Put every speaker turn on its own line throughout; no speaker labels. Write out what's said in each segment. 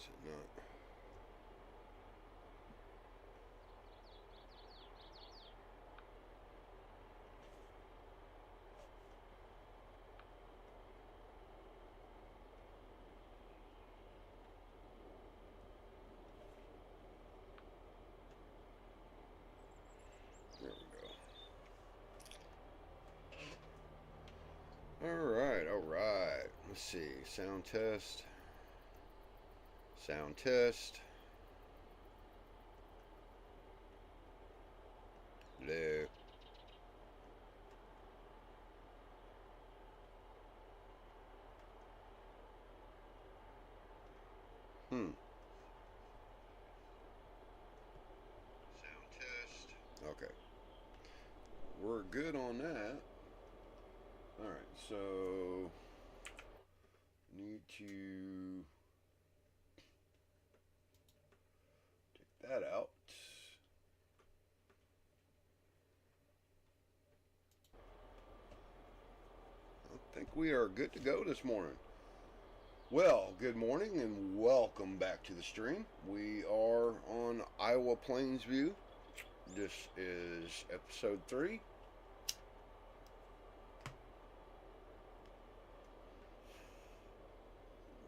Is it not? There we go. Alright, alright. Let's see. Sound test. Sound test. Hello. Sound test. Okay. We're good on that. Alright, so need to take that out. I think we are good to go this morning. Well, good morning and welcome back to the stream. We are on Iowa Plains View. This is episode 3.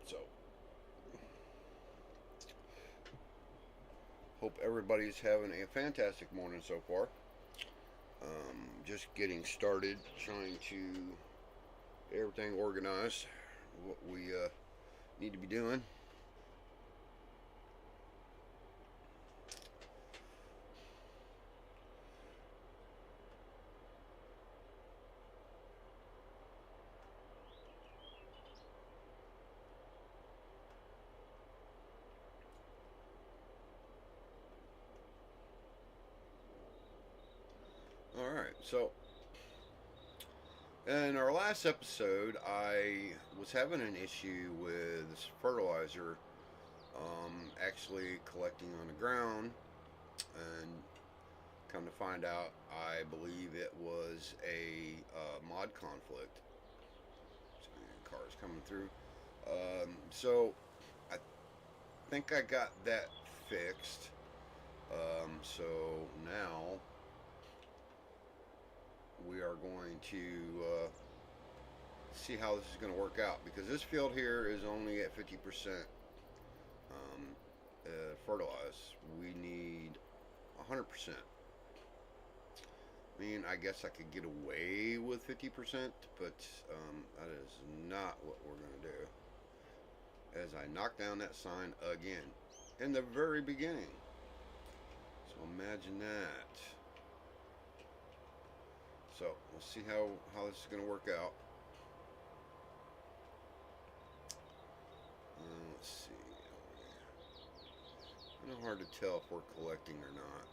So, hope everybody's having a fantastic morning so far. Just getting started, trying to get everything organized, what we need to be doing. Alright, so in our last episode, I was having an issue with fertilizer actually collecting on the ground, and come to find out, I believe it was a mod conflict. So, cars coming through. So I think I got that fixed. So now we are going to see how this is going to work out, because this field here is only at 50% fertilized. We need 100%. I mean, I guess I could get away with 50%, but that is not what we're going to do. As I knock down that sign again in the very beginning. So imagine that. So we'll see how this is going to work out. Let's see. Kind of hard to tell if we're collecting or not.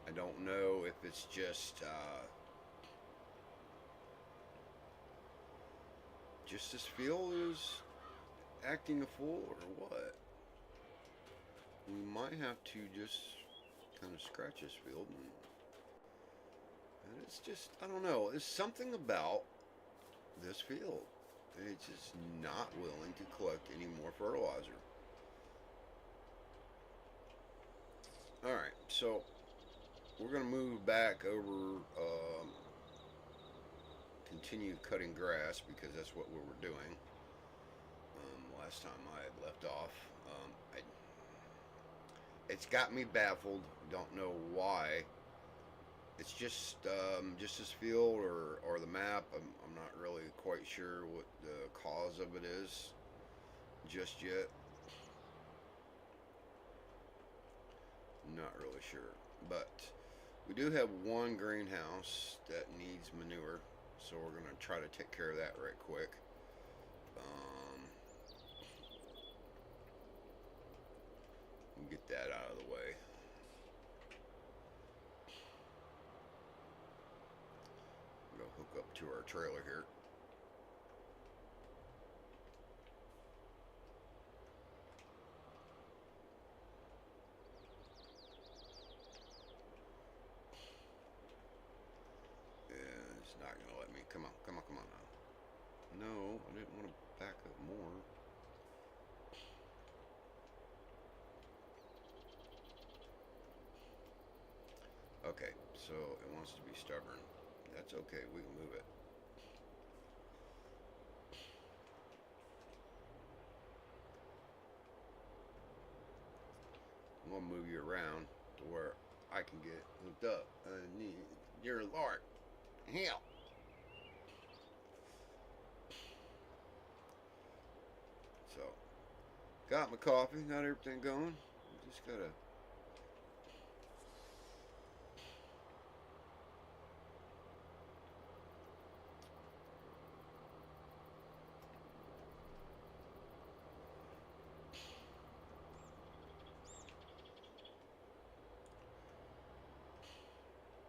I don't know if it's just this field is acting a fool or what. We might have to just kind of scratch this field, and it's just, I don't know, there's something about this field. It's just not willing to collect any more fertilizer. Alright, so we're going to move back over, continue cutting grass, because that's what we were doing last time I had left off. It's got me baffled. Don't know why. It's just this field or the map. I'm not really quite sure what the cause of it is just yet. Not really sure. But we do have one greenhouse that needs manure, so we're going to try to take care of that right quick. Get that out of the way. I'm going to hook up to our trailer here. It's not going to let me. Come on now. No, I didn't want to back up more. Okay, so it wants to be stubborn. That's okay, we can move it. I'm gonna move you around to where I can get hooked up. Dear Lord, hell. So, got my coffee, got everything going. Just gotta.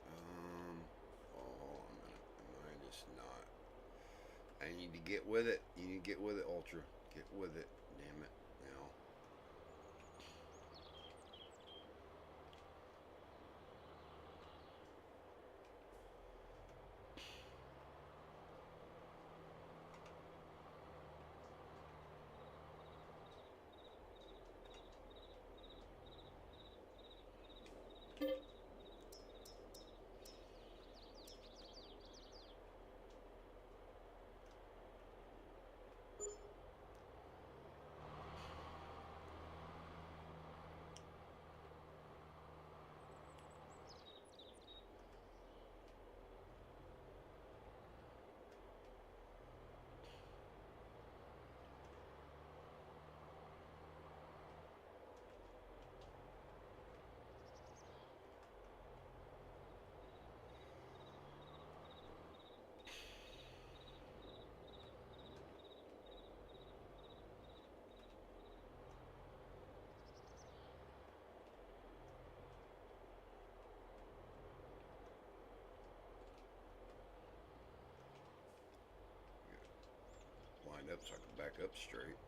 Um, oh, am I just not? I need to get with it. You need to get with it, Ultra. Get with it. Damn it. Now. Lined up so I can back up straight.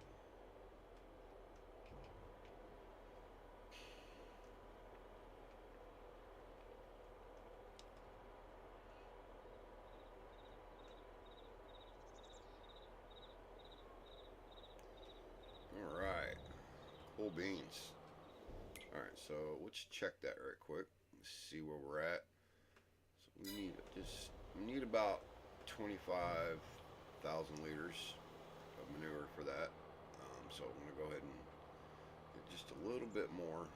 Alright. Cool beans. Alright, so let's check that right quick. Let's see where we're at. So we need about 25,000 liters of manure for that. So I'm going to go ahead and get just a little bit more.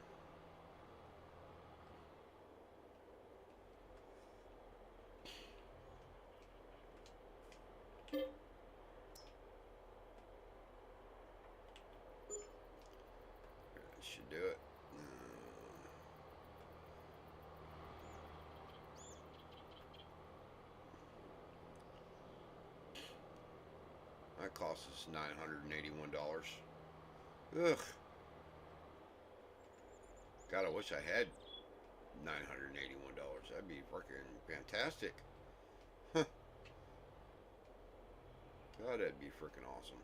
That should do it. That cost us $981. Ugh. God, I wish I had $981. That'd be freaking fantastic. Huh. God, that'd be freaking awesome.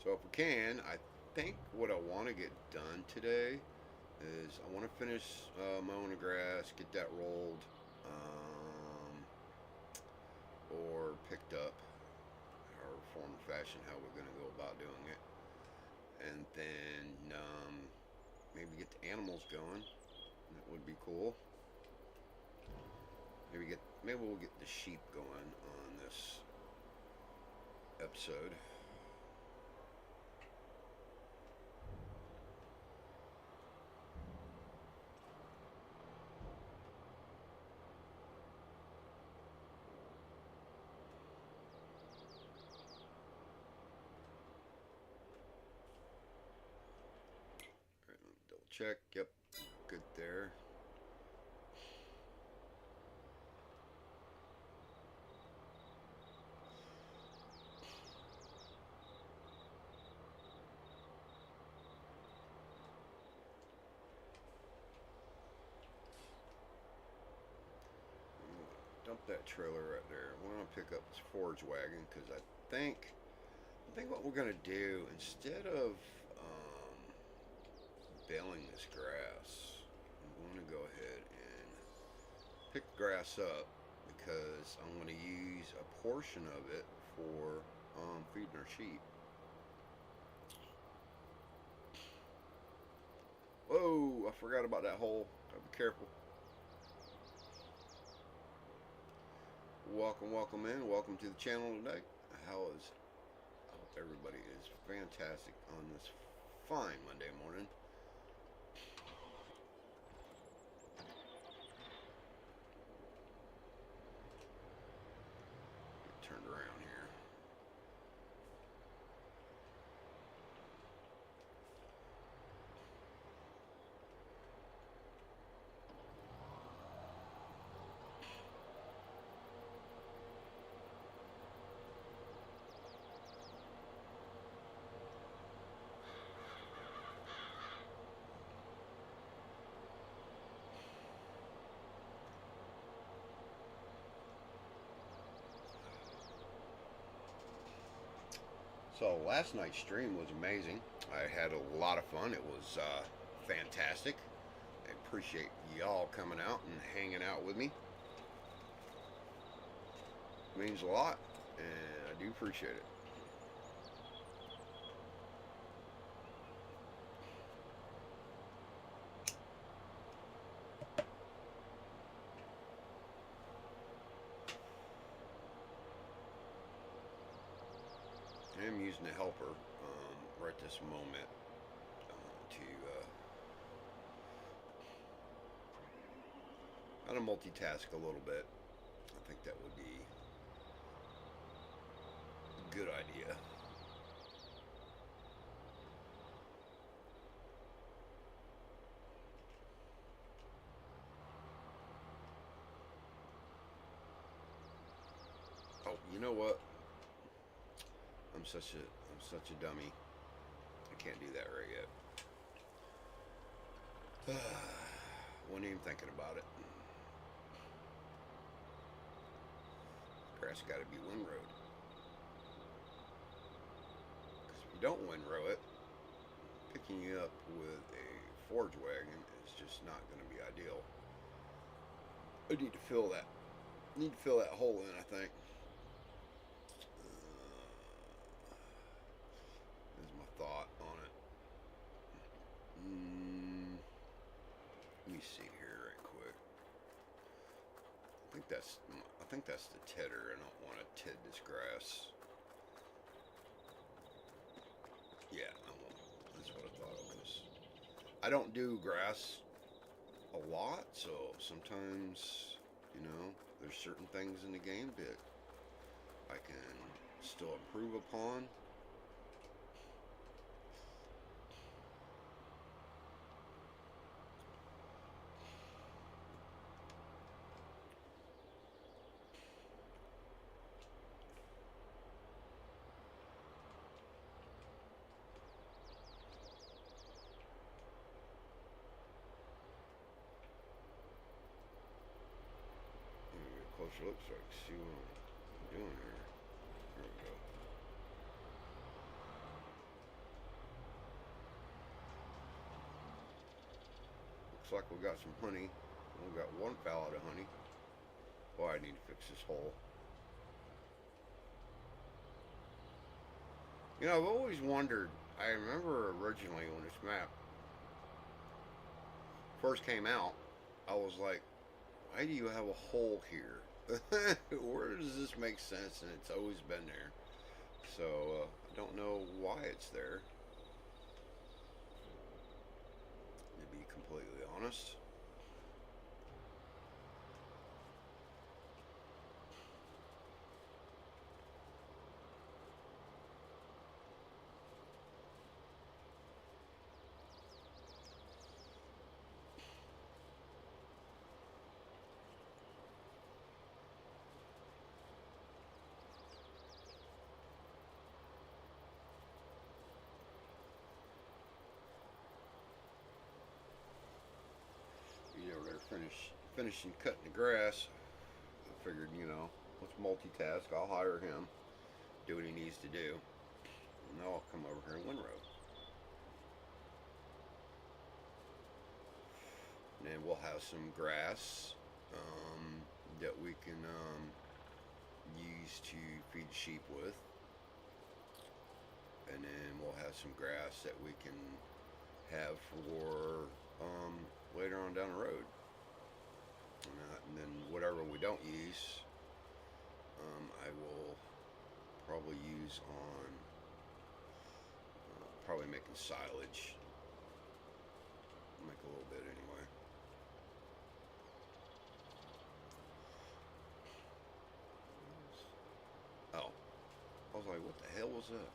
So if we can, I think what I want to get done today is I want to finish mowing the grass, get that rolled, or picked up, or form of fashion, how we're going to go about doing it. And then maybe get the animals going. That would be cool. Maybe we'll get the sheep going on this episode. Double check. Yep, good there. Dump that trailer right there. We're gonna pick up this forage wagon because I think what we're gonna do instead of baling this grass, I'm going to go ahead and pick the grass up because I'm going to use a portion of it for feeding our sheep. Whoa, I forgot about that hole. Gotta be careful. Welcome, welcome in. Welcome to the channel today. I hope everybody is fantastic on this fine Monday morning. Get turned around here. So last night's stream was amazing. I had a lot of fun. It was fantastic. I appreciate y'all coming out and hanging out with me. It means a lot, and I do appreciate it. I am using a helper right this moment to kind of multitask a little bit. I think that would be a good idea. Oh, you know what? I'm such a dummy. I can't do that right yet. Wasn't even thinking about it. Grass got to be windrowed. Because if you don't windrow it, picking you up with a forage wagon is just not going to be ideal. I need to fill that. Hole in, I think. Is my thought on it. Let me see here right quick. I think that's the tedder. I don't want to ted this grass. Yeah, I won't. That's what I thought it was. I don't do grass a lot, so sometimes, there's certain things in the game that I can still improve upon. Closer look so I can see what I'm doing here. There we go. Looks like we got some honey. We got one pallet of honey. Oh, I need to fix this hole. I've always wondered. I remember originally when this map first came out, I was like, why do you have a hole here? Where does this make sense? And it's always been there. So I don't know why it's there, to be completely honest. Finishing cutting the grass. I figured, let's multitask. I'll hire him, do what he needs to do, and then I'll come over here and windrow. And then we'll have some grass um, that we can use to feed sheep with, and then we'll have some grass that we can have for later on down the road. And then whatever we don't use, I will probably use on probably making silage. Make a little bit anyway. Oh, I was like, what the hell was that?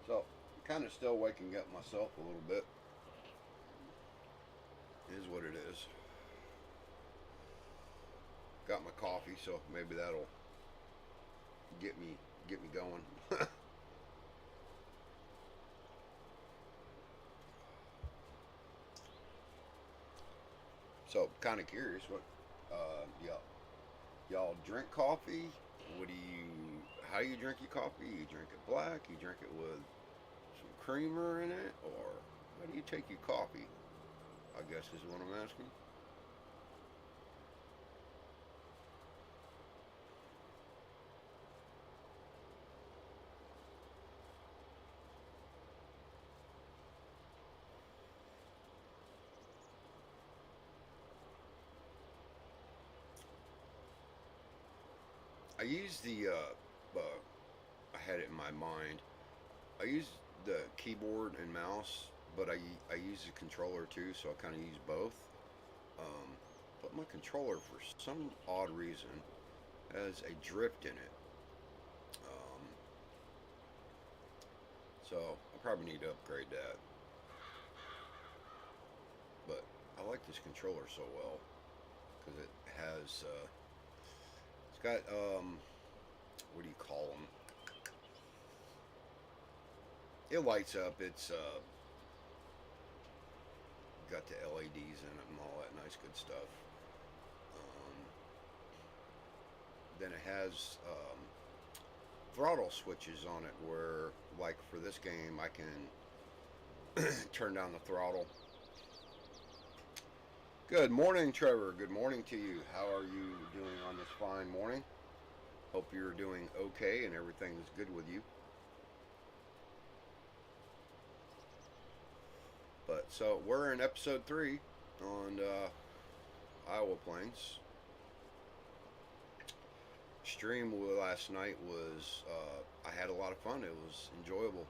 So, kind of still waking up myself a little bit. Is what it is. Got my coffee, so maybe that'll get me going. So, kind of curious, what y'all drink coffee? What do you? How do you drink your coffee? You drink it black? You drink it with some creamer in it, or how do you take your coffee? I guess is what I'm asking. I use I had it in my mind. I use the keyboard and mouse, but I use the controller too, so I kind of use both. Um, but my controller, for some odd reason, has a drift in it. Um, so I probably need to upgrade that. But I like this controller so well because it has it's got what do you call them? It lights up. It's got the LEDs in it and all that nice good stuff. Um, then it has throttle switches on it where, like for this game, I can turn down the throttle. Good morning, Trevor. Good morning to you. How are you doing on this fine morning? Hope you're doing okay and everything's good with you. But so we're in episode 3 on Iowa Plains. Stream last night was I had a lot of fun. It was enjoyable.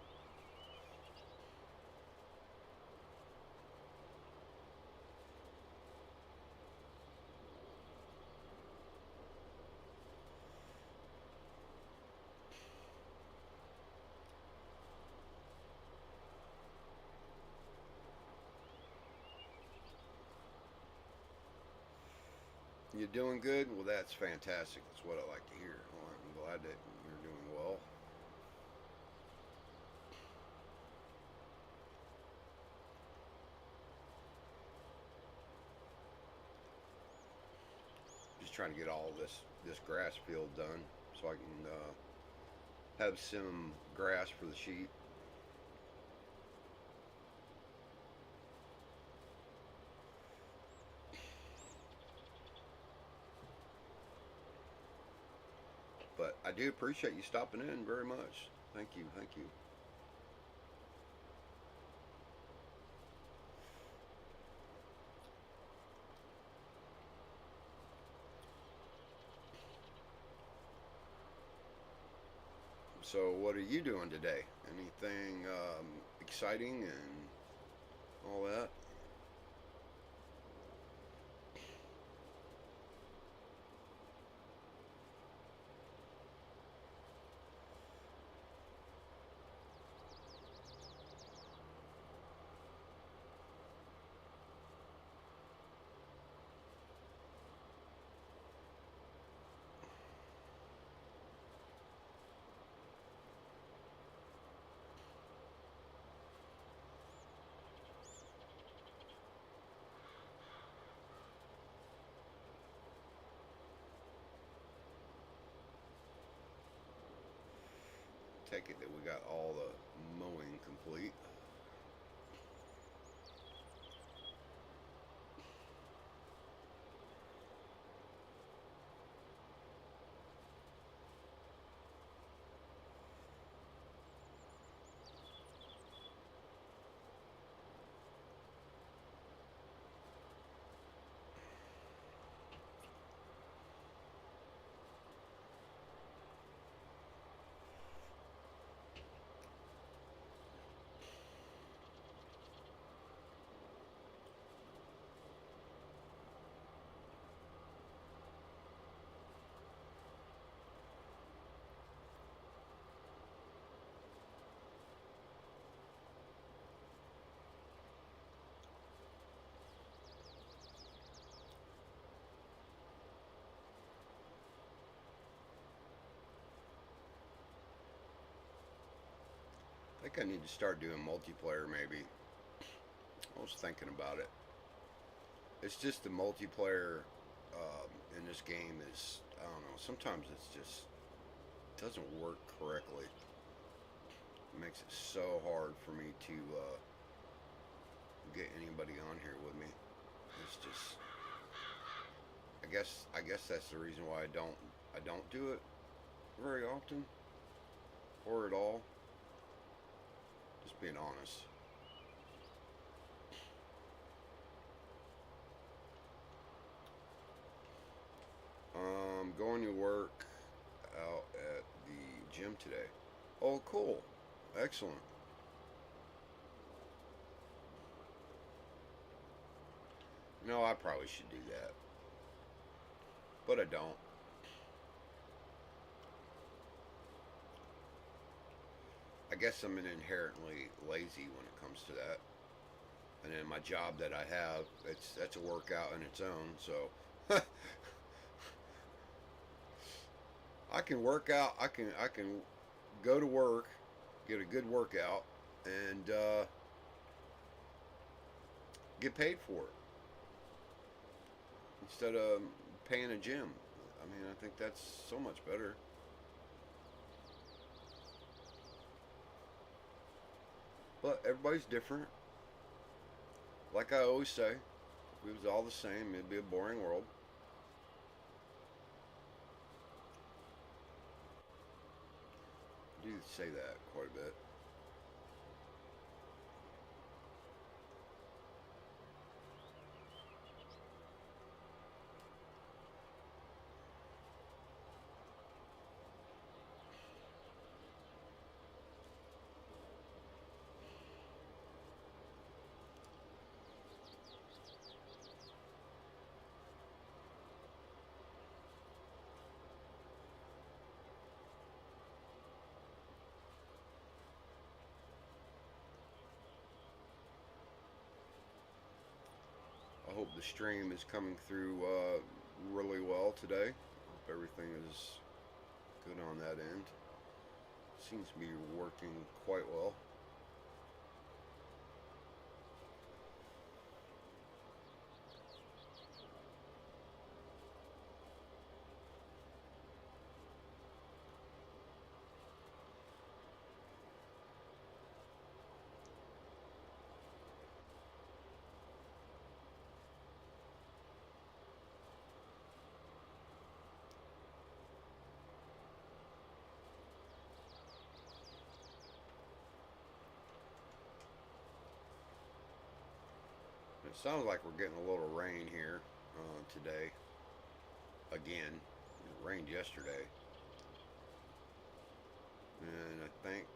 You're doing good? Well, that's fantastic. That's what I like to hear. Well, I'm glad that you're doing well. Just trying to get all this grass field done so I can have some grass for the sheep. But I do appreciate you stopping in very much. Thank you, thank you. So, what are you doing today? Anything exciting and all that? take it that we got all the mowing complete. I think I need to start doing multiplayer maybe. I was thinking about it. It's just the multiplayer in this game is, I don't know, sometimes it's just doesn't work correctly. It makes it so hard for me to get anybody on here with me. It's just, I guess that's the reason why I don't do it very often or at all. Just being honest. Going to work out at the gym today. Oh, cool. Excellent. No, I probably should do that. But I don't. I guess I'm inherently lazy when it comes to that. And then my job that I have, that's a workout in its own. So I can work out. I can go to work, get a good workout, and get paid for it instead of paying a gym. I mean, I think that's so much better. But everybody's different. Like I always say, if it was all the same, it'd be a boring world. I do say that quite a bit. I hope the stream is coming through really well today. Hope everything is good on that end. Seems to be working quite well. It sounds like we're getting a little rain here today. Again, it rained yesterday. And I think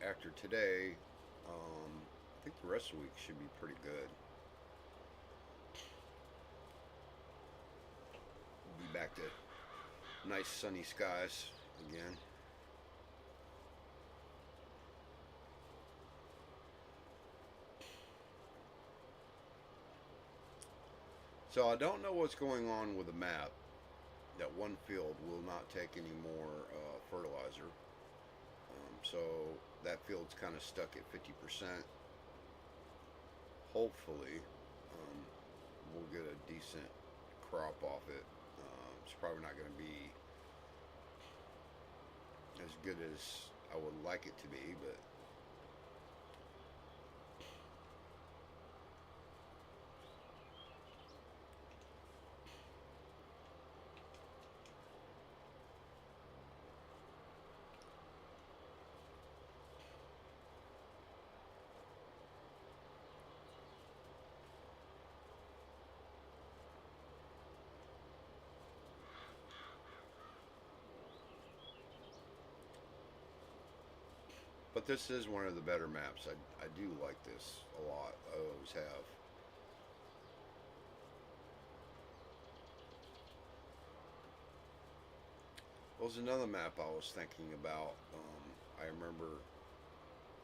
after today, I think the rest of the week should be pretty good. We'll be back to nice sunny skies again. So I don't know what's going on with the map. That one field will not take any more fertilizer. So that field's kind of stuck at 50%. Hopefully, we'll get a decent crop off it. It's probably not going to be as good as I would like it to be, but this is one of the better maps. I do like this a lot. I always have. Well, there's another map I was thinking about. I remember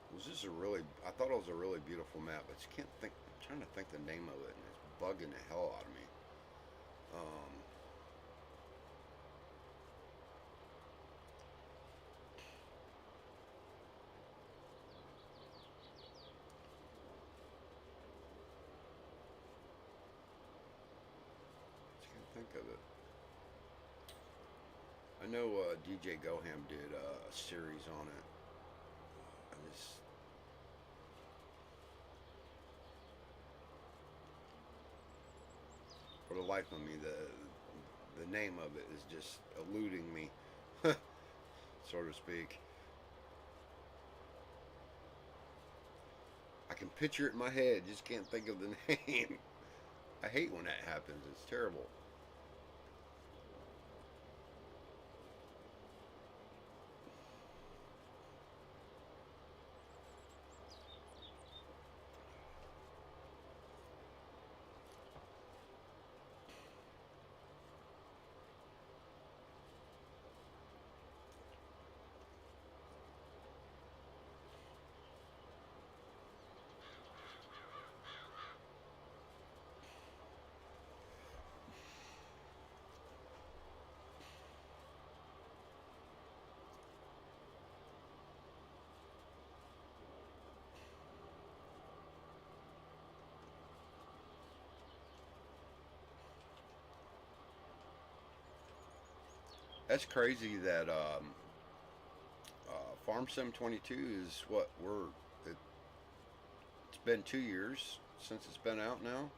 it was just a really. I thought it was a really beautiful map, but you can't think. I'm trying to think the name of it, and it's bugging the hell out of me. Um, just can't think of it. I know DJ Goham did a series on it. I just for the life of me, the name of it is just eluding me, so to speak. I can picture it in my head, just can't think of the name. I hate when that happens. It's terrible. That's crazy that Farm Sim 22 is what it, it's been 2 years since it's been out now.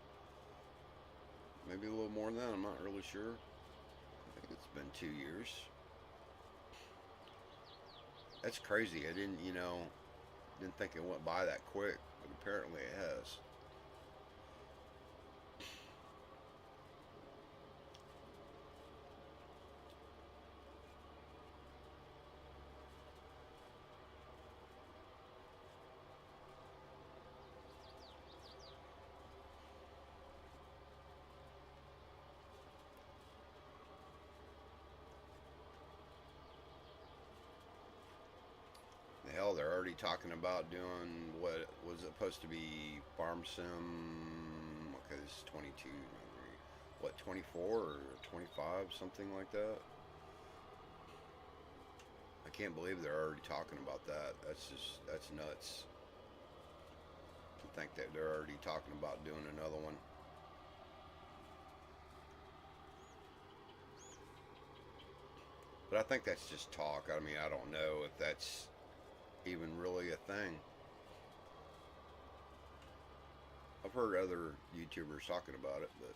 Maybe a little more than that. I'm not really sure. I think it's been 2 years. That's crazy. I didn't think it went by that quick, but apparently it has. Hell, they're already talking about doing what was supposed to be Farm Sim. Okay, this is 22. What, 24 or 25, something like that? I can't believe they're already talking about that. That's nuts. To think that they're already talking about doing another one. But I think that's just talk. I mean, I don't know if that's even really a thing. I've heard other YouTubers talking about it, but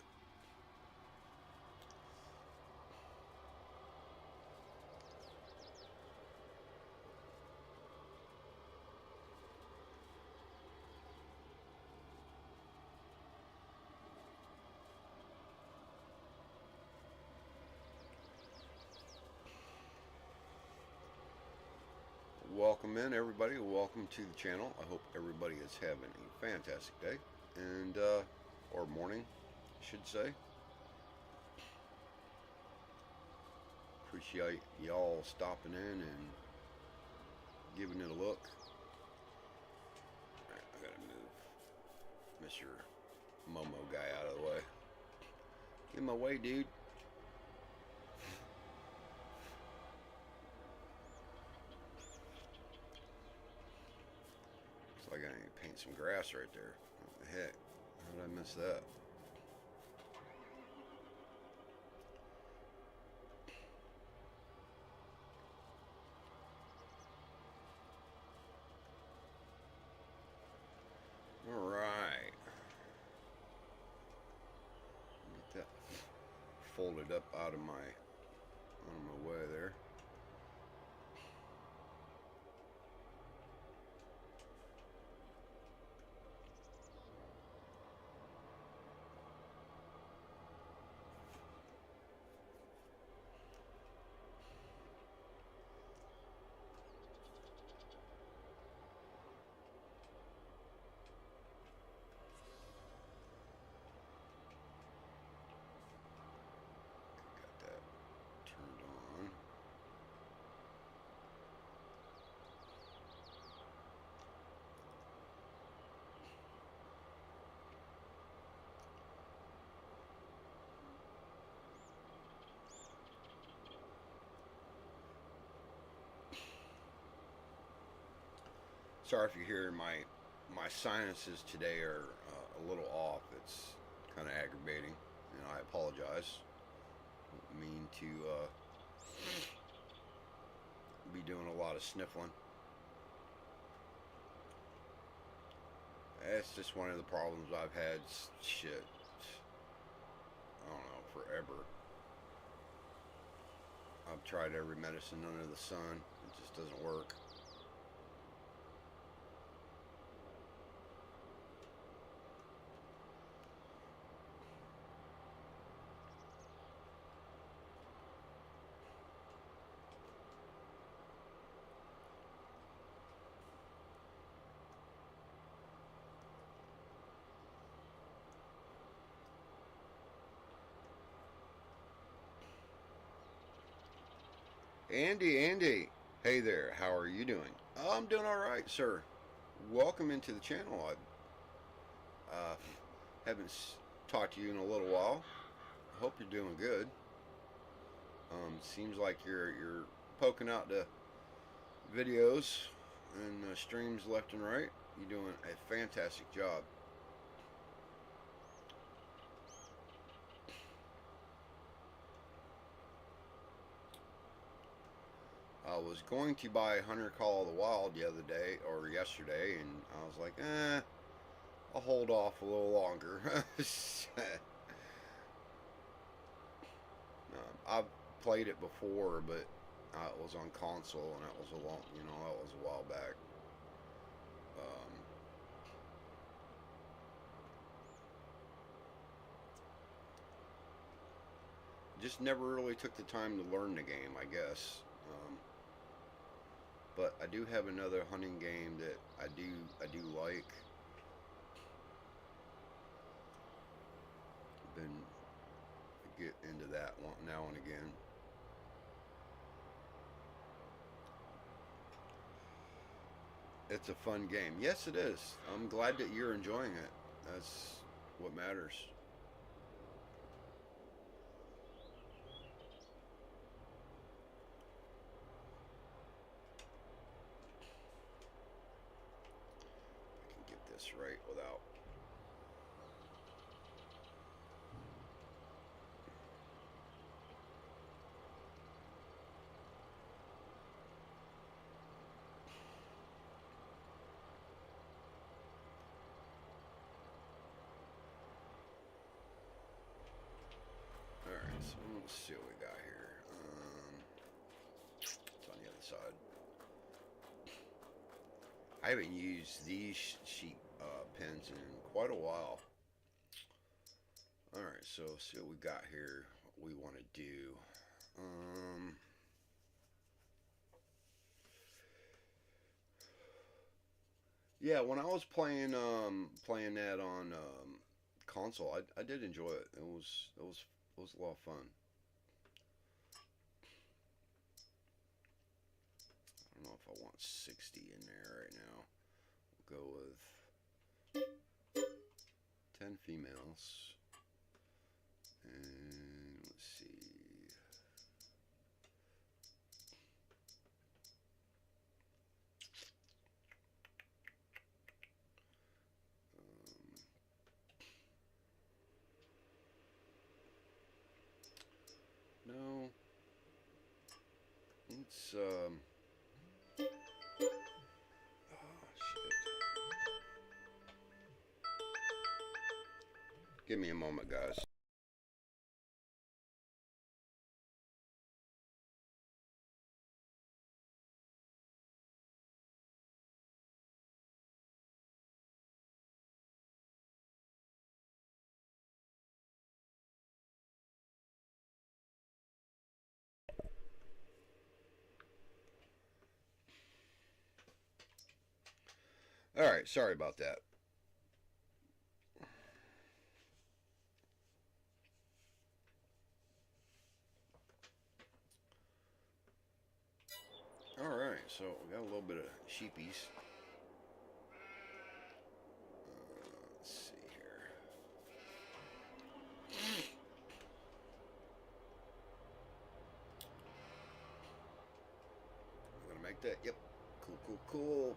welcome in everybody. Welcome to the channel. I hope everybody is having a fantastic day and or morning, I should say. Appreciate y'all stopping in and giving it a look. All right, I gotta move Mr. Momo guy out of the way. Get in my way, dude. Looks like I need to paint some grass right there. What the heck? How did I miss that? folded up out of my way there. Got that turned on. Sorry if you hear my sinuses today are a little off. It's kind of aggravating, and I apologize. Don't mean to be doing a lot of sniffling. It's just one of the problems I've had. Shit, I don't know, forever. I've tried every medicine under the sun. It just doesn't work. Andy, hey there, how are you doing? I'm doing all right, sir. Welcome into the channel. I haven't talked to you in a little while. I hope you're doing good. Seems like you're poking out the videos and streams left and right. You're doing a fantastic job. I was going to buy Hunter Call of the Wild the other day, or yesterday, and I was like, I'll hold off a little longer. I've played it before, but it was on console, and that was that was a while back. Just never really took the time to learn the game, I guess. But I do have another hunting game that I do like. Been get into that one now and again. It's a fun game. Yes, it is. I'm glad that you're enjoying it. That's what matters. I can get this right without. Alright, so let's see what we got here. It's on the other side. I haven't used these sheep pens in quite a while. Alright, so let's see what we got here. What we want to do. Yeah, when I was playing that on console, I did enjoy it. It was a lot of fun. I don't know if I want 60 in there right now. We'll go with 10 females. And let's see. No. It's oh shit. Give me a moment, guys. All right, sorry about that. All right, so we got a little bit of sheepies. Let's see here. I'm gonna make that. Yep. Cool, cool, cool.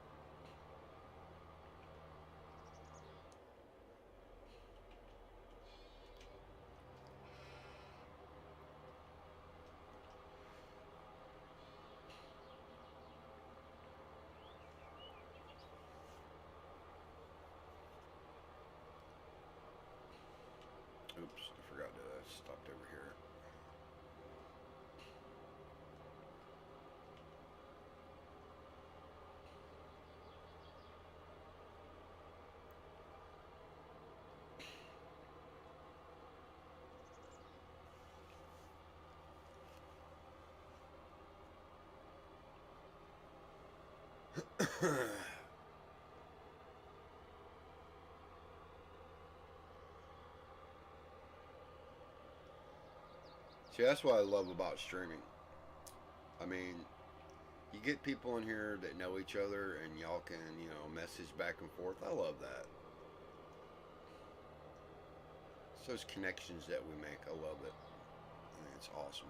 Oops, I forgot that I stopped over here. See, that's what I love about streaming. I mean, you get people in here that know each other and y'all can, message back and forth. I love that. It's those connections that we make. I love it. I think it's awesome.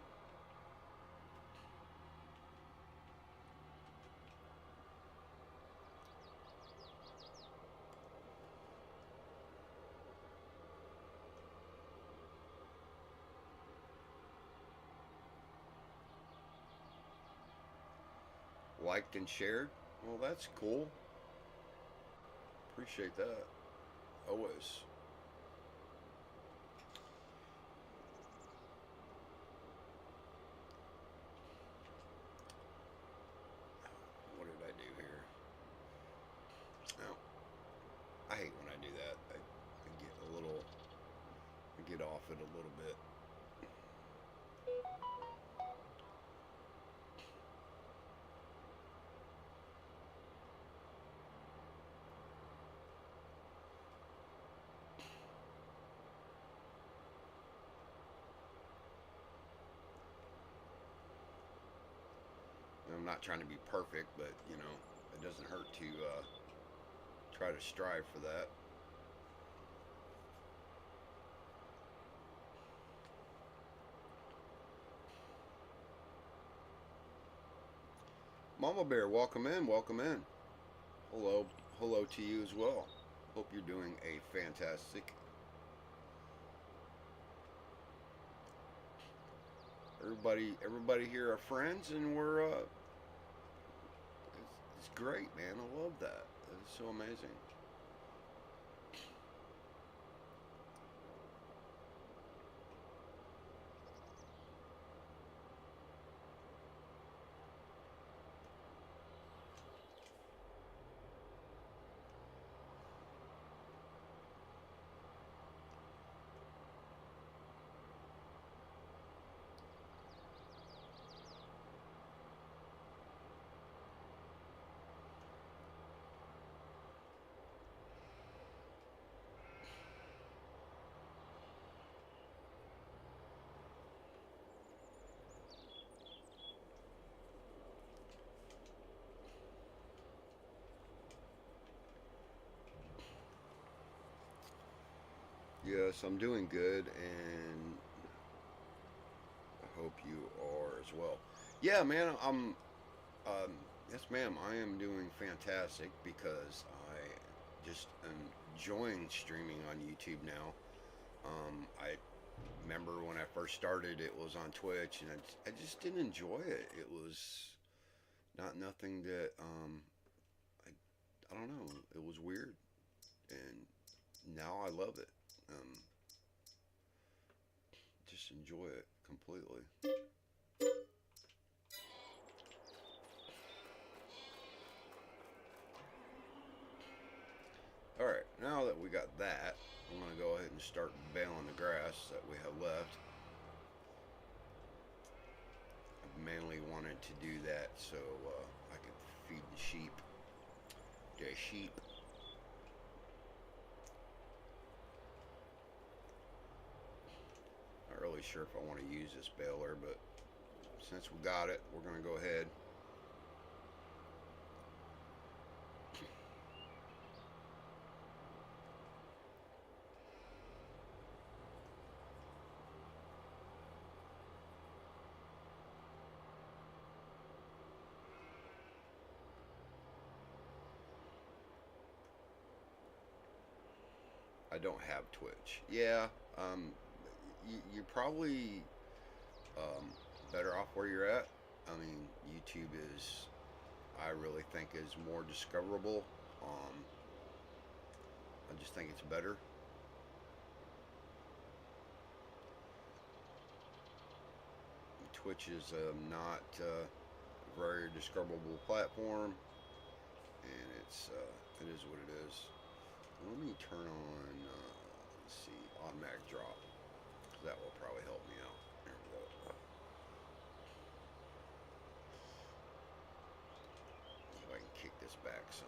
Liked and shared. Well, that's cool. Appreciate that. Always. What did I do here? Oh, I hate when I do that. I get a little, I get off it a little bit. I'm not trying to be perfect, but it doesn't hurt to try to strive for that. Mama Bear, welcome in, welcome in. Hello, hello to you as well. Hope you're doing a fantastic. Everybody here are friends, and it's great, man. I love that. It's so amazing. Yes, I'm doing good, and I hope you are as well. Yeah, man, I'm. Um, yes, ma'am, I am doing fantastic because I just am enjoying streaming on YouTube now. I remember when I first started, it was on Twitch, and I just didn't enjoy it. It was not nothing that I don't know. It was weird, and now I love it. Um, just enjoy it completely. All right, now that we got that, I'm gonna go ahead and start baling the grass that we have left. I mainly wanted to do that so I could feed the sheep. The sheep. really sure if I want to use this baler, but since we got it, we're going to go ahead. I don't have Twitch. Yeah, you're probably better off where you're at. I mean, YouTube is, I really think, is more discoverable. I just think it's better. Twitch is not a very discoverable platform, and it is what it is. Let me turn on, let's see, automatic drop. That will probably help me out. There we go. See if I can kick this back some.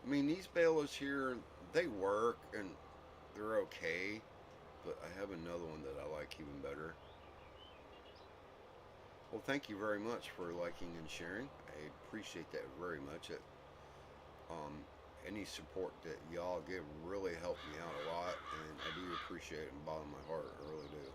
I mean, these balers here, they work and they're okay, but I have another one that I like even better. Well, thank you very much for liking and sharing. I appreciate that very much. Um, any support that y'all give really helped me out a lot, and I do appreciate it in the bottom of my heart. I really do.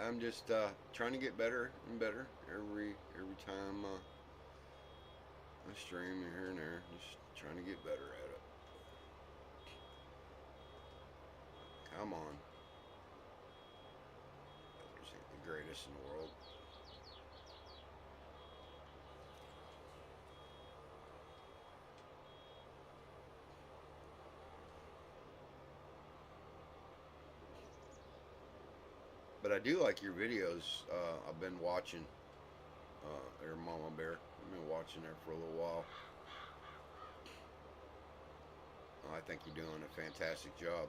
I'm just trying to get better and better every time I stream here and there. Just trying to get better at it. Come on. Others ain't the greatest in the world. But I do like your videos. I've been watching there, Mama Bear. I've been watching there for a little while. I think you're doing a fantastic job.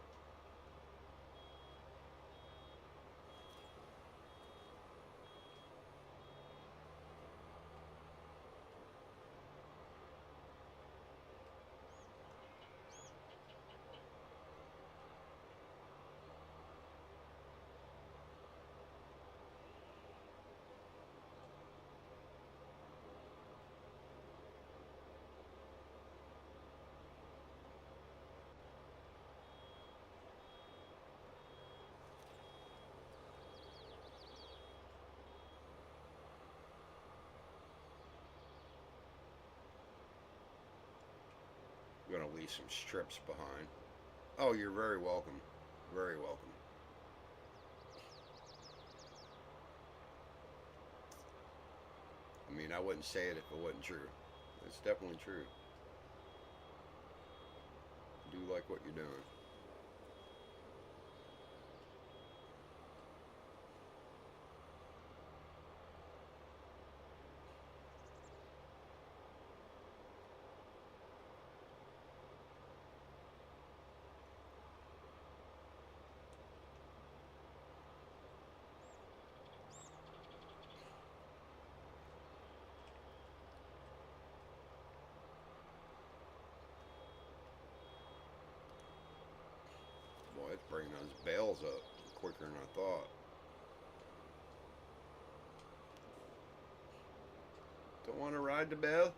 I'm going to leave some strips behind. Oh, you're very welcome. Very welcome. I mean, I wouldn't say it if it wasn't true. It's definitely true. I do like what you're doing. Boy, it's bringing those bales up quicker than I thought. Don't want to ride the bell?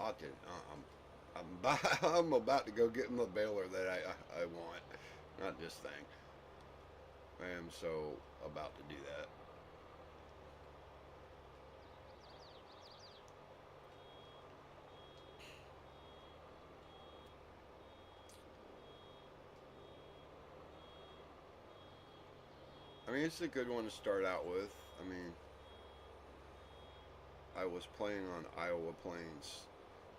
about to. I'm about to go get the baler that I want. Not this thing. I am so about to do that. I mean, it's a good one to start out with. I mean, I was playing on Iowa Plains.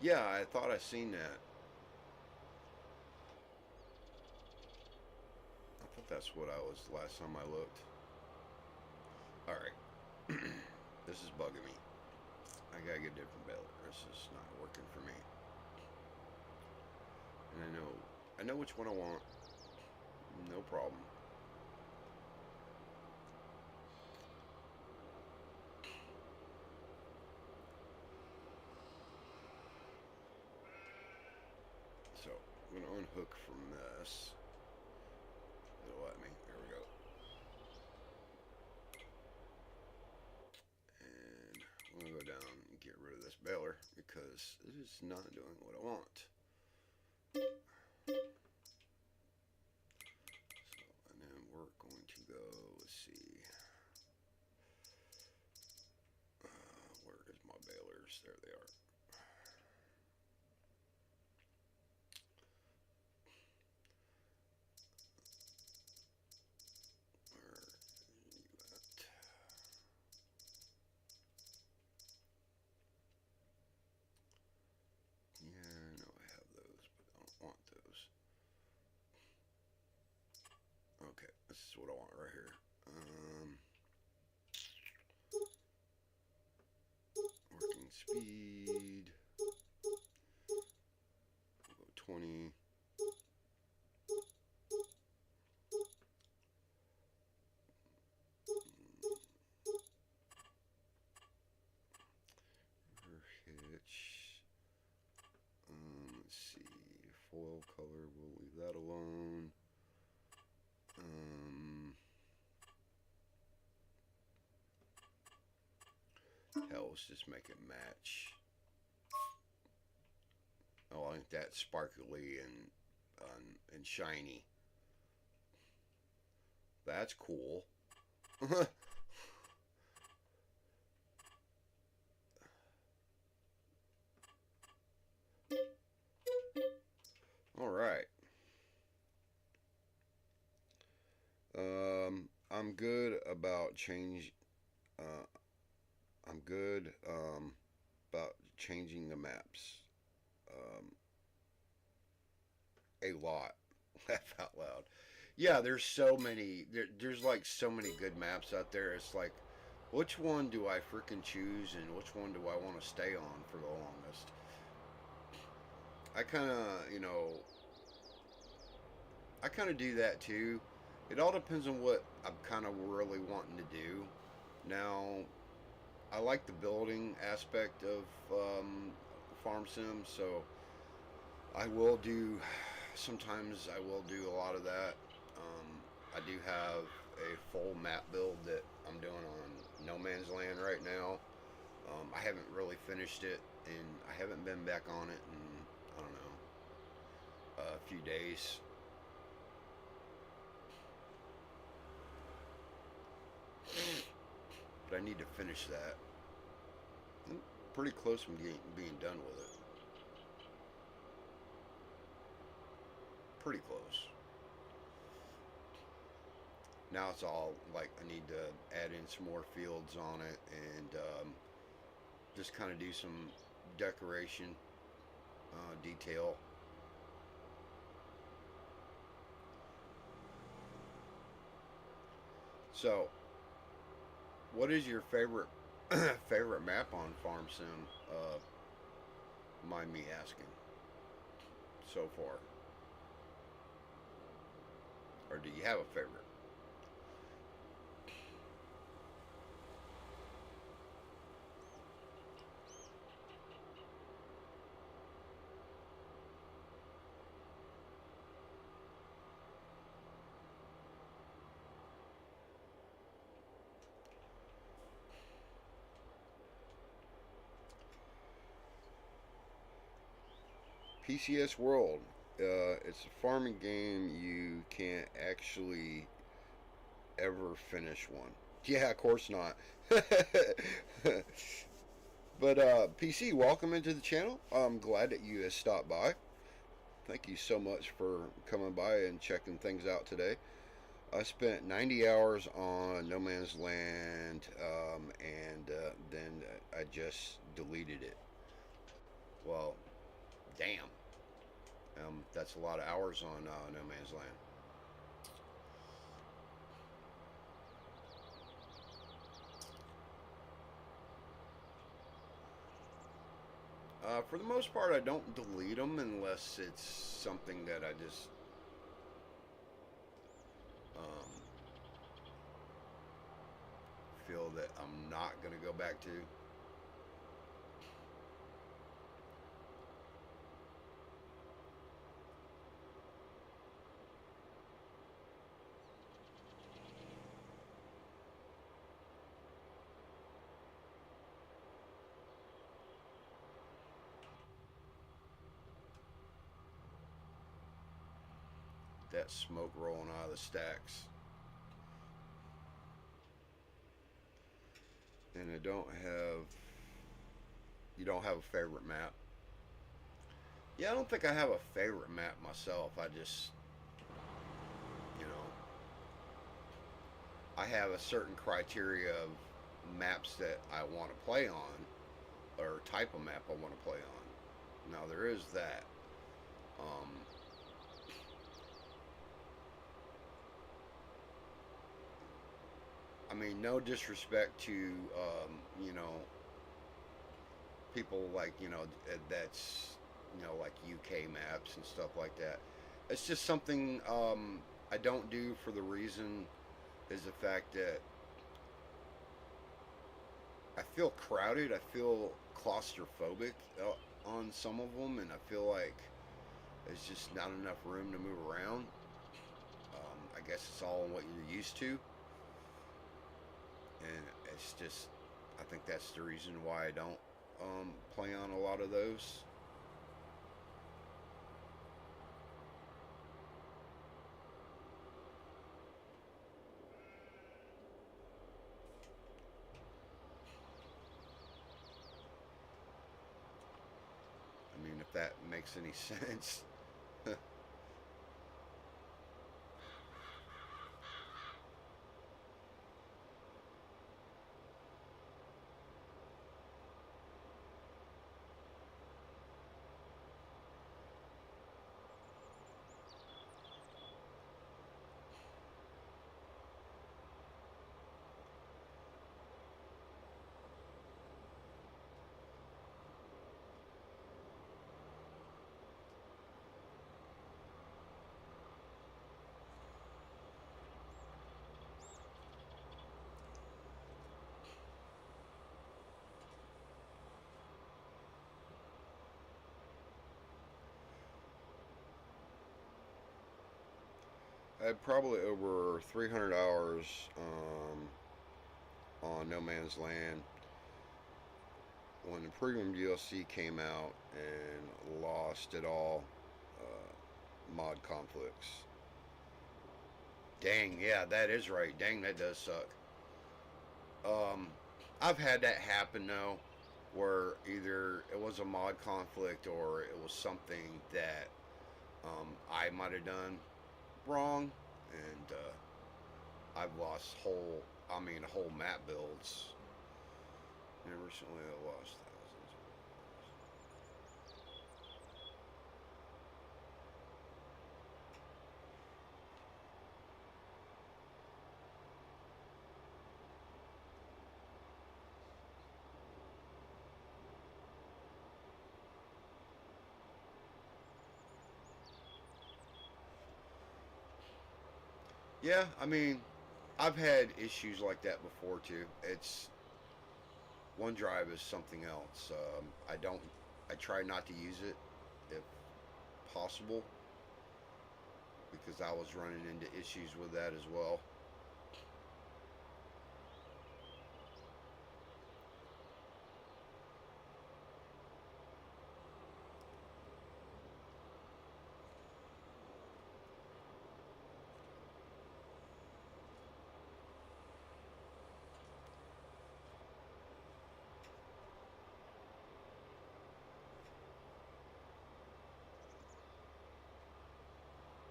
Yeah, I thought I seen that. I thought that's what I was last time I looked. All right, this is bugging me. I gotta get a different baler. This is not working for me. And I know which one I want. No problem. So I'm gonna unhook from this. It'll let me. There we go. And I'm gonna go down and get rid of this baler because it is not doing what I want. So, and then we're going to go. Let's see. Where is my balers? There they are. Where are you at? Yeah, no, I have those, but I don't want those. Okay, this is what I want right here. Working speed. We'll go 20. Hitch. Let's see. Foil color, we'll leave that alone. Hell, let's just make it match. Oh, I think that's sparkly and shiny. That's cool. All right. I'm good about change. Uh, I'm good about changing the maps. Um, a lot. Laugh out loud. Yeah, there's so many. There's like so many good maps out there. It's like, which one do I freaking choose, and which one do I want to stay on for the longest? I kind of, I kind of do that too. It all depends on what I'm kind of really wanting to do. Now, I like the building aspect of farm sim, so I will do. Sometimes I will do a lot of that. I do have a full map build that I'm doing on No Man's Land right now. I haven't really finished it, and I haven't been back on it in, I don't know, a few days. But I need to finish that. I'm pretty close from being done with it. Pretty close. Now it's all like I need to add in some more fields on it and just kind of do some decoration detail. So, what is your favorite favorite map on Farm Sim? Mind me asking. So far, or do you have a favorite? PCS World. It's a farming game. You can't actually ever finish one. Yeah, of course not. But PC, welcome into the channel. I'm glad that you stopped by. Thank you so much for coming by and checking things out today. I spent 90 hours on No Man's Land, and then I just deleted it. Well, damn. That's a lot of hours on No Man's Land. For the most part, I don't delete them unless it's something that I just um, feel that I'm not going to go back to. That smoke rolling out of the stacks. And I don't have. You don't have a favorite map? Yeah, I don't think I have a favorite map myself. I just, you know, I have a certain criteria of maps that I want to play on, or type of map I want to play on. Now there is that. Um, I mean, no disrespect to you know, people like, you know, that's, you know, like UK maps and stuff like that. It's just something I don't do, for the reason is the fact that I feel crowded. I feel claustrophobic on some of them, and I feel like there's just not enough room to move around. I guess it's all in what you're used to, and it's just, I think that's the reason why I don't play on a lot of those. I mean, if that makes any sense. I had probably over 300 hours on No Man's Land when the premium DLC came out, and lost it all. Mod conflicts. Dang, yeah, that is right. Dang, that does suck. Um, I've had that happen though, where either it was a mod conflict or it was something that I might have done wrong, and I've lost whole map builds. And recently I lost thousands. Yeah, I mean, I've had issues like that before too. It's OneDrive is something else. I try not to use it if possible, because I was running into issues with that as well.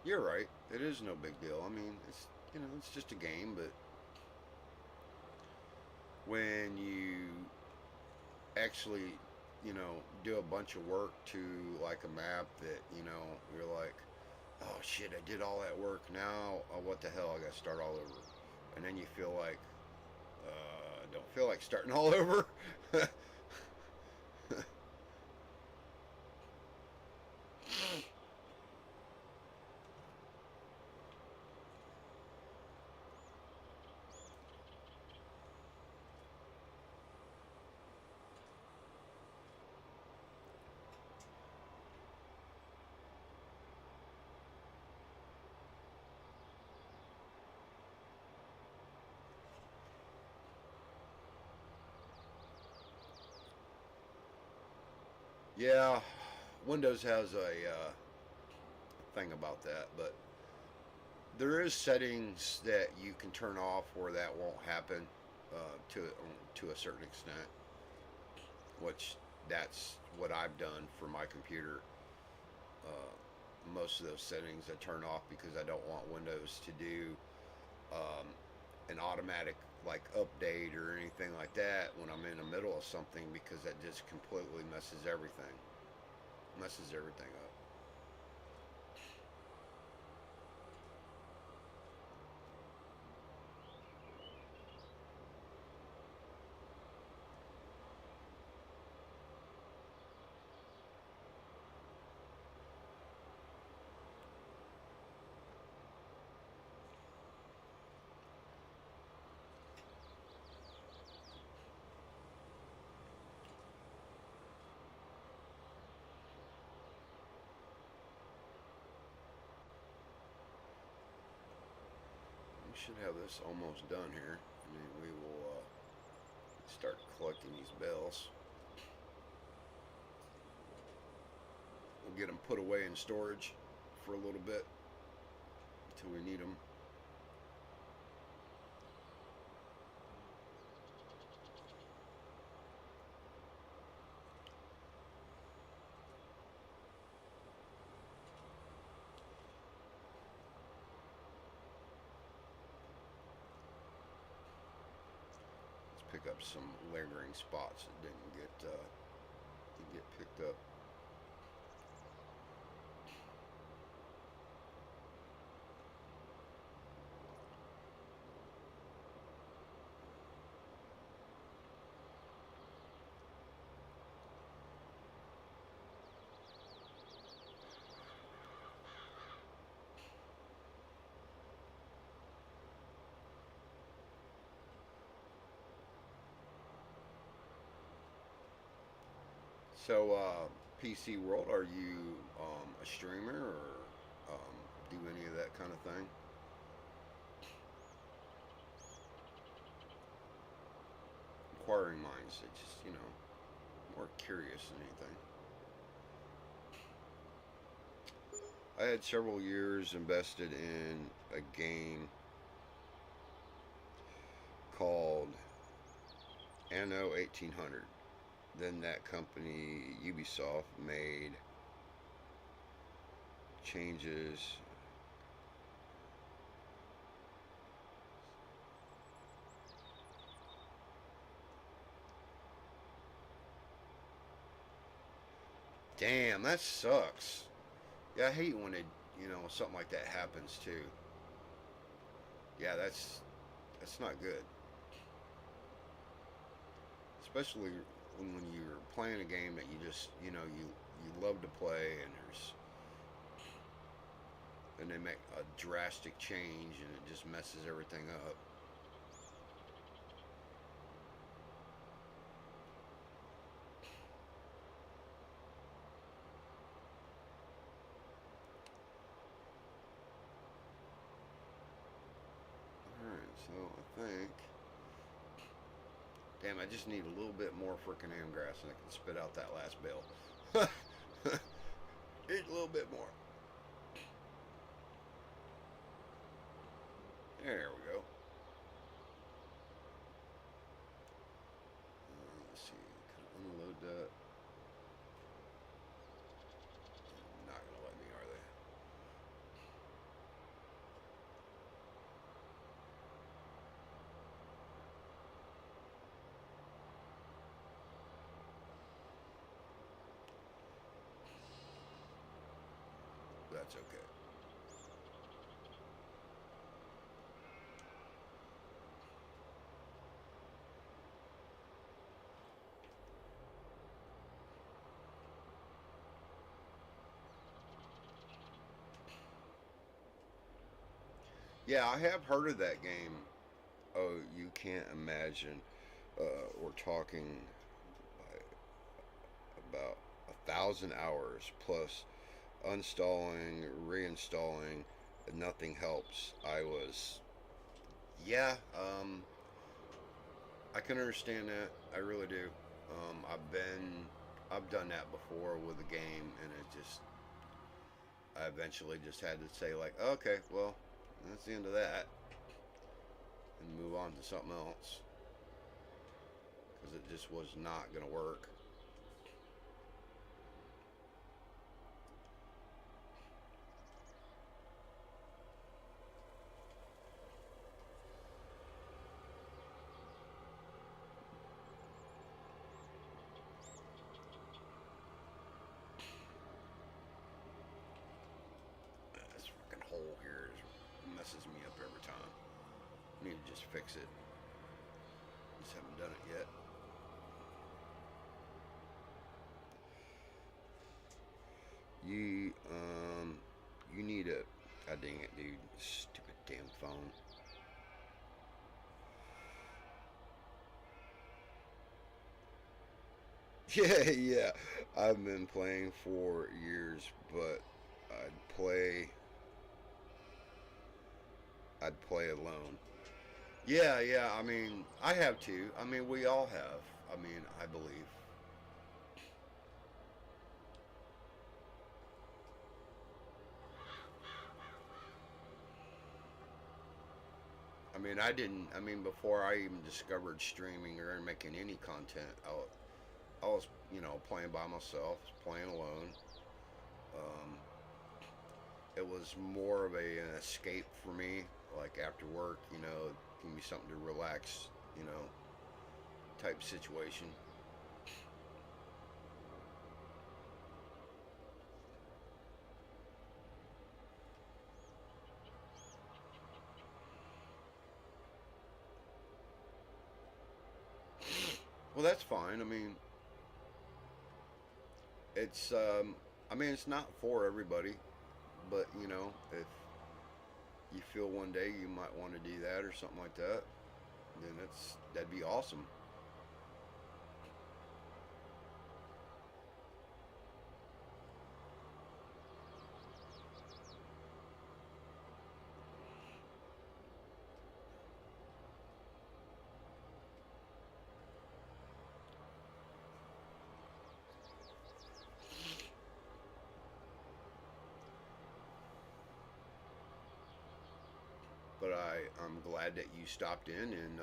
You're right. It is no big deal. I mean, it's it's just a game, but when you actually, do a bunch of work to like a map that, you're like, oh shit, I did all that work. Now, what the hell? I got to start all over. And then you feel like, don't feel like starting all over. Yeah, Windows has a thing about that, but there is settings that you can turn off where that won't happen to a certain extent, which that's what I've done for my computer. Most of those settings I turn off because I don't want Windows to do um, an automatic like update or anything like that when I'm in the middle of something, because that just completely messes everything up. We should have this almost done here, and then we will start collecting these bells. We'll get them put away in storage for a little bit until we need them. Let's pick up some lingering spots that didn't get picked up. So, PC World, are you a streamer or do any of that kind of thing? Inquiring minds, it's just, more curious than anything. I had several years invested in a game called Anno 1800. Then that company, Ubisoft, made changes. Damn, that sucks. Yeah, I hate when something like that happens too. Yeah, that's not good. Especially when you're playing a game that you just, you love to play, and they make a drastic change and it just messes everything up. Alright, so I think. Damn, I just need a little bit more freaking ham grass and I can spit out that last bale. Need a little bit more. There we go. Let's see. Can I unload that? Not gonna let me, are they? that's okay. Yeah, I have heard of that game. Oh, you can't imagine. We're talking about 1,000 hours plus uninstalling, reinstalling. Nothing helps. Yeah. I can understand that. I really do. I've done that before with a game, and I eventually just had to say like, okay, well, that's the end of that, and move on to something else because it just was not going to work. This fucking hole here messes me up every time. I need to just fix it. Just haven't done it yet. You need a. God dang it, dude! Stupid damn phone. Yeah, yeah. I've been playing for years, but I'd play. I'd play alone. Yeah, yeah. I mean, I have too. I mean, we all have. I mean, I believe. I mean, I didn't. I mean, before I even discovered streaming or making any content, I was, playing by myself, playing alone. Um, it was more of an escape for me. Like after work, give me something to relax, you know, type situation. Well, that's fine. I mean, it's not for everybody, but if you feel one day you might want to do that or something like that, then that'd be awesome. But I'm glad that you stopped in and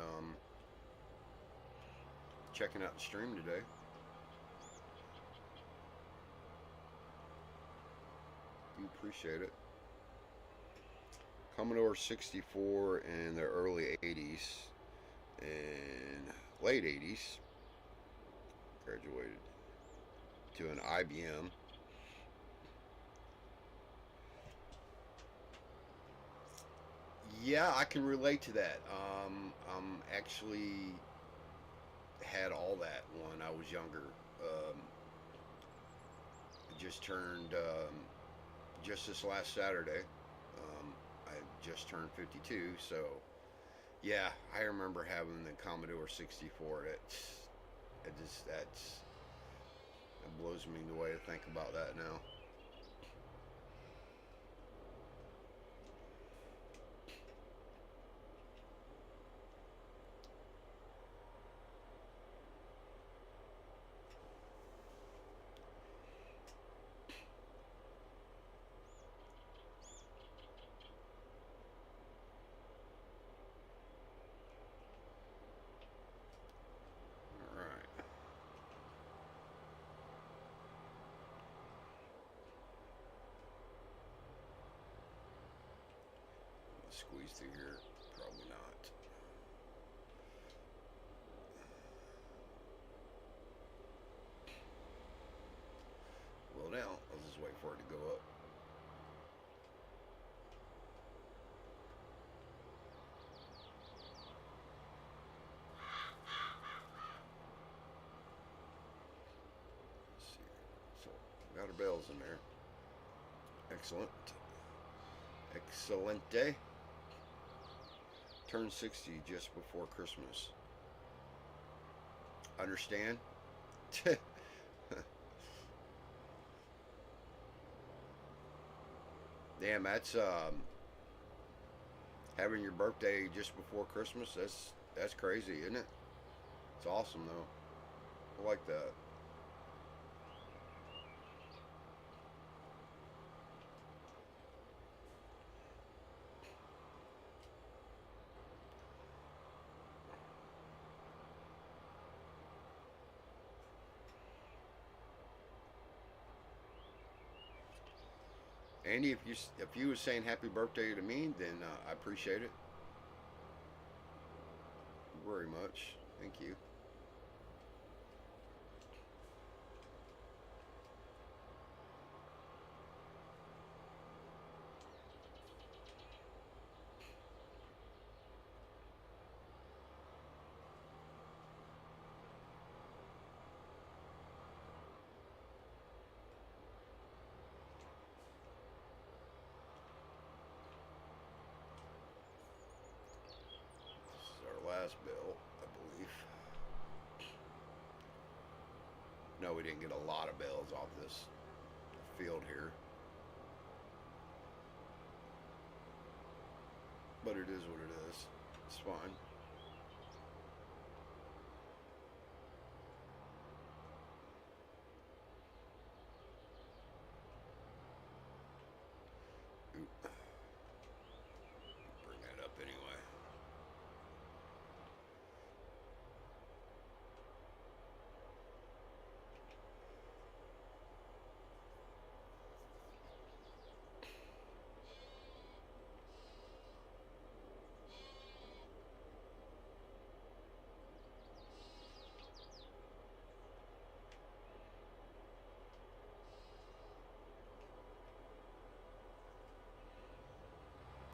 checking out the stream today. You appreciate it. Commodore 64 in the early 80s and late 80s. Graduated to an IBM. Yeah, I can relate to that. Actually had all that when I was younger. I just turned just this last Saturday. I just turned 52, so yeah, I remember having the Commodore 64. It blows me away to think about that now. All right, squeeze through here. Probably not. Well, now I'll just wait for it to go up. Got our bells in there. Excellent. Excelente. Turned 60 just before Christmas. Understand? Damn, that's having your birthday just before Christmas. That's crazy, isn't it? It's awesome though. I like that. Andy, if you was saying happy birthday to me, then I appreciate it very much. Thank you. This is our last bill, I believe. No, we didn't get a lot of bells off this field here, but it is what it is. It's fine. Ooh, bring that up anyway.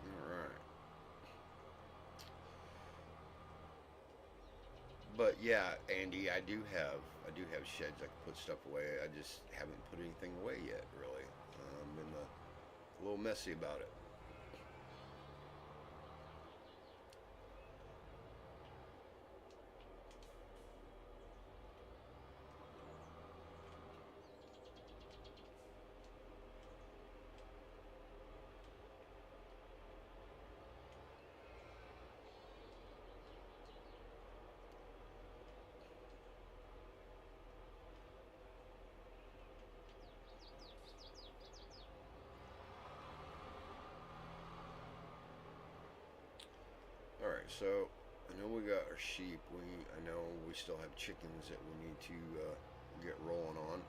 All right. But yeah, Andy, I do have sheds I can put stuff away. I just haven't put anything away yet, really. Been a little messy about it. All right, so I know we got our sheep. I know we still have chickens that we need to get rolling on.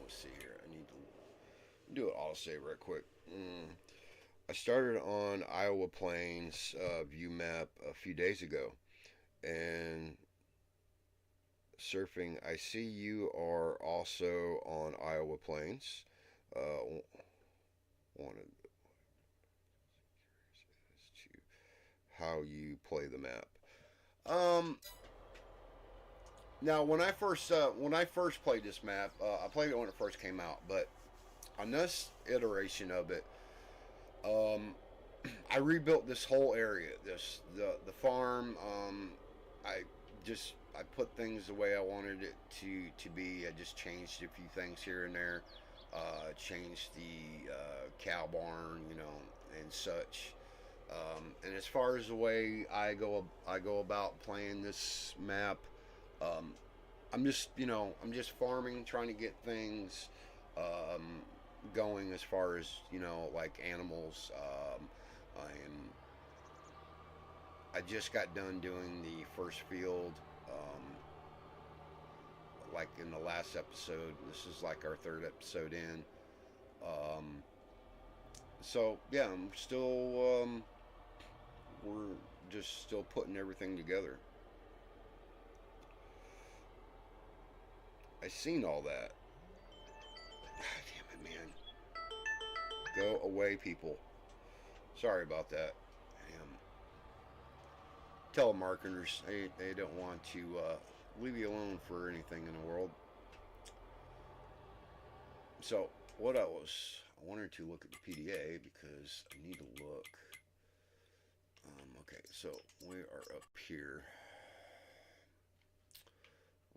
Let's see here. I need to do an auto save right quick. I started on Iowa Plains view map a few days ago, and surfing. I see you are also on Iowa Plains. Wanted to how you play the map. Um, Now, when I first played this map, I played it when it first came out. But on this iteration of it, um, I rebuilt this whole area. The farm. I I put things the way I wanted it to be. I just changed a few things here and there. Changed the cow barn, and such. And as far as the way I go about playing this map, um, I'm just farming, trying to get things um, going as far as like animals. I just got done doing the first field, like in the last episode. This is like our third episode in. Um, so yeah, we're just still putting everything together. I seen all that. Ah, damn it, man. Go away, people. Sorry about that. Damn. Telemarketers, they don't want to leave you alone for anything in the world. So what I wanted to look at the PDA because I need to look. Okay, so we are up here.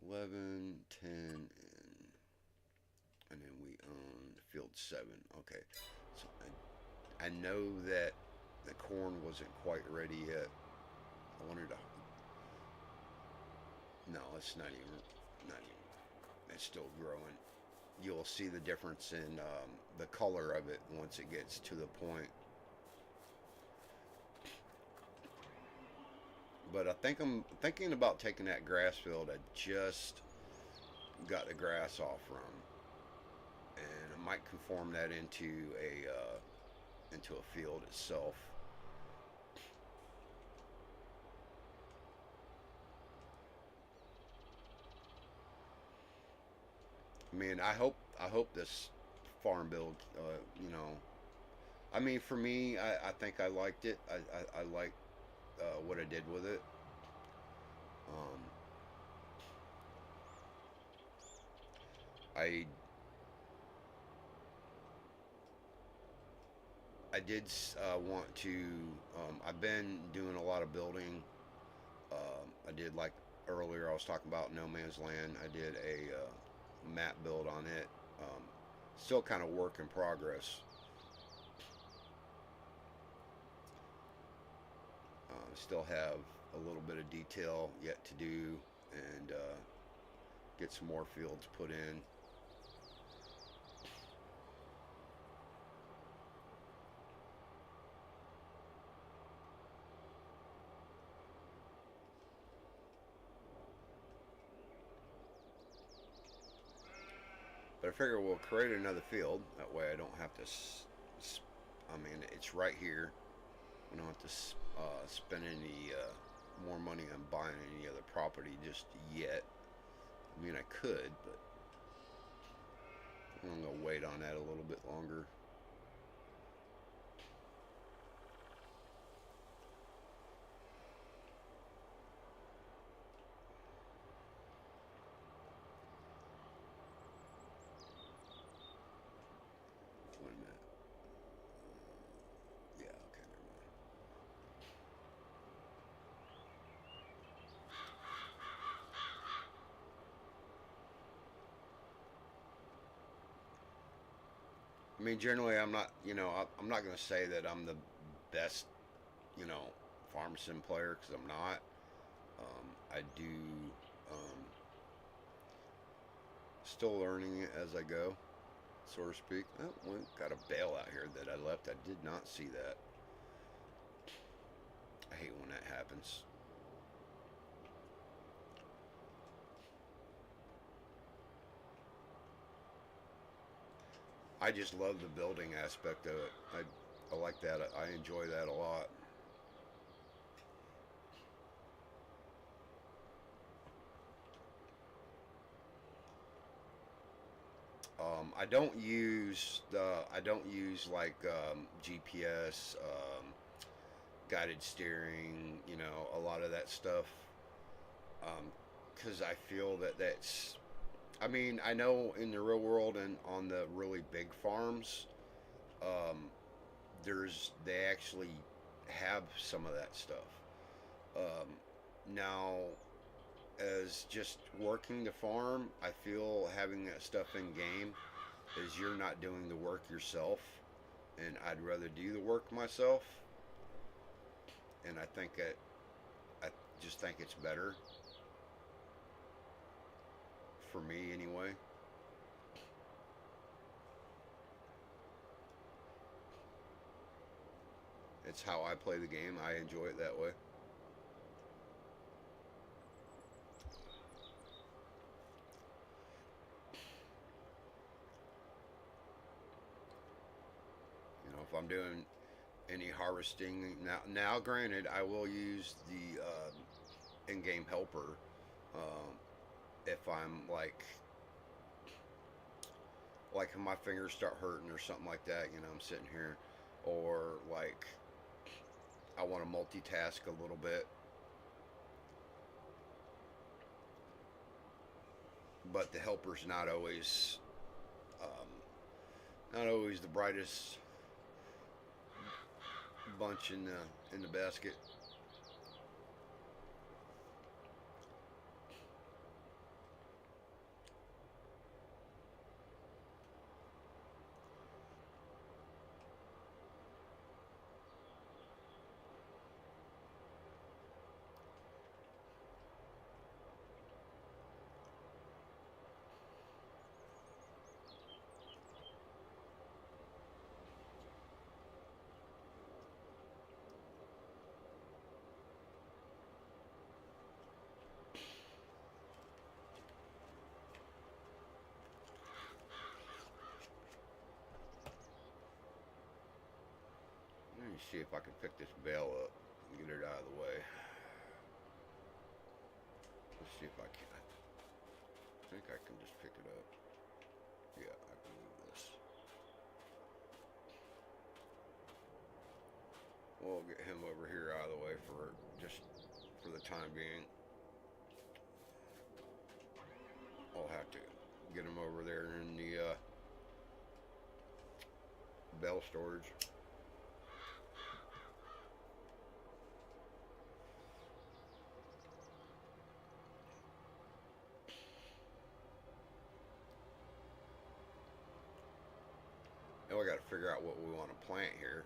11, 10, and then we own field 7. Okay, so I know that the corn wasn't quite ready yet. I wanted to. No, it's not even. It's still growing. You'll see the difference in the color of it once it gets to the point. But I think I'm thinking about taking that grass field I just got the grass off from, and I might conform that into a field itself. I mean, I hope this farm build, you know, I mean, for me, I think I liked it. I liked what I did with it. Um, I I did want to. I've been doing a lot of building. I did like earlier. I was talking about No Man's Land. I did a map build on it. Um, Still kind of work in progress. Still have a little bit of detail yet to do, and get some more fields put in. But I figure we'll create another field. That way I don't have to. I mean, it's right here. We don't have to spend any more money on buying any other property just yet. I mean, I could, but I'm gonna wait on that a little bit longer. Wait a minute. Yeah, okay, never mind. I mean, generally, I'm not. I'm not gonna say that I'm the best, you know, farm sim player because I'm not. I do. Um, Still learning it as I go, so to speak. Oh, we got a bale out here that I left. I did not see that. I hate when that happens. I just love the building aspect of it. I like that. I enjoy that a lot. I don't use like GPS, guided steering. A lot of that stuff. Because I feel that that's. I mean, I know in the real world and on the really big farms, um, they actually have some of that stuff. Um, Now, as just working the farm, I feel having that stuff in game is you're not doing the work yourself, and I'd rather do the work myself. And I just think it's better for me anyway. It's how I play the game. I enjoy it that way. If I'm doing any harvesting now, granted, I will use the in-game helper um, if I'm like if my fingers start hurting or something like that. I'm sitting here, or like I want to multitask a little bit. but the helper's not always the brightest bunch in the basket. Let me see if I can pick this bale up and get it out of the way. Let's see if I can. I think I can just pick it up. Yeah, I can move this. We'll get him over here out of the way for the time being. I'll have to get him over there in the bell storage. Now we got to figure out what we want to plant here.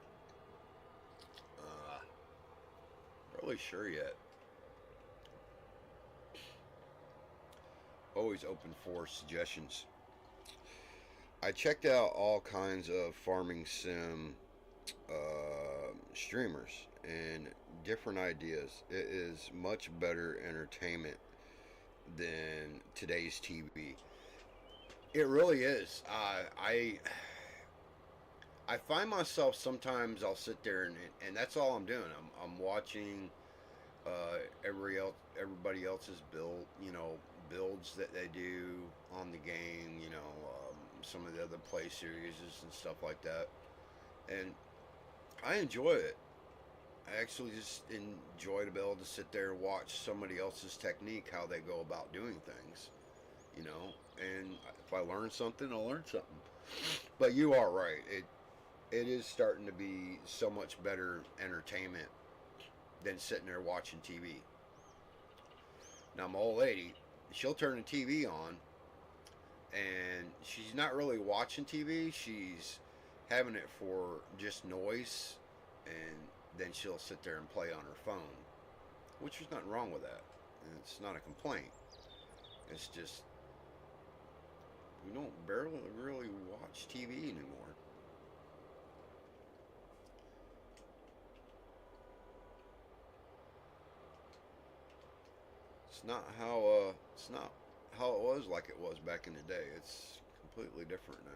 Not really sure yet. Always open for suggestions. I checked out all kinds of farming sim streamers and different ideas. It is much better entertainment than today's TV. It really is. I find myself sometimes I'll sit there and that's all I'm doing. I'm watching everybody else's builds that they do on the game. Some of the other play series and stuff like that, and I enjoy it. I actually just enjoy to be able to sit there and watch somebody else's technique, how they go about doing things. And if I learn something, I'll learn something. But you are right. It is starting to be so much better entertainment than sitting there watching TV. Now, my old lady, she'll turn the TV on, and she's not really watching TV. She's having it for just noise, and then she'll sit there and play on her phone, which is nothing wrong with that. And it's not a complaint. It's just we don't barely really watch TV anymore. It's not how it was like it was back in the day. It's completely different now.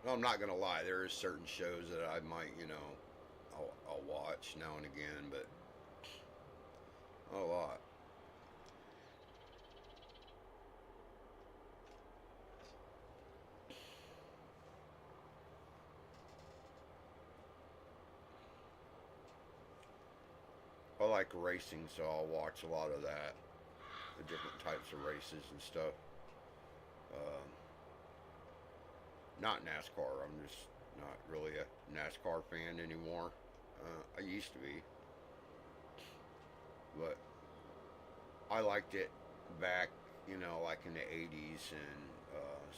Well, I'm not gonna lie. There is certain shows that I might, I'll watch now and again, but not a lot. I like racing, so I'll watch a lot of that, the different types of races and stuff. Um, Not NASCAR. I'm just not really a NASCAR fan anymore. I used to be, but I liked it back, like in the 80s and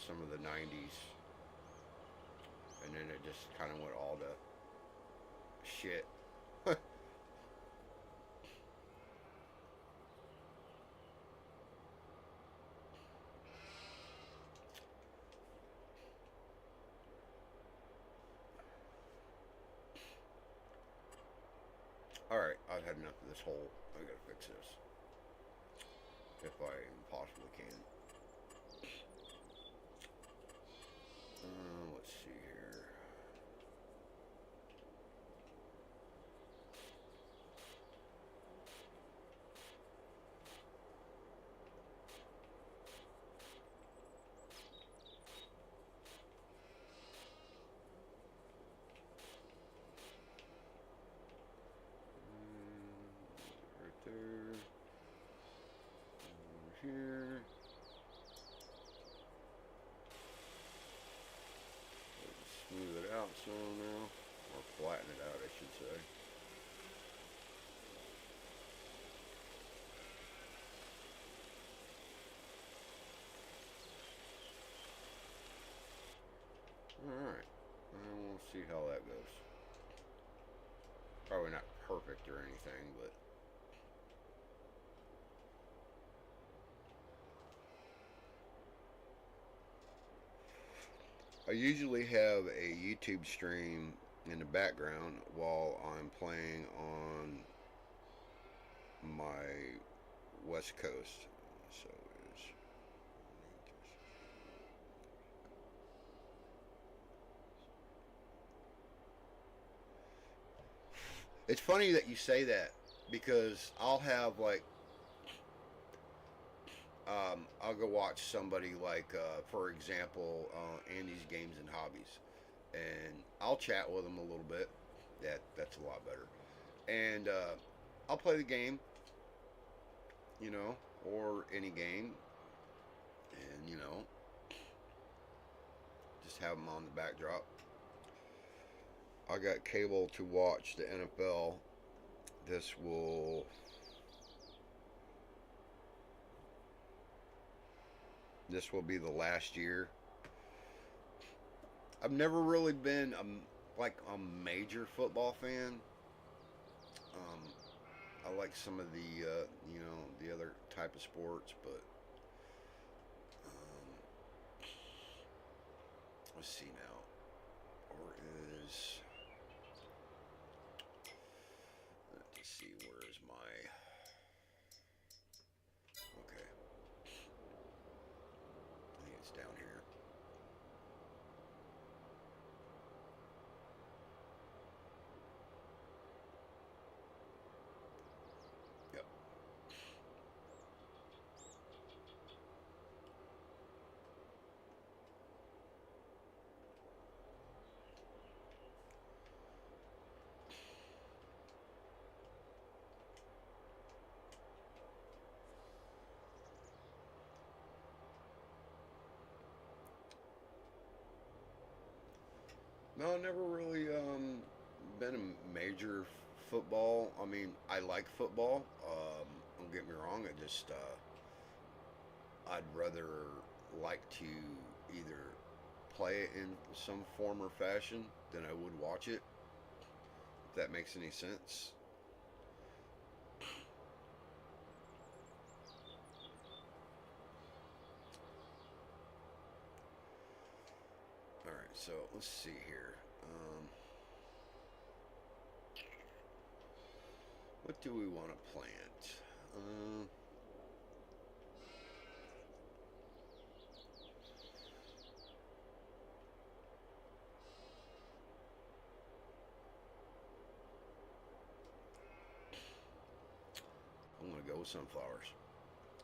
some of the 90s. And then it just kind of went all to shit. Alright, I've had enough of this hole. I gotta fix this. If I possibly can. Let's see here. some now, or flatten it out, I should say. Alright, and we'll see how that goes. Probably not perfect or anything, but I usually have a YouTube stream in the background while I'm playing on my West Coast. So it's funny that you say that because I'll have like I'll go watch somebody like, for example, Andy's Games and Hobbies, and I'll chat with them a little bit. That's a lot better. And I'll play the game, you know, or any game, and just have them on the backdrop. I got cable to watch the NFL. This will this will be the last year. I've never really been like a major football fan. Um, I like some of the the other type of sports, but um, let's see now. Or is let's see, where is my okay? I think it's down here. Yep. No, never really been a major football. I mean, I like football. Don't get me wrong. I'd rather like to either play it in some form or fashion than I would watch it. If that makes any sense. All right, so let's see here. What do we want to plant? I'm going to go with sunflowers.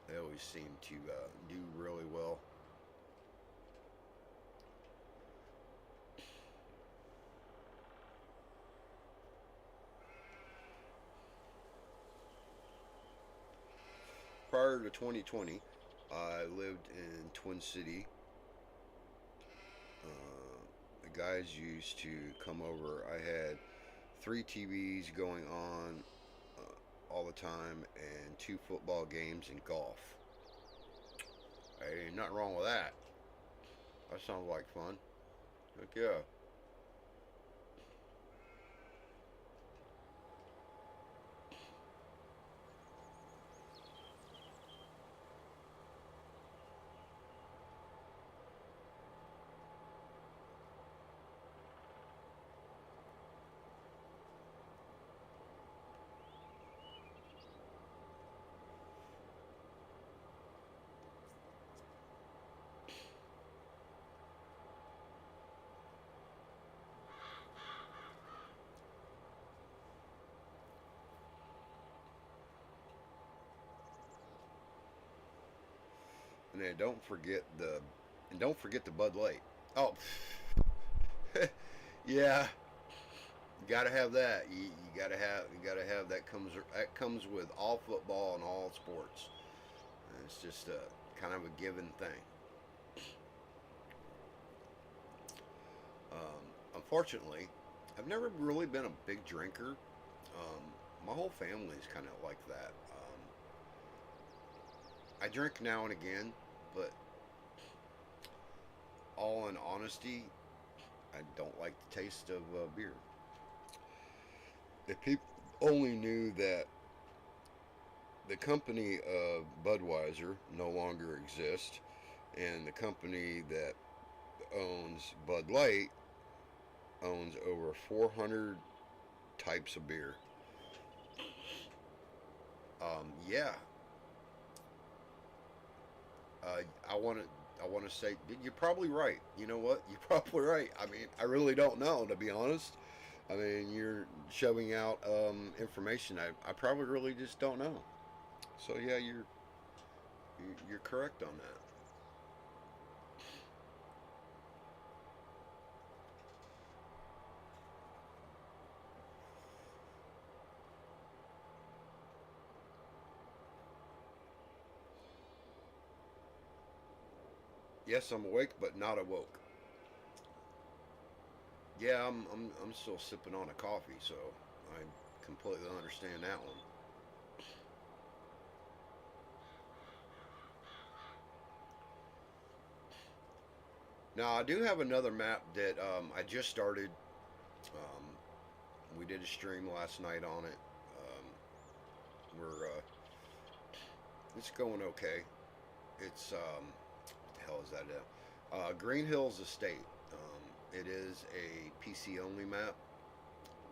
They always seem to do really well. Prior to 2020, I lived in Twin City. The guys used to come over. I had 3 TVs going on all the time and 2 football games and golf. Hey, ain't nothing wrong with that. That sounds like fun. Heck yeah. And then don't forget the Bud Light. Oh, yeah, you gotta have that. You gotta have that comes with all football and all sports. And it's just kind of a given thing. fortunately, I've never really been a big drinker. My whole family's kind of like that. I drink now and again, but all in honesty, I don't like the taste of beer. If people only knew that the company of Budweiser no longer exists, and the company that owns Bud Light owns over 400 types of beer. Yeah, uh, I want to. I want to say you're probably right. You know what? You're probably right. I mean, I really don't know, to be honest. I mean, you're shoving out information. I probably really just don't know. So yeah, you're correct on that. Yes, I'm awake, but not awoke. Yeah, I'm still sipping on a coffee, so I completely understand that one. Now I do have another map that I just started. Um, we did a stream last night on it. We're it's going okay. It's what the hell is that? Green Hills Estate. It is a PC only map,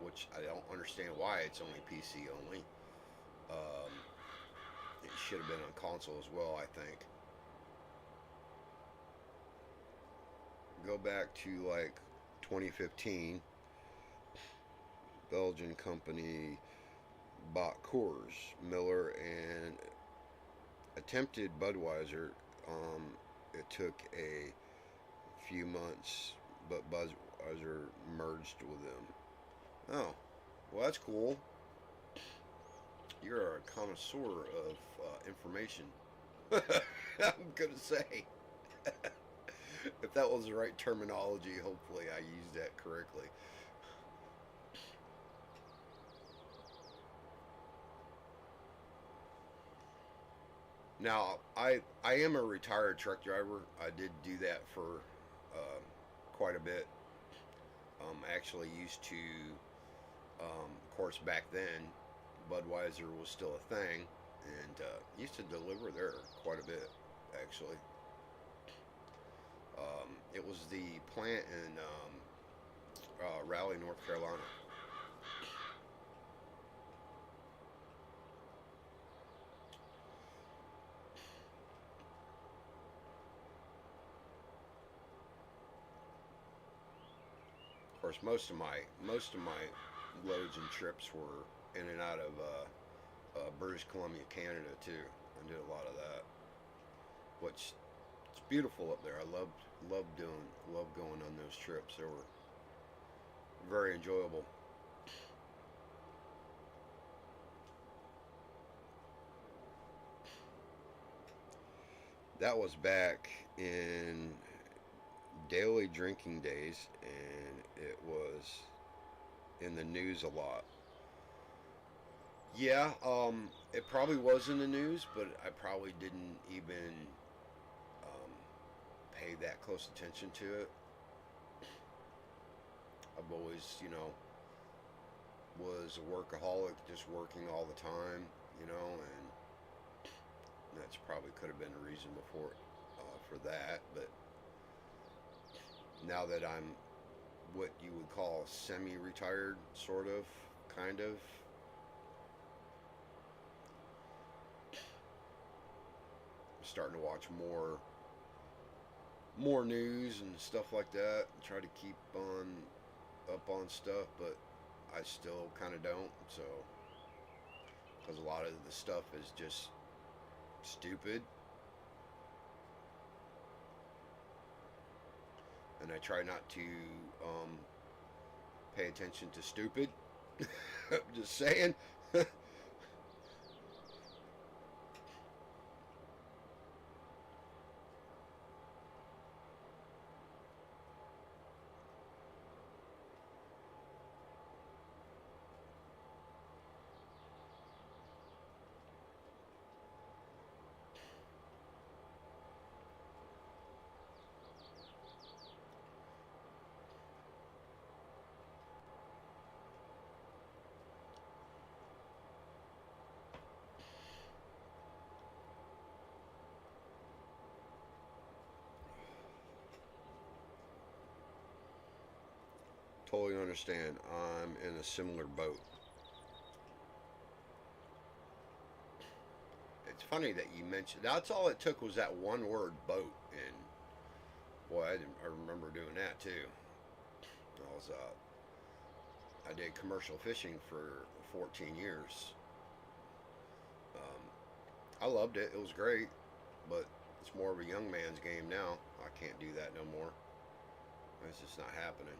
which I don't understand why it's only PC only. Um, it should have been on console as well, I think. Go back to like 2015, Belgian company bought Coors, Miller, and attempted Budweiser. It took a few months, but Budweiser merged with them. Oh, well, that's cool. You're a connoisseur of information. I'm gonna say, if that was the right terminology, hopefully I used that correctly. Now, I am a retired truck driver. I did do that for quite a bit. I actually used to, of course, back then, Budweiser was still a thing, and used to deliver there quite a bit, actually. It was the plant in Raleigh, North Carolina. Of course, most of my loads and trips were in and out of British Columbia, Canada too. I did a lot of that, which it's beautiful up there. Loved going on those trips. They were very enjoyable. That was back in daily drinking days, and it was in the news a lot. Yeah, it probably was in the news, but I probably didn't even um, pay that close attention to it. I've always, was a workaholic, just working all the time, and that's probably could have been a reason before for that. But now that I'm what you would call semi-retired, sort of, kind of, I'm starting to watch more news and stuff like that. Try to keep on up on stuff, but I still kind of don't. So, because a lot of the stuff is just stupid, and I try not to um, pay attention to stupid. I'm just saying. Totally understand. I'm in a similar boat. It's funny that you mentioned. That's all it took was that one word, boat, and boy, I remember doing that too. I did commercial fishing for 14 years. I loved it. It was great, but it's more of a young man's game now. I can't do that no more. It's just not happening.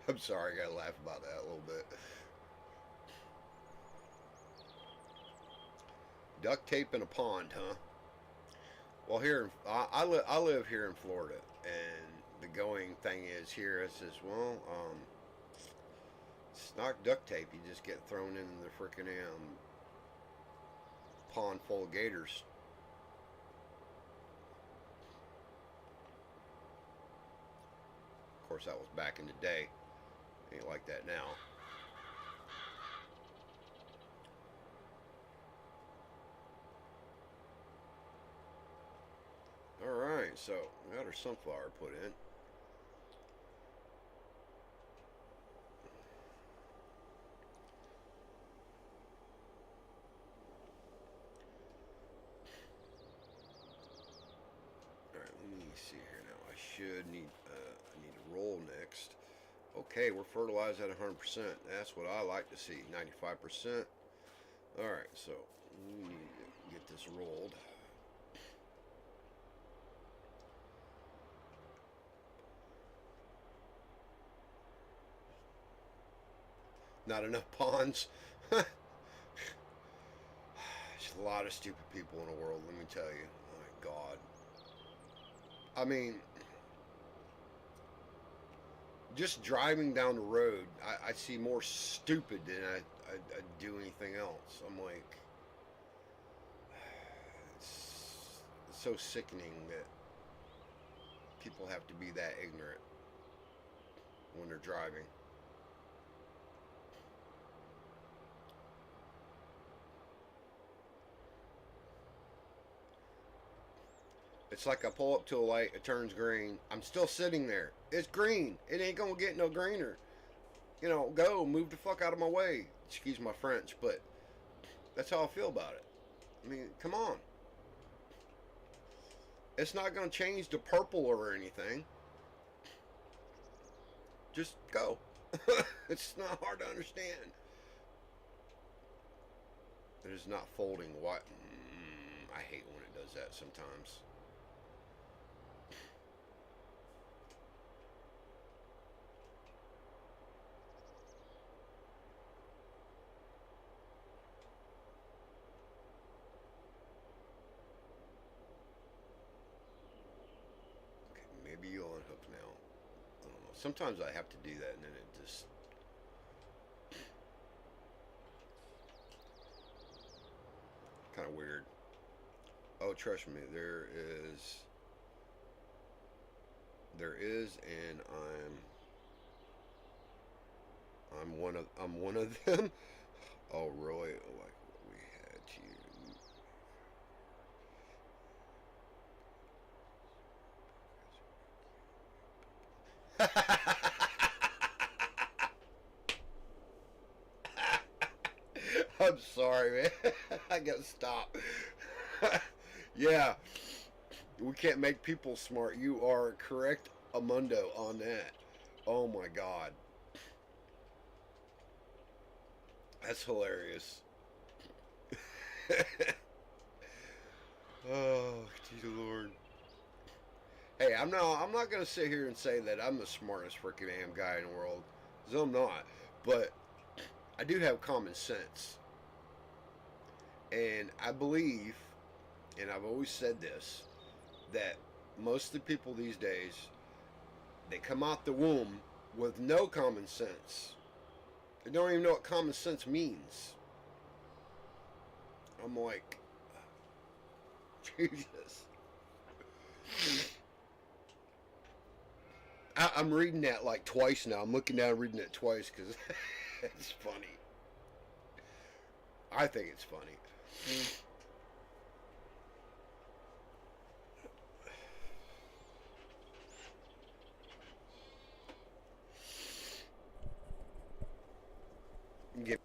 I'm sorry, I gotta laugh about that a little bit. Duct tape in a pond, huh? Well, here I live here in Florida, and the going thing is here. It says, well, it's not duct tape. You just get thrown in the freaking pond full of gators. Of course, that was back in the day. Ain't like that now. Alright, so we got our sunflower put in. Alright, let me see here now. I need to roll next. Okay, we're fertilized at 100%. That's what I like to see. 95%. Alright, so we need to get this rolled. Not enough ponds. There's a lot of stupid people in the world, let me tell you. Oh my God. I mean, just driving down the road, I see more stupid than I do anything else. I'm like, it's so sickening that people have to be that ignorant when they're driving. It's like I pull up to a light, it turns green. I'm still sitting there. It's green. It ain't gonna get no greener. You know, go, move the fuck out of my way. Excuse my French, but that's how I feel about it. I mean, come on. It's not gonna change to purple or anything. Just go. It's not hard to understand. It is not folding. What? I hate when it does that sometimes. Maybe you'll unhook now. I don't know. Sometimes I have to do that, and then it just kind of weird. Oh, trust me, there is, and I'm one of them. Oh, really? Like what we had to. I'm sorry, man. I gotta stop. Yeah, we can't make people smart. You are correct, Amundo, on that. Oh my God, that's hilarious. Oh, dear Lord. Hey, I'm not gonna sit here and say that I'm the smartest freaking damn guy in the world, 'cause I'm not. But I do have common sense, and I believe, and I've always said this, that most of the people these days, they come out the womb with no common sense. They don't even know what common sense means. I'm like, Jesus. I'm reading that like twice now. I'm looking down, reading it twice because it's funny. I think it's funny. Get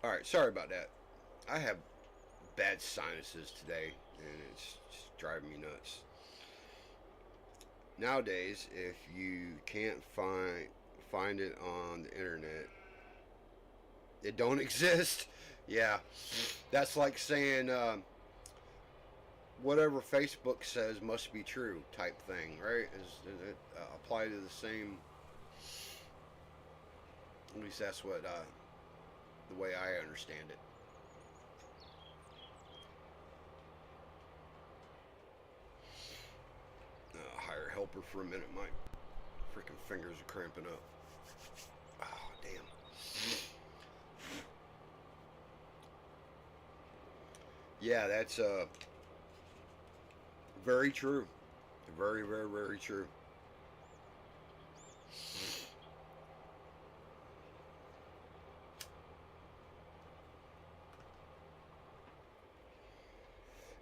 all right. Sorry about that. I have bad sinuses today, and it's just driving me nuts. Nowadays, if you can't find it on the internet, it don't exist. Yeah, that's like saying whatever Facebook says must be true type thing, right? Does it apply to the same? At least that's what the way I understand it. Hire a helper for a minute. My freaking fingers are cramping up. Oh, damn. Yeah, that's very true. Very, very, very true.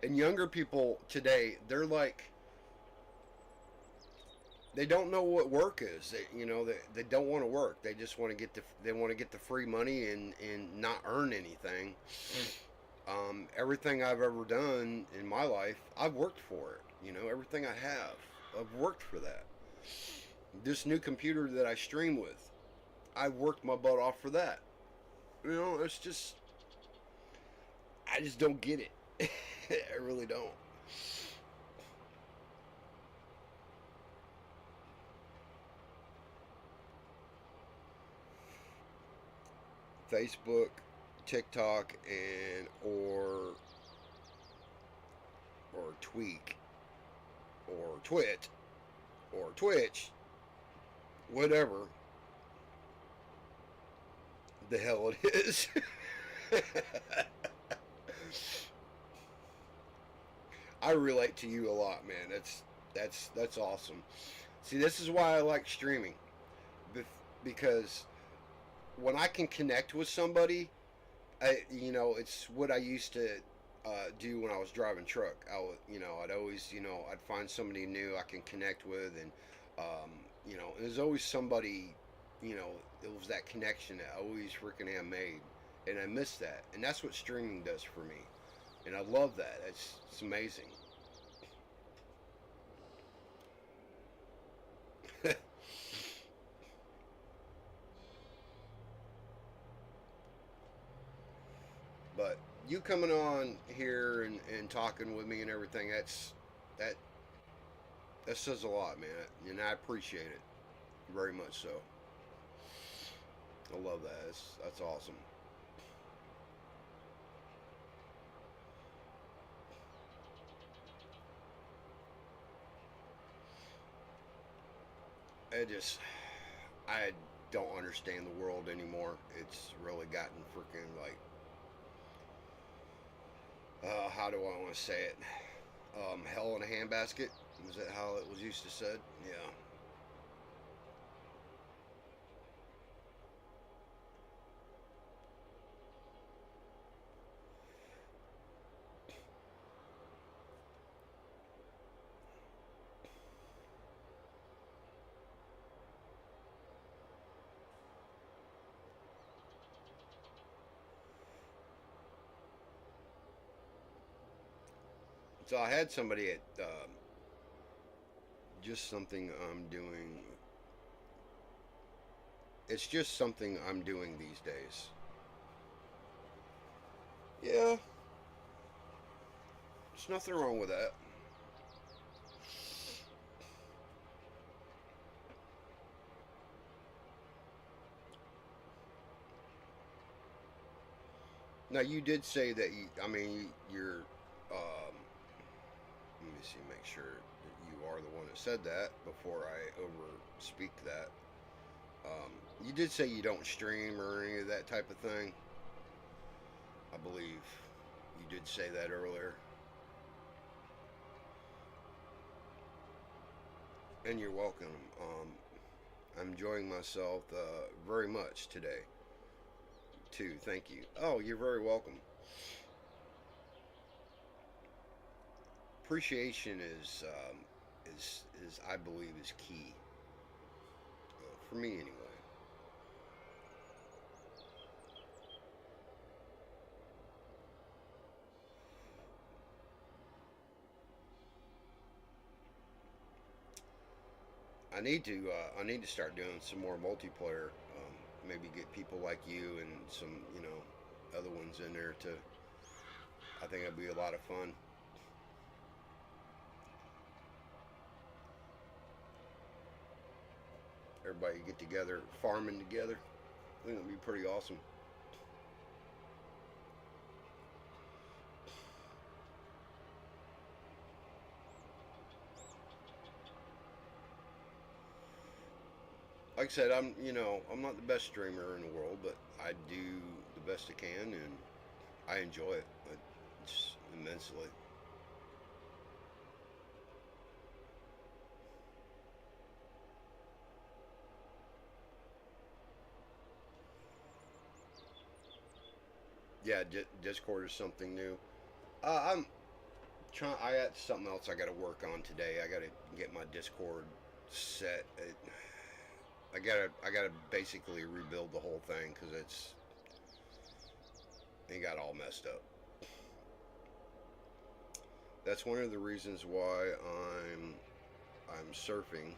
And younger people today, they're like, they don't know what work is. They don't want to work. They just want to get the free money and not earn anything. Everything I've ever done in my life, I've worked for it. Everything I have, I've worked for that. This new computer that I stream with, I worked my butt off for that. It's just, I just don't get it. I really don't. Facebook, TikTok, and or Tweak or Twit or Twitch, whatever the hell it is. I relate to you a lot, man. That's awesome. See, this is why I like streaming, because when I can connect with somebody, it's what I used to do when I was driving truck. I'd always, I'd find somebody new I can connect with, and there's always somebody, it was that connection that I always freaking am made, and I miss that, and that's what streaming does for me, and I love that. It's amazing. But you coming on here and talking with me and everything, that that says a lot, man, and I appreciate it very much. So I love that. That's awesome. I don't understand the world anymore. It's really gotten freaking like, how do I want to say it? Hell in a handbasket. Was that how it was used to said? Yeah. So I had somebody at just something I'm doing. It's just something I'm doing these days. Yeah, there's nothing wrong with that. Now you did say that you. I mean, you're. Let me see. Make sure that you are the one that said that before I over speak that. You did say you don't stream or any of that type of thing. I believe you did say that earlier. And you're welcome. I'm enjoying myself very much today, too. Thank you. Oh, you're very welcome. Appreciation is I believe is key for me anyway. I need to start doing some more multiplayer. Maybe get people like you and some other ones in there to. I think it'd be a lot of fun. Everybody get together, farming together. I think it'd be pretty awesome. Like I said, I'm not the best streamer in the world, but I do the best I can, and I enjoy it. It's immensely. Yeah, Discord is something new. I'm trying. I got something else I got to work on today. I got to get my Discord set. I gotta basically rebuild the whole thing because it got all messed up. That's one of the reasons why I'm surfing.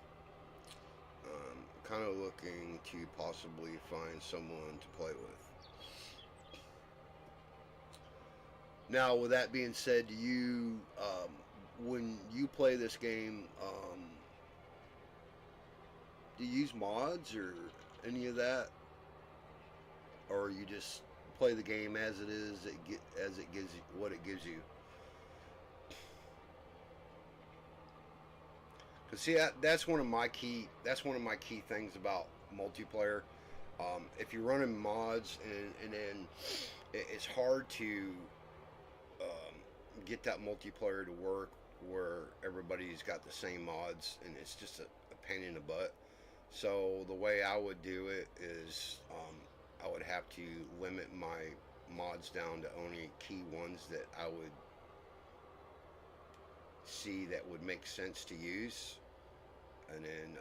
Kind of looking to possibly find someone to play with. Now, with that being said, do you when you play this game, do you use mods or any of that, or you just play the game as it is, as it gives you what it gives you? Cause see, that's one of my key things about multiplayer. If you're running mods and then it's hard to get that multiplayer to work where everybody's got the same mods and it's just a pain in the butt. So the way I would do it is I would have to limit my mods down to only key ones that I would see that would make sense to use, and then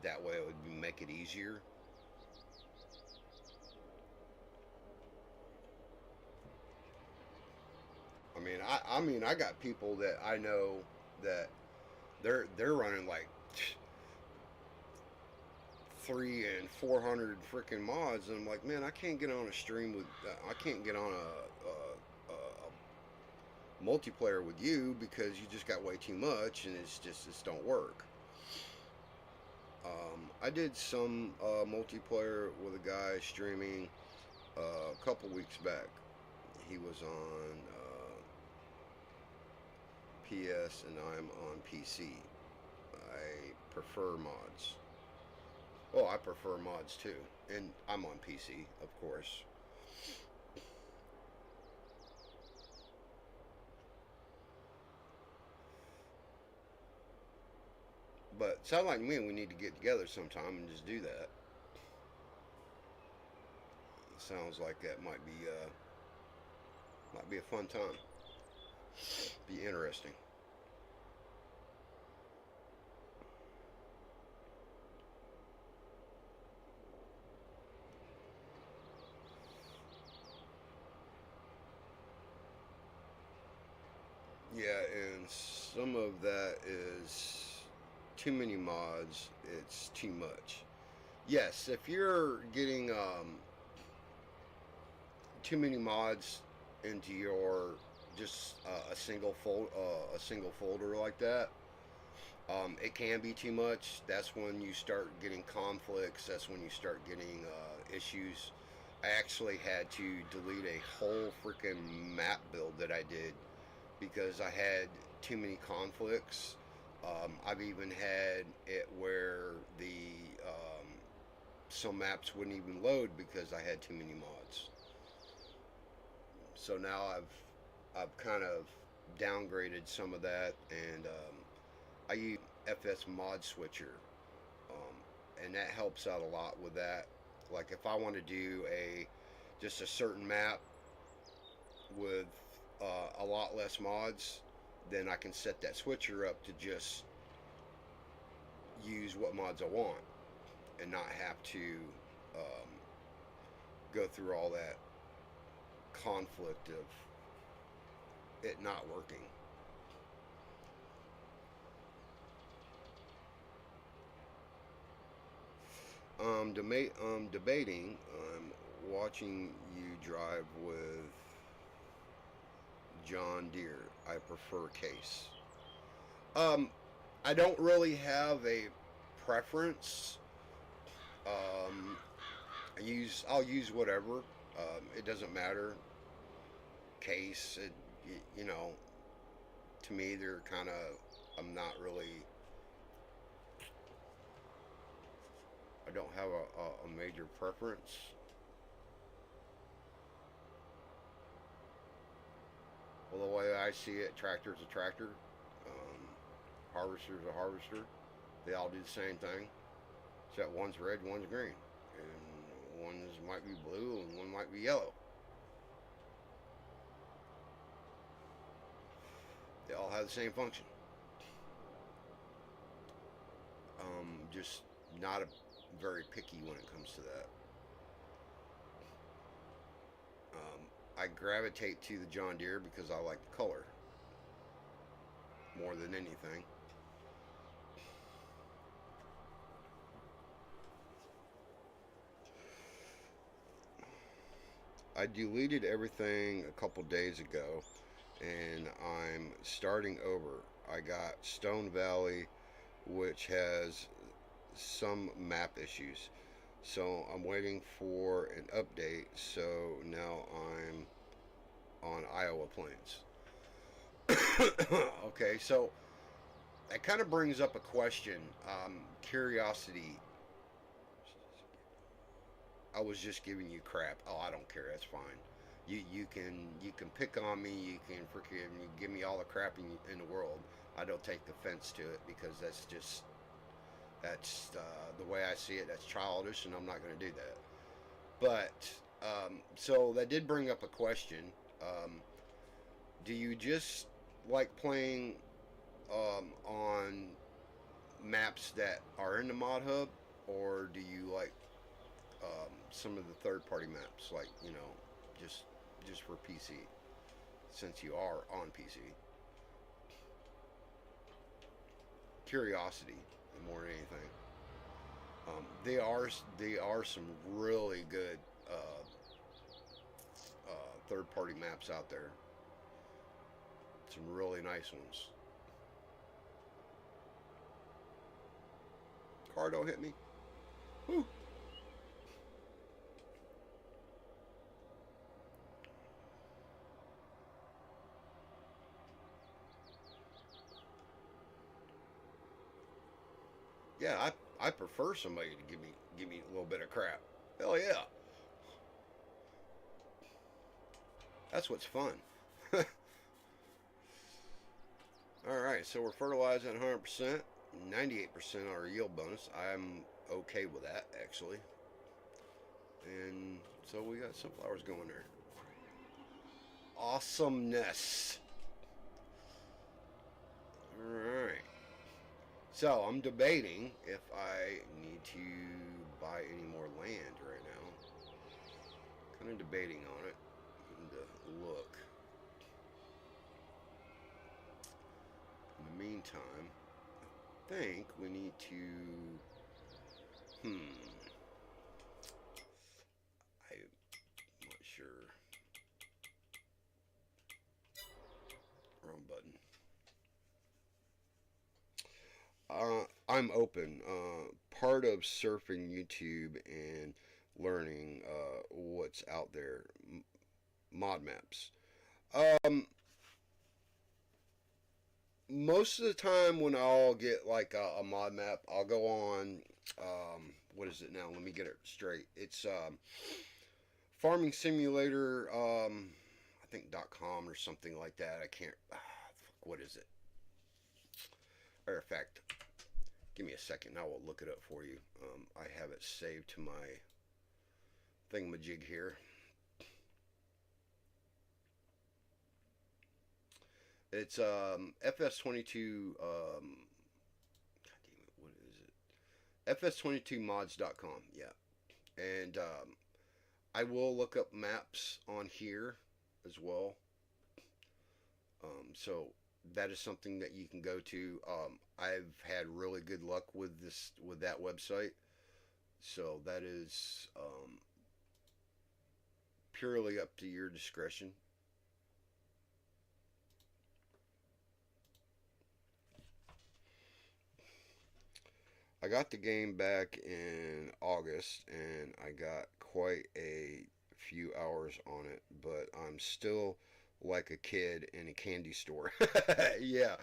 that way it would make it easier. I got people that I know that they're running like 300 and 400 freaking mods, and I'm like, man, I can't get on a stream with, I can't get on a multiplayer with you because you just got way too much, and it's don't work. I did some multiplayer with a guy streaming a couple weeks back. He was on PS and I'm on PC. I prefer mods. Oh, I prefer mods too, and I'm on PC, of course. But sound like me, we need to get together sometime and just do that. Sounds like that might be a fun time. Be interesting. Yeah, and some of that is too many mods. It's too much. Yes, if you're getting too many mods into your just a single folder like that, it can be too much. That's when you start getting conflicts. That's when you start getting issues. I actually had to delete a whole freaking map build that I did because I had too many conflicts. I've even had it where the some maps wouldn't even load because I had too many mods. So now I've kind of downgraded some of that, and I use FS Mod Switcher, and that helps out a lot with that. Like if I want to do a just a certain map with a lot less mods, then I can set that switcher up to just use what mods I want and not have to um, go through all that conflict of it not working. Debating. Watching you drive with John Deere. I prefer case. Um, I don't really have a preference. I'll use whatever. It doesn't matter. Case. You know, to me they're kind of. I'm not really. I don't have a major preference. Well, the way I see it, tractor's a tractor. Um, Harvester's a harvester. They all do the same thing, except one's red, one's green, and one's might be blue and one might be yellow. They all have the same function. Just not a very picky when it comes to that. I gravitate to the John Deere because I like the color more than anything. I deleted everything a couple days ago and I'm starting over. I got Stone Valley, which has some map issues. So I'm waiting for an update. So now I'm on Iowa Plains. Okay, so that kind of brings up a question. Curiosity. I was just giving you crap. Oh, I don't care. That's fine. You can pick on me. You can freaking give me all the crap in the world. I don't take offense to it because that's the way I see it. That's childish, and I'm not going to do that. But so that did bring up a question. Um, do you just like playing on maps that are in the mod hub, or do you like some of the third-party maps, like just for PC, since you are on PC? Curiosity more than anything. They are some really good third-party maps out there. Some really nice ones. Car don't hit me. Whew. Yeah, I prefer somebody to give me a little bit of crap. Hell yeah, that's what's fun. All right, so we're fertilizing at 100%, 98% our yield bonus. I'm okay with that actually, and so we got sunflowers going there. Awesomeness. All right. So I'm debating if I need to buy any more land right now. Kind of debating on it. And look. In the meantime, I think we need to. Hmm. I'm not sure. Wrong button. I'm open. Part of surfing YouTube and learning what's out there. Mod maps. Um, Most of the time when I'll get like a mod map, I'll go on. What is it now? Let me get it straight. It's Farming Simulator. I think .com or something like that. I can't. What is it? Matter of fact, give me a second. I will look it up for you. I have it saved to my thingamajig here. It's FS22. God damn it, what is it? FS22mods.com. Yeah, and I will look up maps on here as well. So that is something that you can go to. I've had really good luck with that website. So that is purely up to your discretion. I got the game back in August and I got quite a few hours on it, but I'm still like a kid in a candy store. Yeah,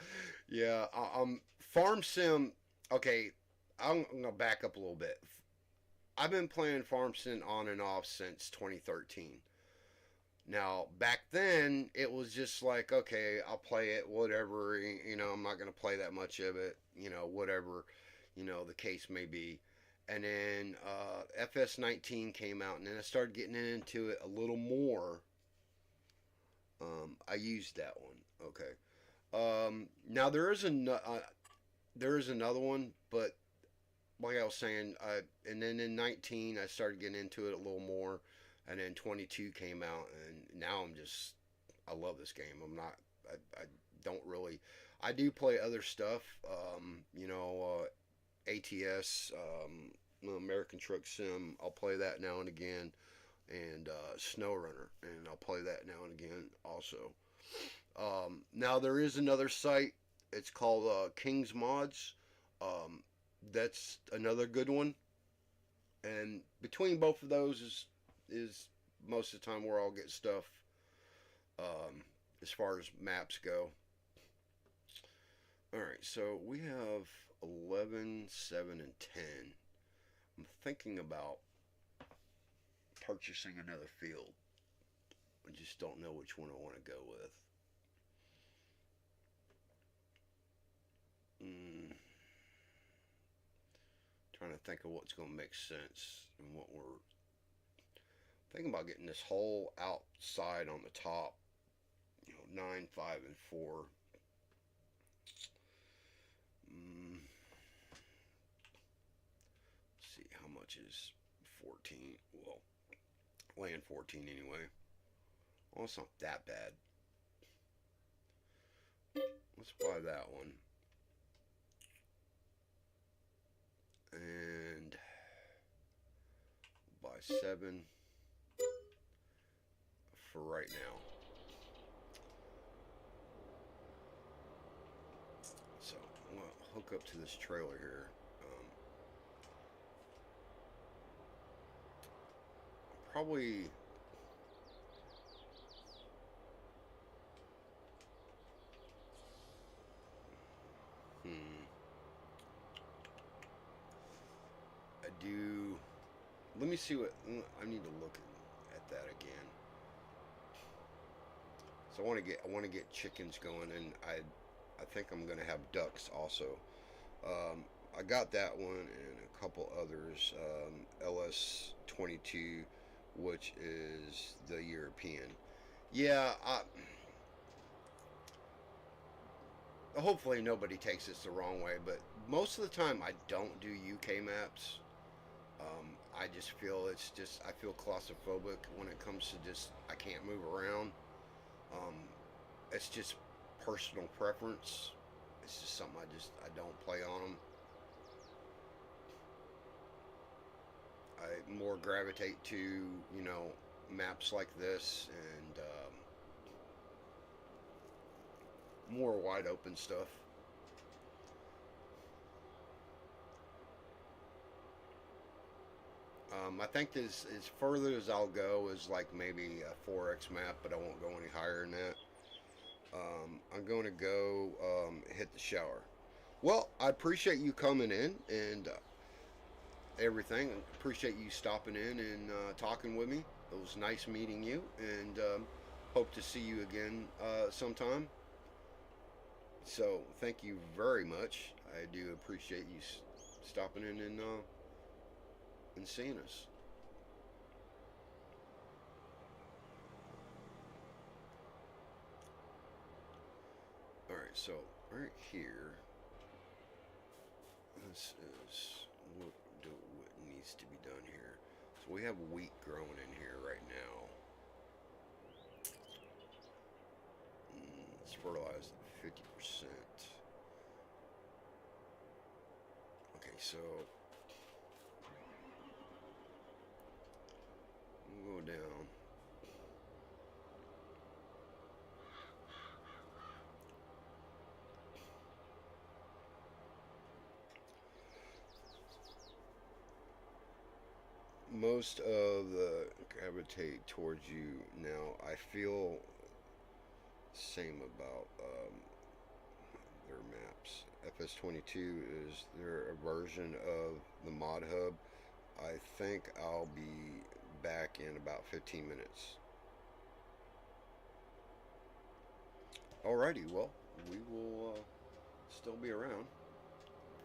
yeah. Farm Sim. Okay, I'm gonna back up a little bit. I've been playing Farm Sim on and off since 2013. Now, back then, it was just like, okay, I'll play it, whatever. I'm not going to play that much of it, whatever, the case may be. And then FS19 came out, and then I started getting into it a little more. I used that one, okay. Now there is another one, but like I was saying, and then in 19 I started getting into it a little more, and then 22 came out, and now I love this game. I don't really, I do play other stuff, ATS, American Truck Sim. I'll play that now and again, and Snow Runner, and I'll play that now and again also. Now there is another site. It's called King's Mods. Um, that's another good one. And between both of those is most of the time where I'll get stuff as far as maps go. All right, so we have 11, 7, and 10. I'm thinking about purchasing another field. I just don't know which one I want to go with. Trying to think of what's going to make sense and what we're thinking about getting this whole outside on the top, 9, 5, and 4. Let's see, how much is 14? Well, land 14 anyway. Oh, it's not that bad. Let's buy that one. And buy 7 for right now. So I'm going to hook up to this trailer here. Probably I do. Let me see what I need to look at that again. So I want to get chickens going, and I think I'm gonna have ducks also. I got that one and a couple others. LS22, which is the European. Yeah, hopefully nobody takes this the wrong way, but most of the time I don't do UK maps. I just feel I feel claustrophobic when it comes to just, I can't move around. Um, it's just personal preference. It's just something I don't play on them. I more gravitate to, maps like this and more wide open stuff. I think as further as I'll go is like maybe a 4x map, but I won't go any higher than that. I'm going to go hit the shower. Well, I appreciate you coming in and everything. Appreciate you stopping in and talking with me. It was nice meeting you, and hope to see you again sometime. So, thank you very much. I do appreciate you stopping in and seeing us. All right, so right here, this is what needs to be done here. So we have wheat growing in here right now. It's fertilized at 50%. Okay, so we'll go down. Most of the gravitate towards you now. I feel same about their maps. FS22 is their version of the mod hub. I think I'll be back in about 15 minutes. Alrighty, well, we will still be around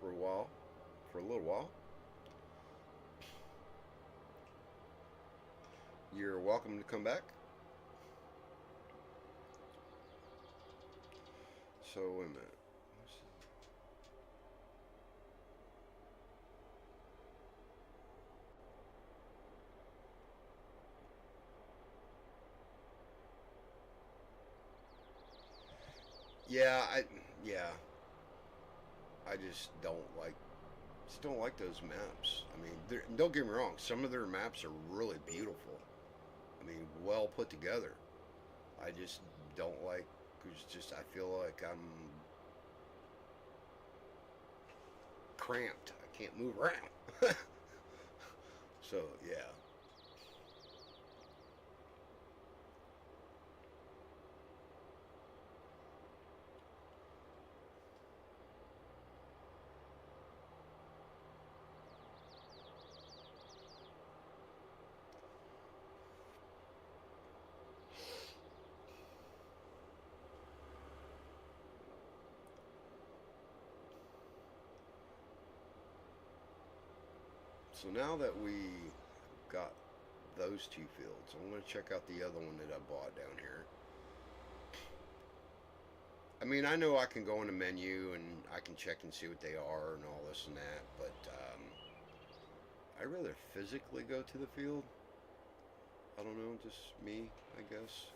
for a while, for a little while. You're welcome to come back. So, wait a minute. Yeah, I just don't like those maps. I mean, don't get me wrong. Some of their maps are really beautiful. I mean, well put together. I just don't like. It's just I feel like I'm cramped. I can't move around. So yeah. So now that we got those two fields, I'm going to check out the other one that I bought down here. I mean, I know I can go in the menu and I can check and see what they are and all this and that, but I'd rather physically go to the field. I don't know, just me, I guess.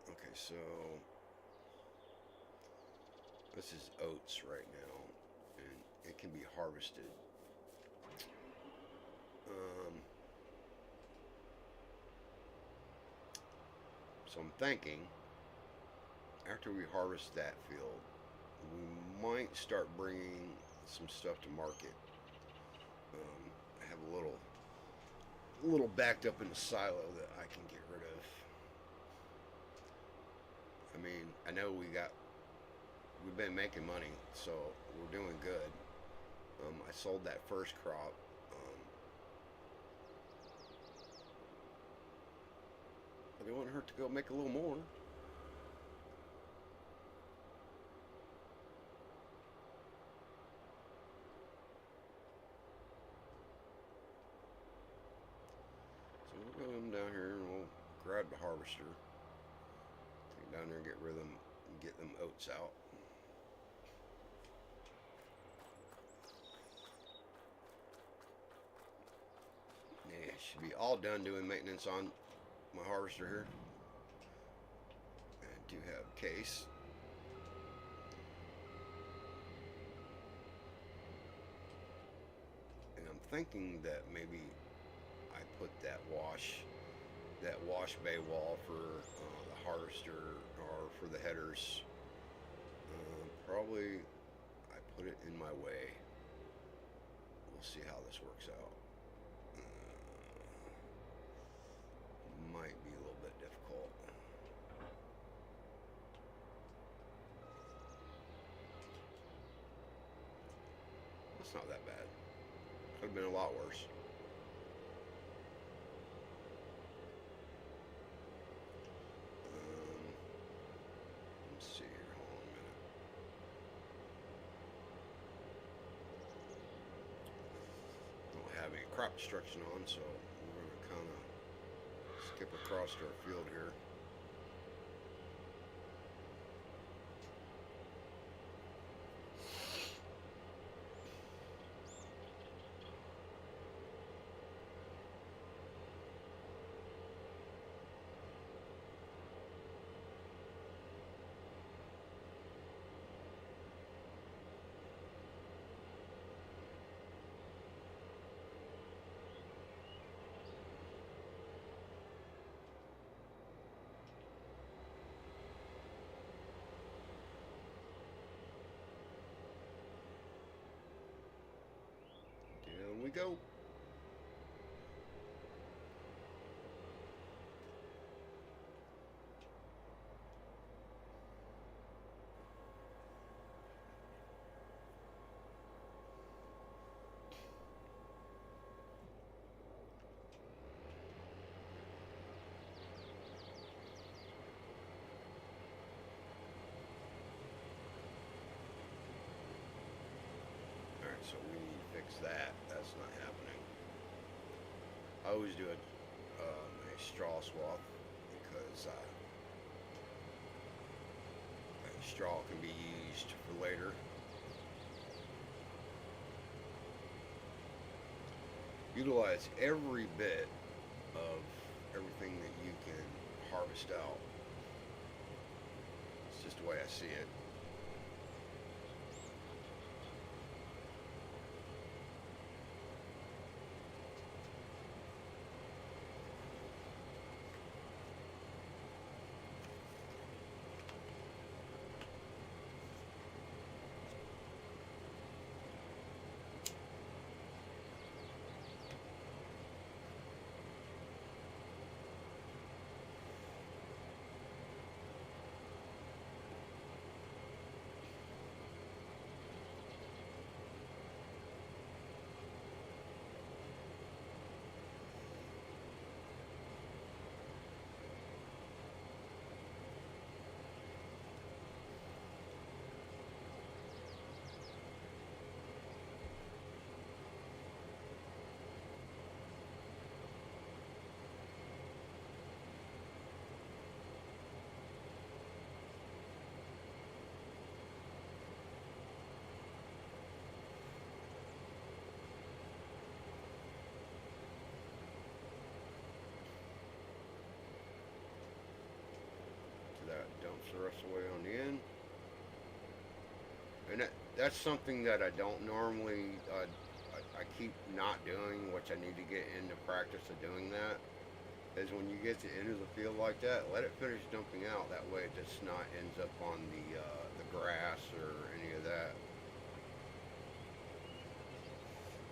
Okay, so this is oats right now, and it can be harvested. Um, so I'm thinking after we harvest that field, we might start bringing some stuff to market. I have a little backed up in the silo that I can get rid of. I mean, I know we've been making money, so we're doing good. I sold that first crop. But it wouldn't hurt to go make a little more. So we'll go down here and we'll grab the harvester. Take it down there and get rid of them, get them oats out. Yeah, should be all done doing maintenance on my harvester here. I do have a case. And I'm thinking that maybe I put that wash bay wall for the harvester or for the headers. Probably I put it in my way. We'll We'll see how this works out. Might be a little bit difficult. That's not that bad. Could have been a lot worse. Let's see here. Hold on a minute. Don't have any crop destruction on, so we're going to kind of skip across to our field here. Down we go. Alright, so we need to fix that. That's not happening. I always do a straw swath because straw can be used for later. Utilize every bit of everything that you can harvest out. It's just the way I see it. That dumps the rest of the way on the end. And that's something that I don't normally, I keep not doing, which I need to get into practice of doing that, is when you get to the end of the field like that, let it finish dumping out. That way it just not ends up on the grass or any of that.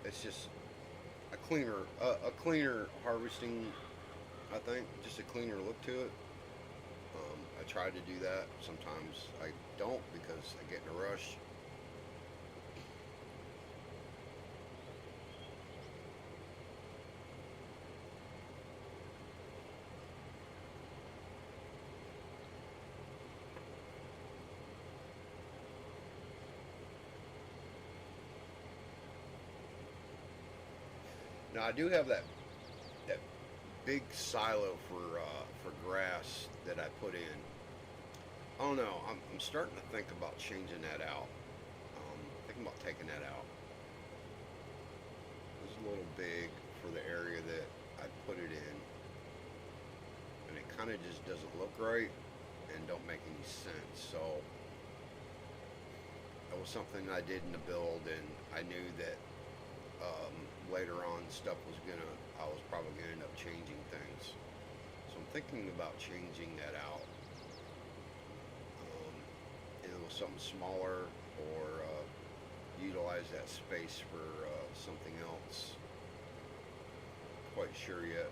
It's just a cleaner harvesting, I think, just a cleaner look to it. I try to do that. Sometimes I don't because I get in a rush. Now I do have that big silo for grass that I put in. I don't know. I'm starting to think about changing that out. Thinking about taking that out. It's a little big for the area that I put it in, and it kind of just doesn't look right and don't make any sense. So that was something I did in the build, and I knew that later on I was probably gonna end up changing things. So I'm thinking about changing that out. Either with something smaller or utilize that space for something else. Quite sure yet.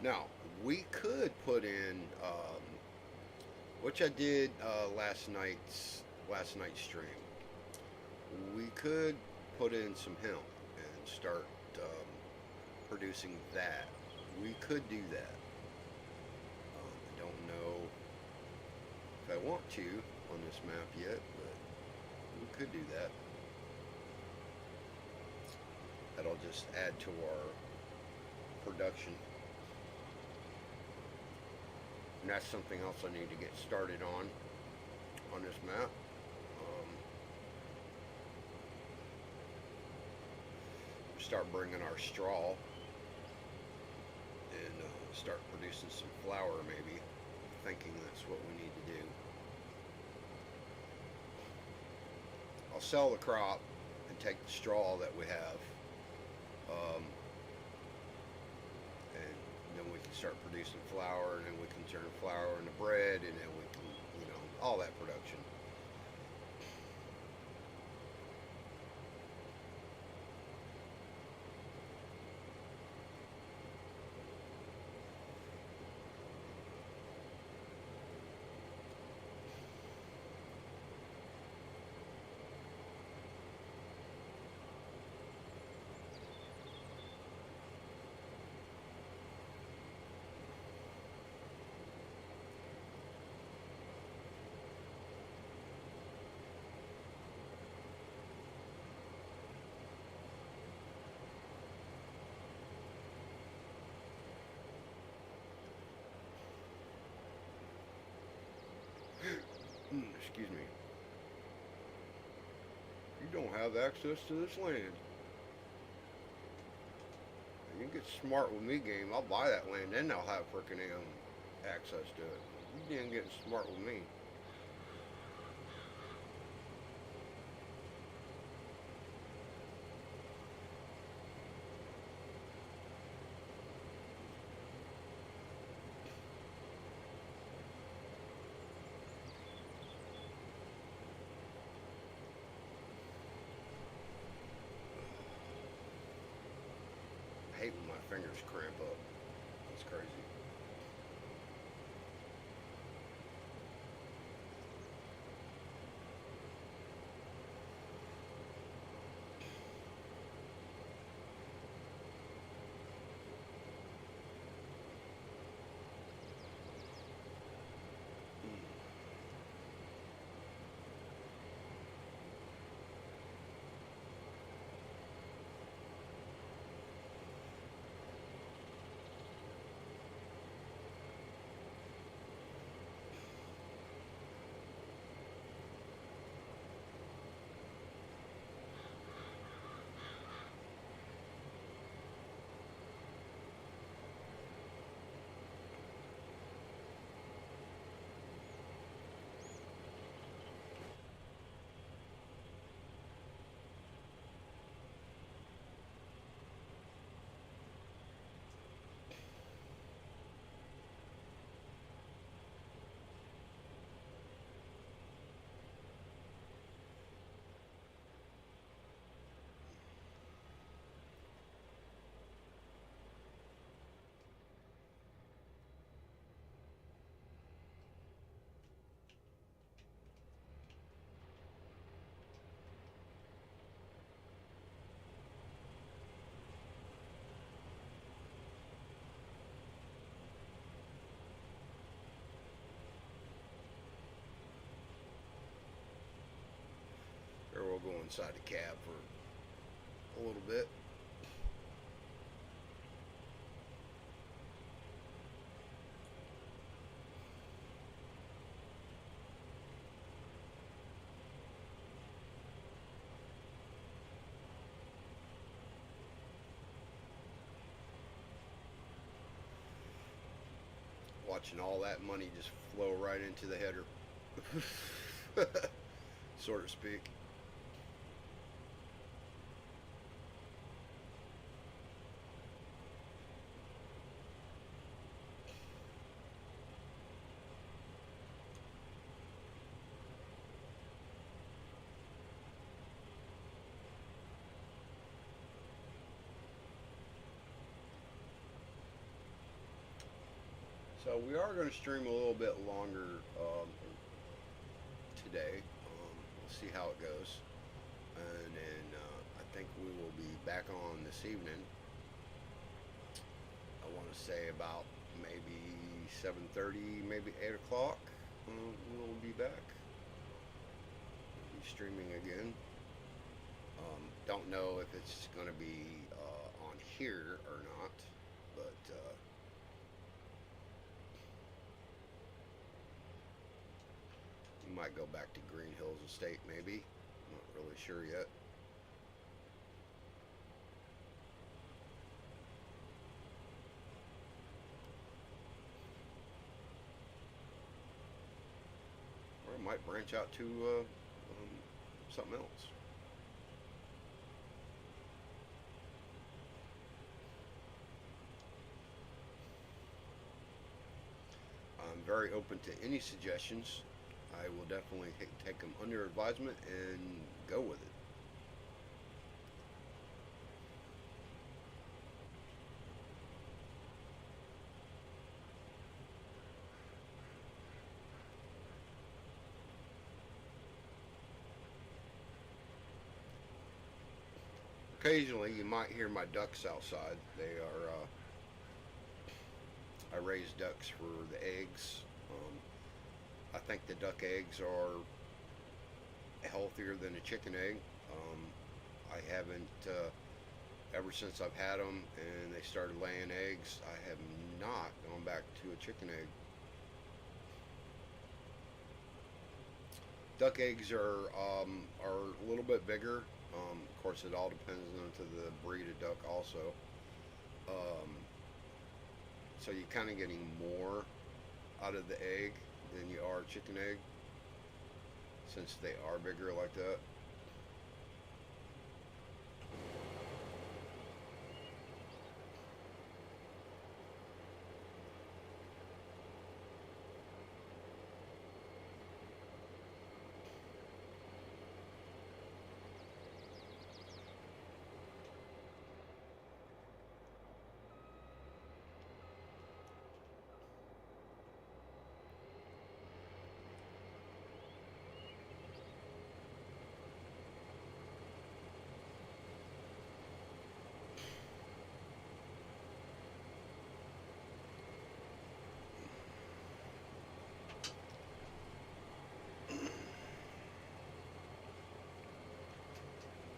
Now we could put in, which I did last night's stream. We could put in some hemp and start producing that. We could do that. I don't know if I want to on this map yet, but we could do that. That'll just add to our production. And that's something else I need to get started on this map. Start bringing our straw and start producing some flour, maybe. Thinking that's what we need to do. I'll sell the crop and take the straw that we have, and then we can start producing flour, and then we can turn flour into bread, and then we can, all that production. Excuse me. You don't have access to this land. You can get smart with me, game. I'll buy that land, then I'll have frickin' access to it. You didn't get smart with me. I hate when my fingers cramp up. It's crazy. Or we'll go inside the cab for a little bit. Watching all that money just flow right into the header, so to speak. So we are going to stream a little bit longer today. We'll see how it goes, and then I think we will be back on this evening. I want to say about maybe 7:30, maybe 8 o'clock. We'll be back. We'll be streaming again. Don't know if it's going to be on here or not, but we might go back to Green Hills Estate maybe. Not really sure yet. Or I might branch out to something else. I'm very open to any suggestions. I will definitely take them under advisement and go with it. Occasionally, you might hear my ducks outside. They are, I raise ducks for the eggs. I think the duck eggs are healthier than a chicken egg. I haven't, ever since I've had them and they started laying eggs, I have not gone back to a chicken egg. Duck eggs are a little bit bigger. Of course, it all depends on to the breed of duck also. Um, so you're kind of getting more out of the egg than you are chicken egg, since they are bigger like that.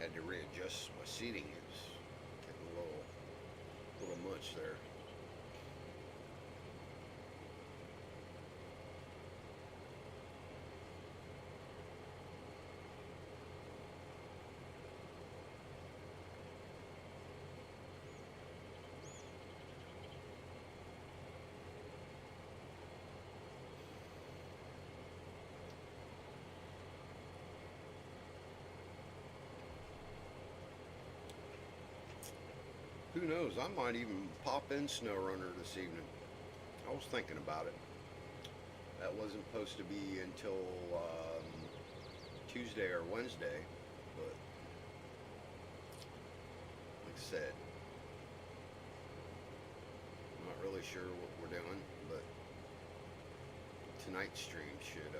Had to readjust my seating. It's getting a little much there. Who knows? I might even pop in SnowRunner this evening. I was thinking about it. That wasn't supposed to be until Tuesday or Wednesday, but like I said, I'm not really sure what we're doing, but tonight's stream should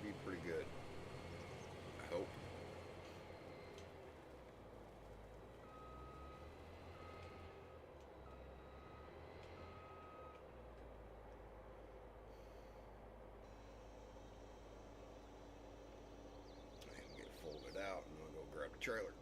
be pretty good. I hope. I can get folded out and I'll go grab a trailer.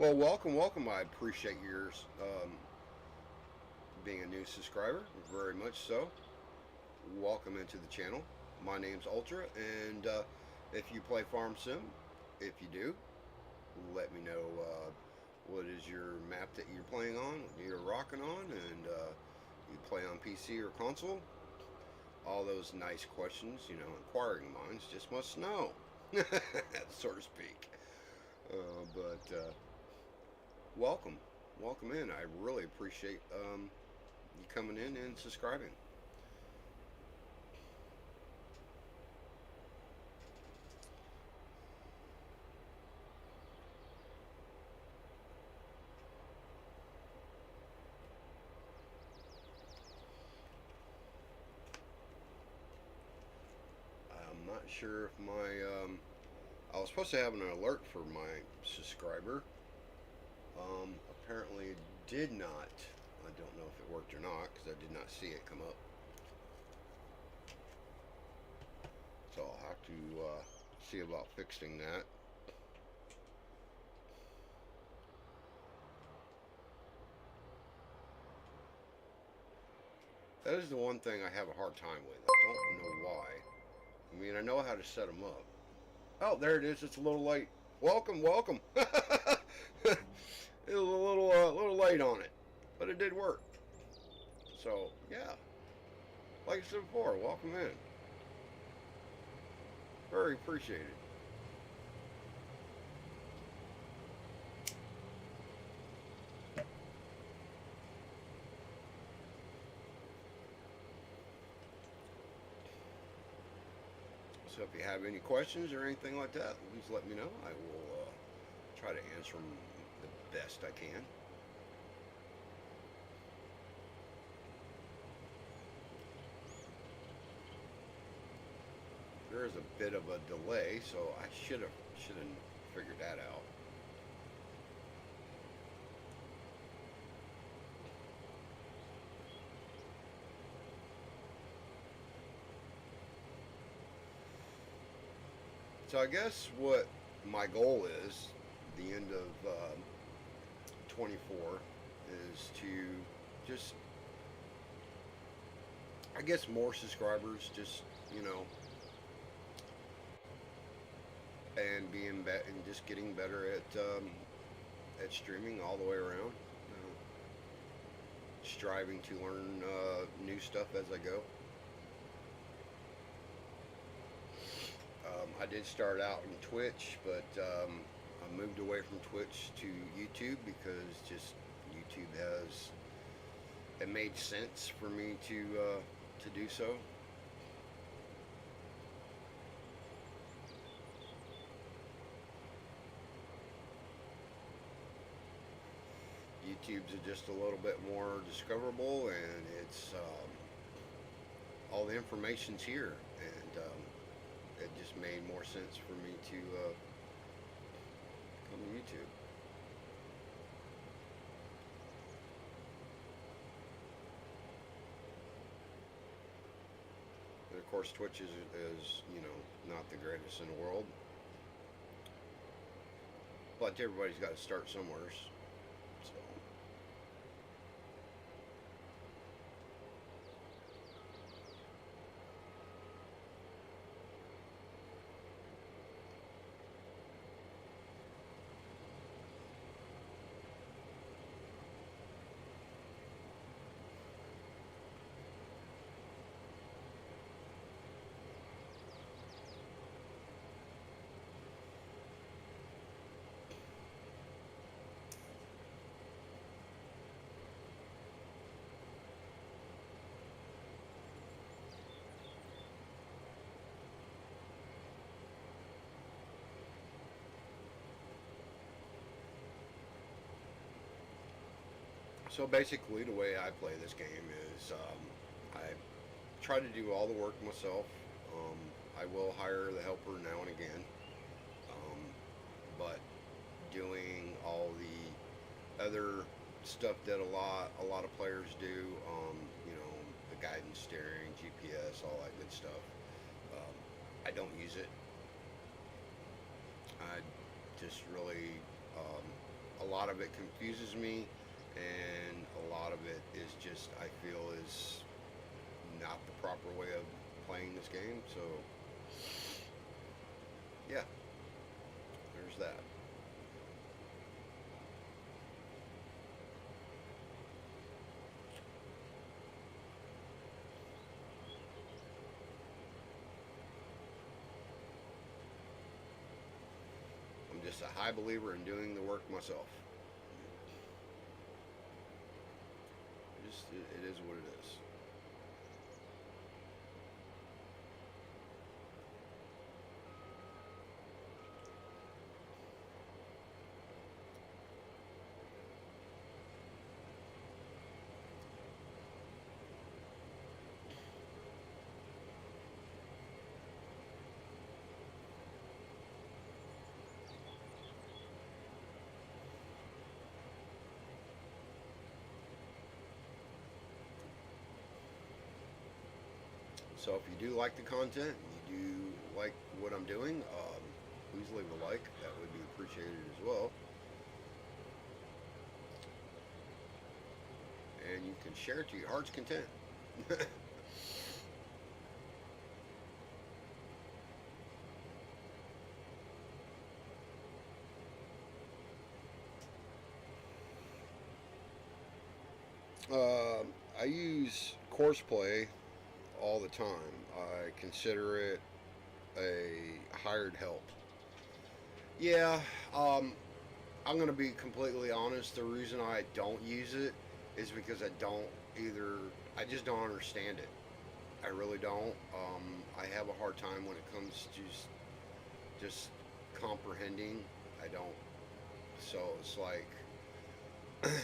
Well, welcome, welcome. I appreciate your being a new subscriber, very much so. Welcome into the channel. My name's Ultra, and if you play Farm Sim, if you do, let me know what is your map that you're playing on, what you're rocking on, and you play on PC or console. All those nice questions, inquiring minds just must know, so to speak. But welcome, welcome in. I really appreciate you coming in and subscribing. I'm not sure if I was supposed to have an alert for my subscriber. Apparently it did not. I don't know if it worked or not because I did not see it come up. So I'll have to see about fixing that. That is the one thing I have a hard time with. I don't know why. I mean, I know how to set them up. Oh, there it is. It's a little late. Welcome, welcome. It was a little late on it, but it did work. So yeah, like I said before, welcome in. Very appreciated. So if you have any questions or anything like that, please let me know. I will try to answer them the best I can. There is a bit of a delay, so I should have figured that out. So I guess what my goal is, the end of 24, is to just, I guess, more subscribers, just, and and just getting better at streaming all the way around. Striving to learn new stuff as I go. I did start out in Twitch, but I moved away from Twitch to YouTube because just YouTube it made sense for me to do so. YouTube's just a little bit more discoverable, and it's all the information's here, and it just made more sense for me to come to YouTube. And of course, Twitch is not the greatest in the world, but everybody's got to start somewhere. So. So basically, the way I play this game is I try to do all the work myself. I will hire the helper now and again, but doing all the other stuff that a lot of players do, the guidance, steering, GPS, all that good stuff. I don't use it. I just really a lot of it confuses me, and a lot of it is just I feel is not the proper way of playing this game. So yeah, there's that. I'm just a high believer in doing the work myself. Just it is what it is. So if you do like the content, you do like what I'm doing, please leave a like. That would be appreciated as well. And you can share it to your heart's content. I use Courseplay all the time. I consider it a hired help. Yeah, I'm going to be completely honest. The reason I don't use it is because I just don't understand it. I really don't. I have a hard time when it comes to just comprehending. I don't. So it's like,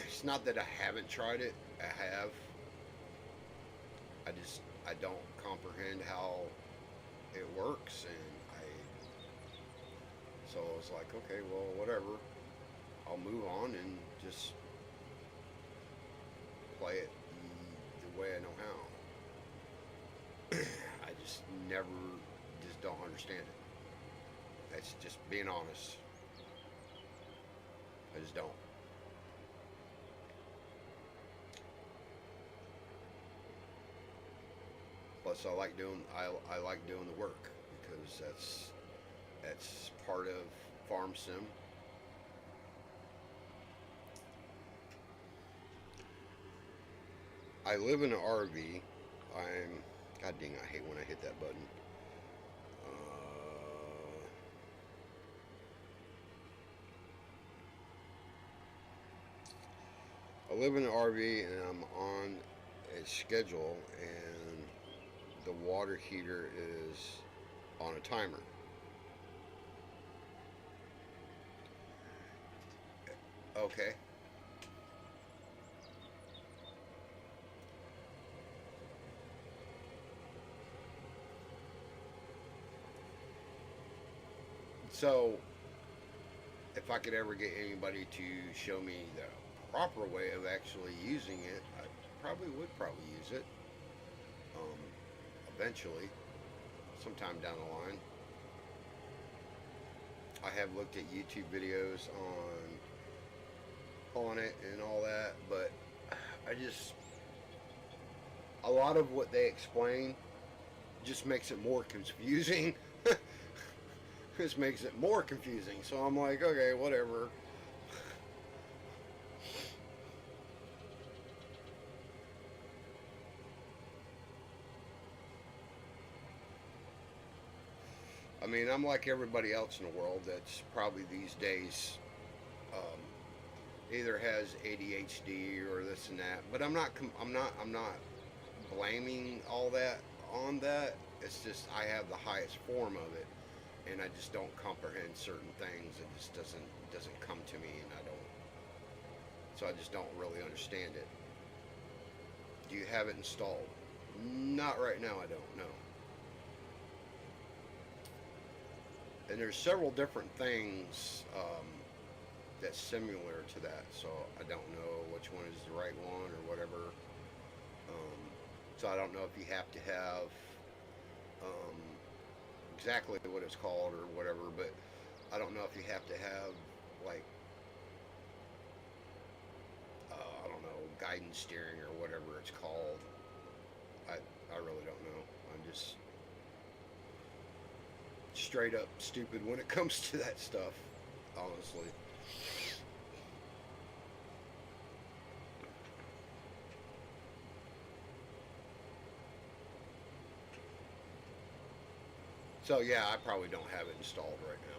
it's not that I haven't tried it. I have. I don't comprehend how it works, and so it's like, okay, well, whatever. I'll move on and just play it the way I know how. I just never, just don't understand it. That's just being honest. I just don't. Plus, I like doing the work because that's part of farm sim. I live in an RV. I'm God dang, I hate when I hit that button. I live in an RV and I'm on a schedule, and the water heater is on a timer. Okay. So, if I could ever get anybody to show me the proper way of actually using it, I probably use it. Um, eventually, sometime down the line. I have looked at YouTube videos on it and all that, but I just a lot of what they explain just makes it more confusing. This makes it more confusing. So I'm like, okay, whatever. I mean, I'm like everybody else in the world that's probably these days um, either has ADHD or this and that. But I'm not blaming all that on that. It's just I have the highest form of it, and I just don't comprehend certain things. It just doesn't come to me, and I don't. So I just don't really understand it. Do you have it installed? Not right now. I don't know. And there's several different things that's similar to that. So I don't know which one is the right one or whatever. Um, so I don't know if you have to have um, exactly what it's called or whatever, but I don't know if you have to have like guidance steering or whatever it's called. I really don't know. I'm just straight up stupid when it comes to that stuff, honestly. So yeah, I probably don't have it installed right now.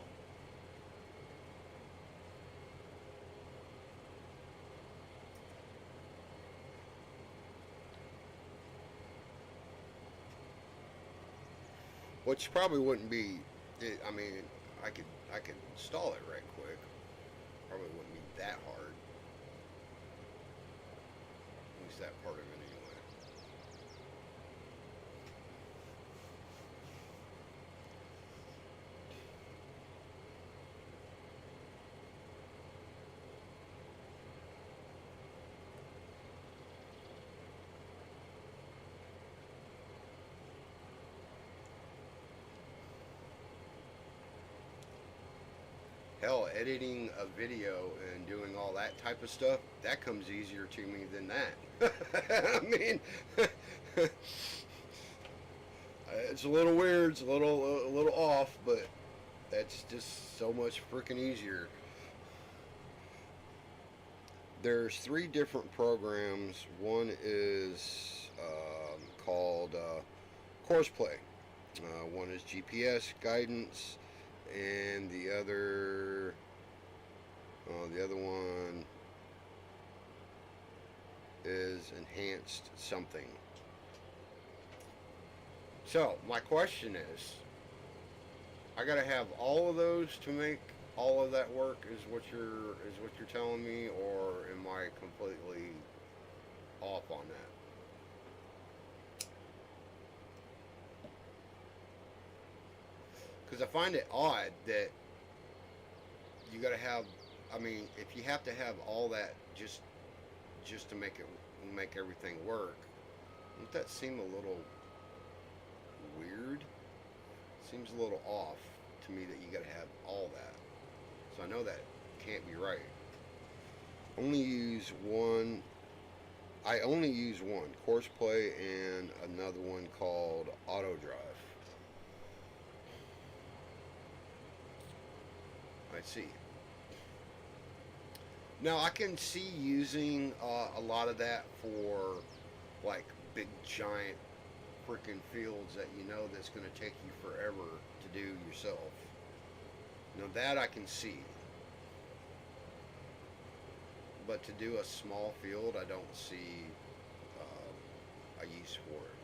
Which probably wouldn't be. I mean, I could I could install it right quick. Probably wouldn't be that hard. At least that part of it anyway. Hell, editing a video and doing all that type of stuff, that comes easier to me than that. I mean, it's a little weird, it's a little off, but that's just so much freaking easier. There's three different programs. One is called Courseplay. One is GPS guidance, and the other one is enhanced something. So my question is, I gotta have all of those to make all of that work. Is what you're telling me, or am I completely off on that? Because I find it odd that you got to have. I mean, if you have to have all that just to make everything work, doesn't that seem a little weird? Seems a little off to me that you got to have all that. So I know that can't be right. Only use one. I only use one course play and another one called Auto Drive. I see. Now I can see using a lot of that for like big giant freaking fields that you know that's going to take you forever to do yourself. Now that I can see, but to do a small field, I don't see a use for it.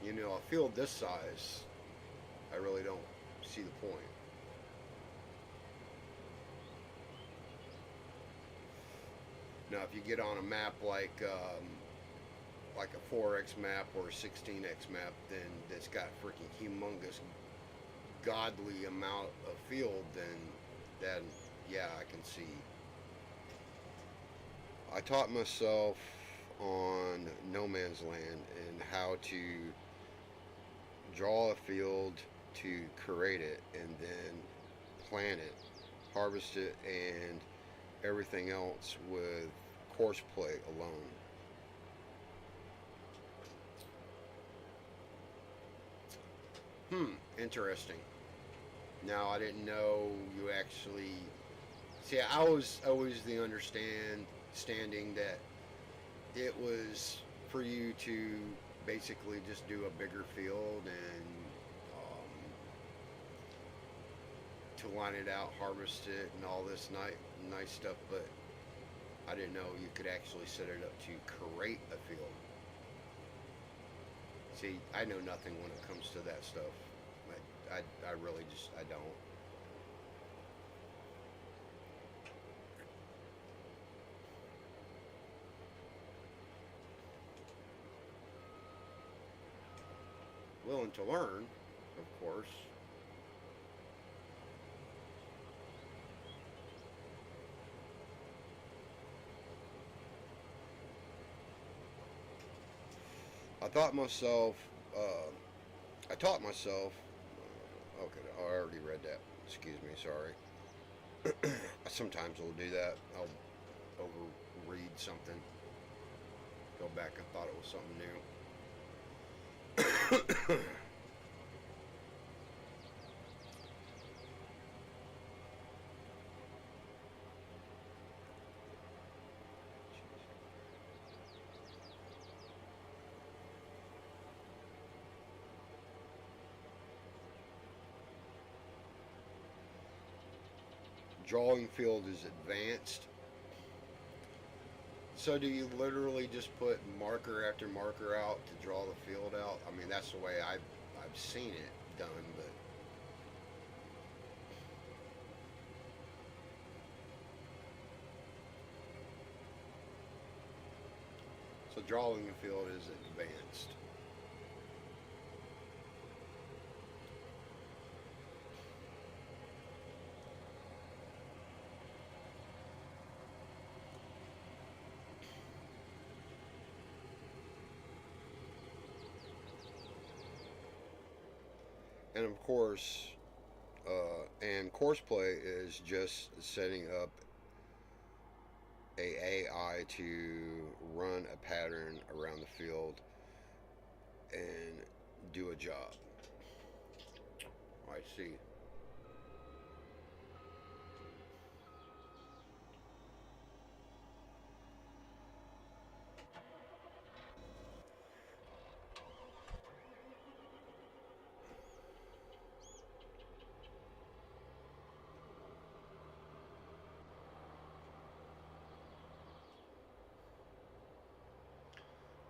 You know, a field this size, I really don't see the point. Now, if you get on a map like a 4x map or a 16x map, that's got freaking humongous, godly amount of field, then yeah, I can see. I taught myself on No Man's Land and how to draw a field, to create it, and then plant it, harvest it, and everything else with course play alone. Interesting. Now I didn't know you actually. See, I was always the understanding that it was for you to basically just do a bigger field and to line it out, harvest it, and all this nice stuff. But I didn't know you could actually set it up to create a field. See, I know nothing when it comes to that stuff. I really just I don't. Willing to learn, of course. I thought myself. I taught myself. Okay, I already read that. Excuse me. Sorry. Sometimes I'll do that. I'll overread something, go back, I thought it was something new. Drawing field is advanced. So do you literally just put marker after marker out to draw the field out? I mean, that's the way I've seen it done, but so drawing the field is advanced. And of course, and course play is just setting up a AI to run a pattern around the field and do a job. I see.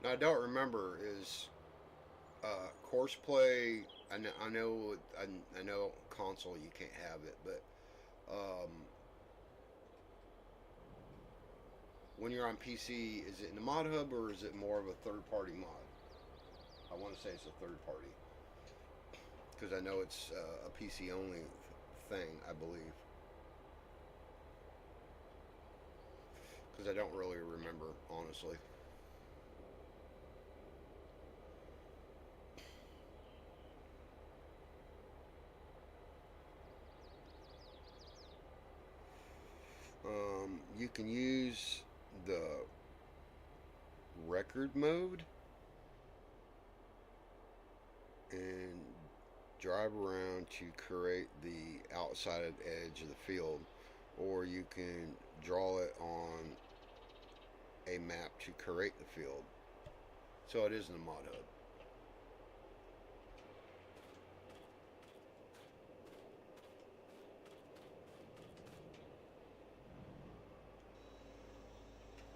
Now I don't remember is course play. I know console you can't have it, but um, when you're on PC, is it in the mod hub or is it more of a third party mod? I want to say it's a third party because I know it's a PC only thing, I believe. Because I don't really remember, honestly. You can use the record mode and drive around to create the outside edge of the field, or you can draw it on a map to create the field. So it is in the mod hub.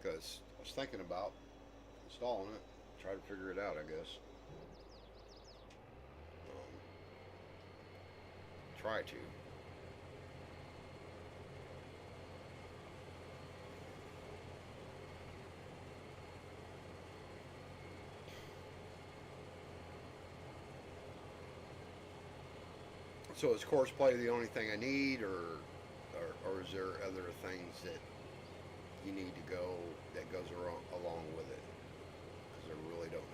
Because I was thinking about installing it, try to figure it out, I guess. Try to. So is course play the only thing I need, or is there other things that you need to go that goes along with it? Because I really don't know.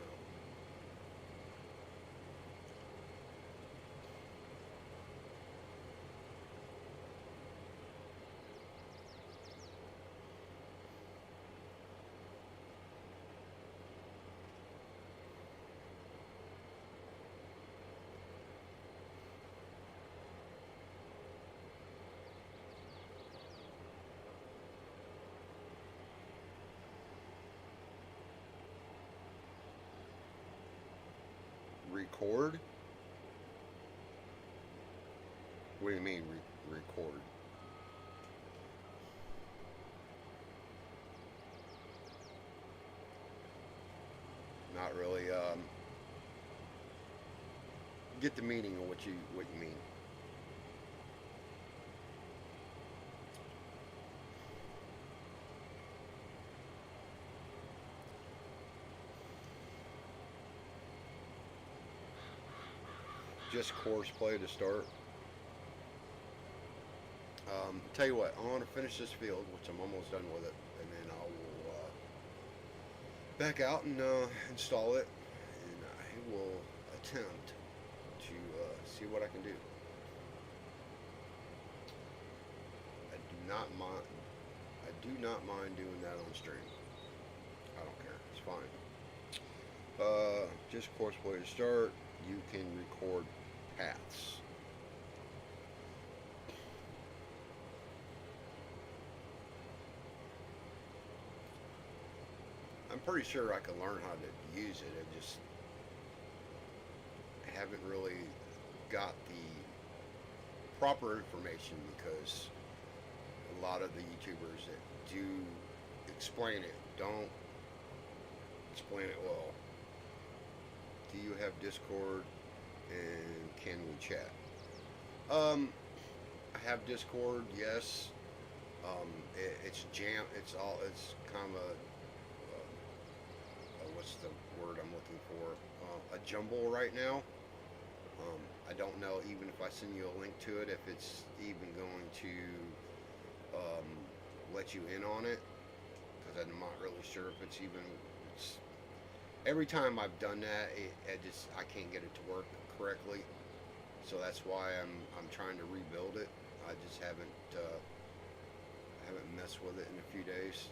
Record? What do you mean record? Not really. Get the meaning of what you mean. Just course play to start. Tell you what, I want to finish this field, which I'm almost done with it, and then I will back out and install it, and I will attempt to see what I can do. I not mind. I do not mind doing that on stream. I don't care. It's fine. Just course way to start. You can record paths. I'm pretty sure I can learn how to use it. I just haven't really got the proper information because a lot of the YouTubers that do explain it don't explain it well. Do you have Discord and can we chat? I have Discord, yes. It's jam. It's all. It's kind of what's the word I'm looking for? A jumble right now. I don't know even if I send you a link to it if it's even going to um, let you in on it because I'm not really sure if it's even. It's, every time I've done that, I can't get it to work correctly. So that's why I'm trying to rebuild it. I just haven't messed with it in a few days.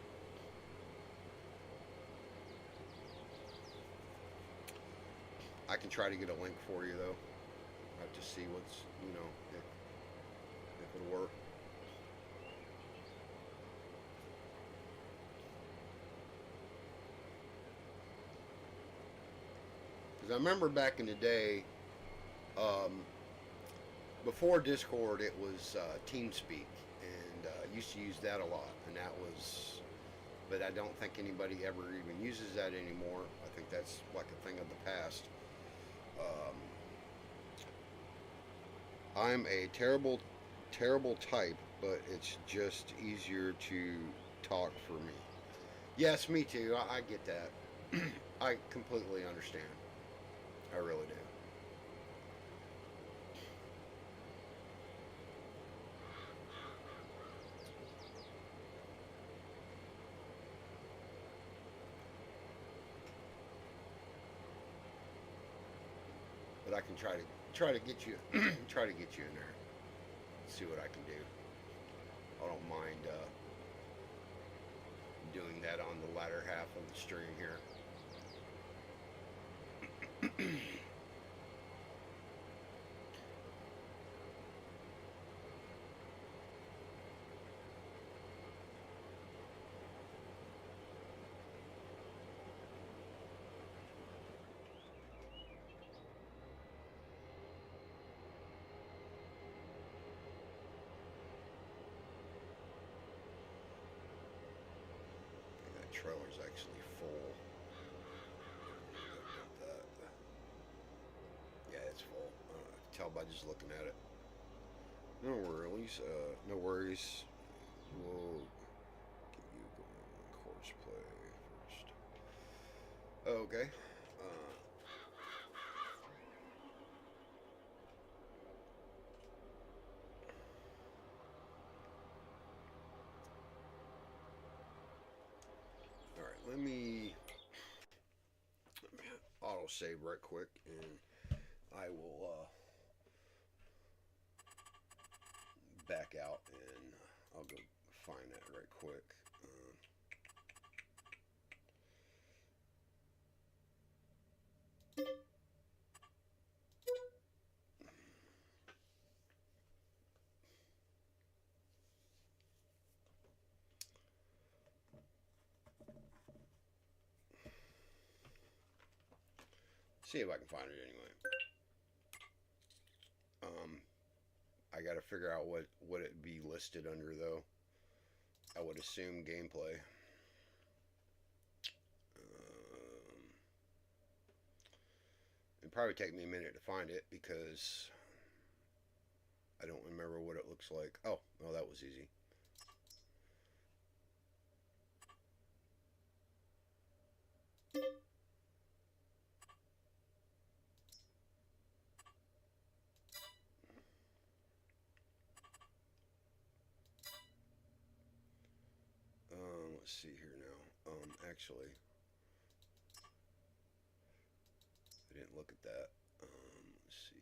I can try to get a link for you though. I have to see what's if it'll work. Because I remember back in the day, um, before Discord, it was TeamSpeak, and used to use that a lot, and that was. But I don't think anybody ever even uses that anymore. I think that's like a thing of the past. Um, I'm a terrible, terrible type, but it's just easier to talk for me. Yes, me too. I get that. I completely understand. I really do. But I can try to get you try to get you in there. See what I can do. I don't mind doing that on the latter half of the stream here. That trailer's actually full. Yeah, it's full. I can tell by just looking at it. No worries. No worries. We'll get you going course play first. Okay. All right. Let me auto save right quick, and I will back out, and I'll go find that right quick. See if I can find it anyway. I got to figure out what it be listed under though. I would assume gameplay. It'd probably take me a minute to find it because I don't remember what it looks like. Oh, well, that was easy. Let's see here now. Actually, I didn't look at that. Let's see.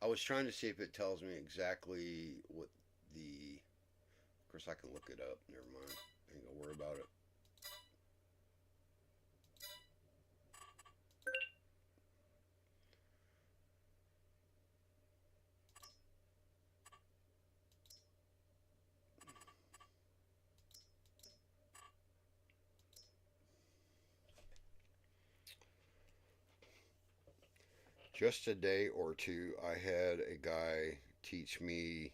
I was trying to see if it tells me exactly what the. Of course, I can look it up. Never mind. I ain't gonna worry about it. Just a day or two, I had a guy teach me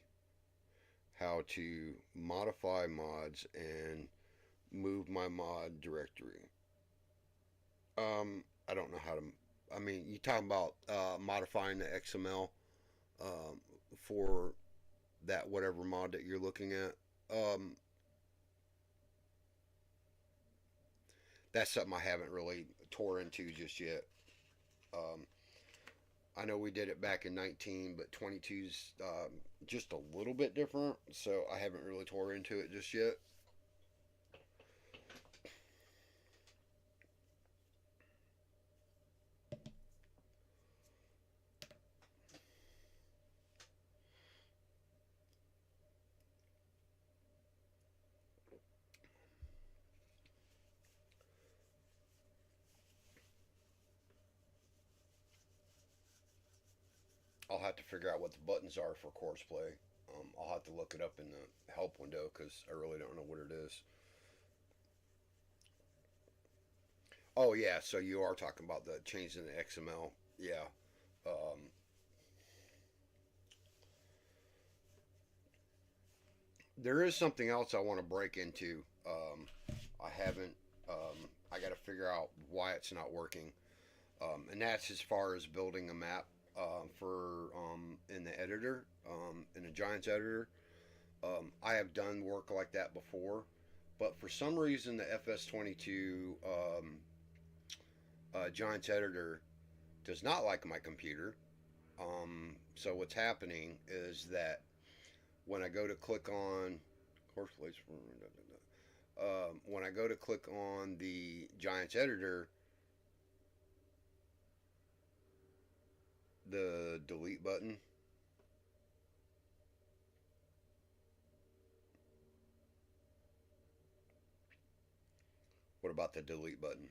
how to modify mods and move my mod directory. I don't know how to. I mean, you talking about modifying the XML um, for that whatever mod that you're looking at. Um, that's something I haven't really tore into just yet. Um, I know we did it back in 19, but 22's just a little bit different, so I haven't really tore into it just yet. I'll have to figure out what the buttons are for course play. I'll have to look it up in the help window because I really don't know what it is. Oh yeah, so you are talking about the changing the XML. Yeah. Um, there is something else I want to break into. I haven't. I got to figure out why it's not working, and that's as far as building a map for in the editor, in the Giants editor. I have done work like that before, but for some reason the FS22 Giants editor does not like my computer. So what's happening is that when I go to click on course place, when I go to click on the Giants editor, the delete button. What about the delete button?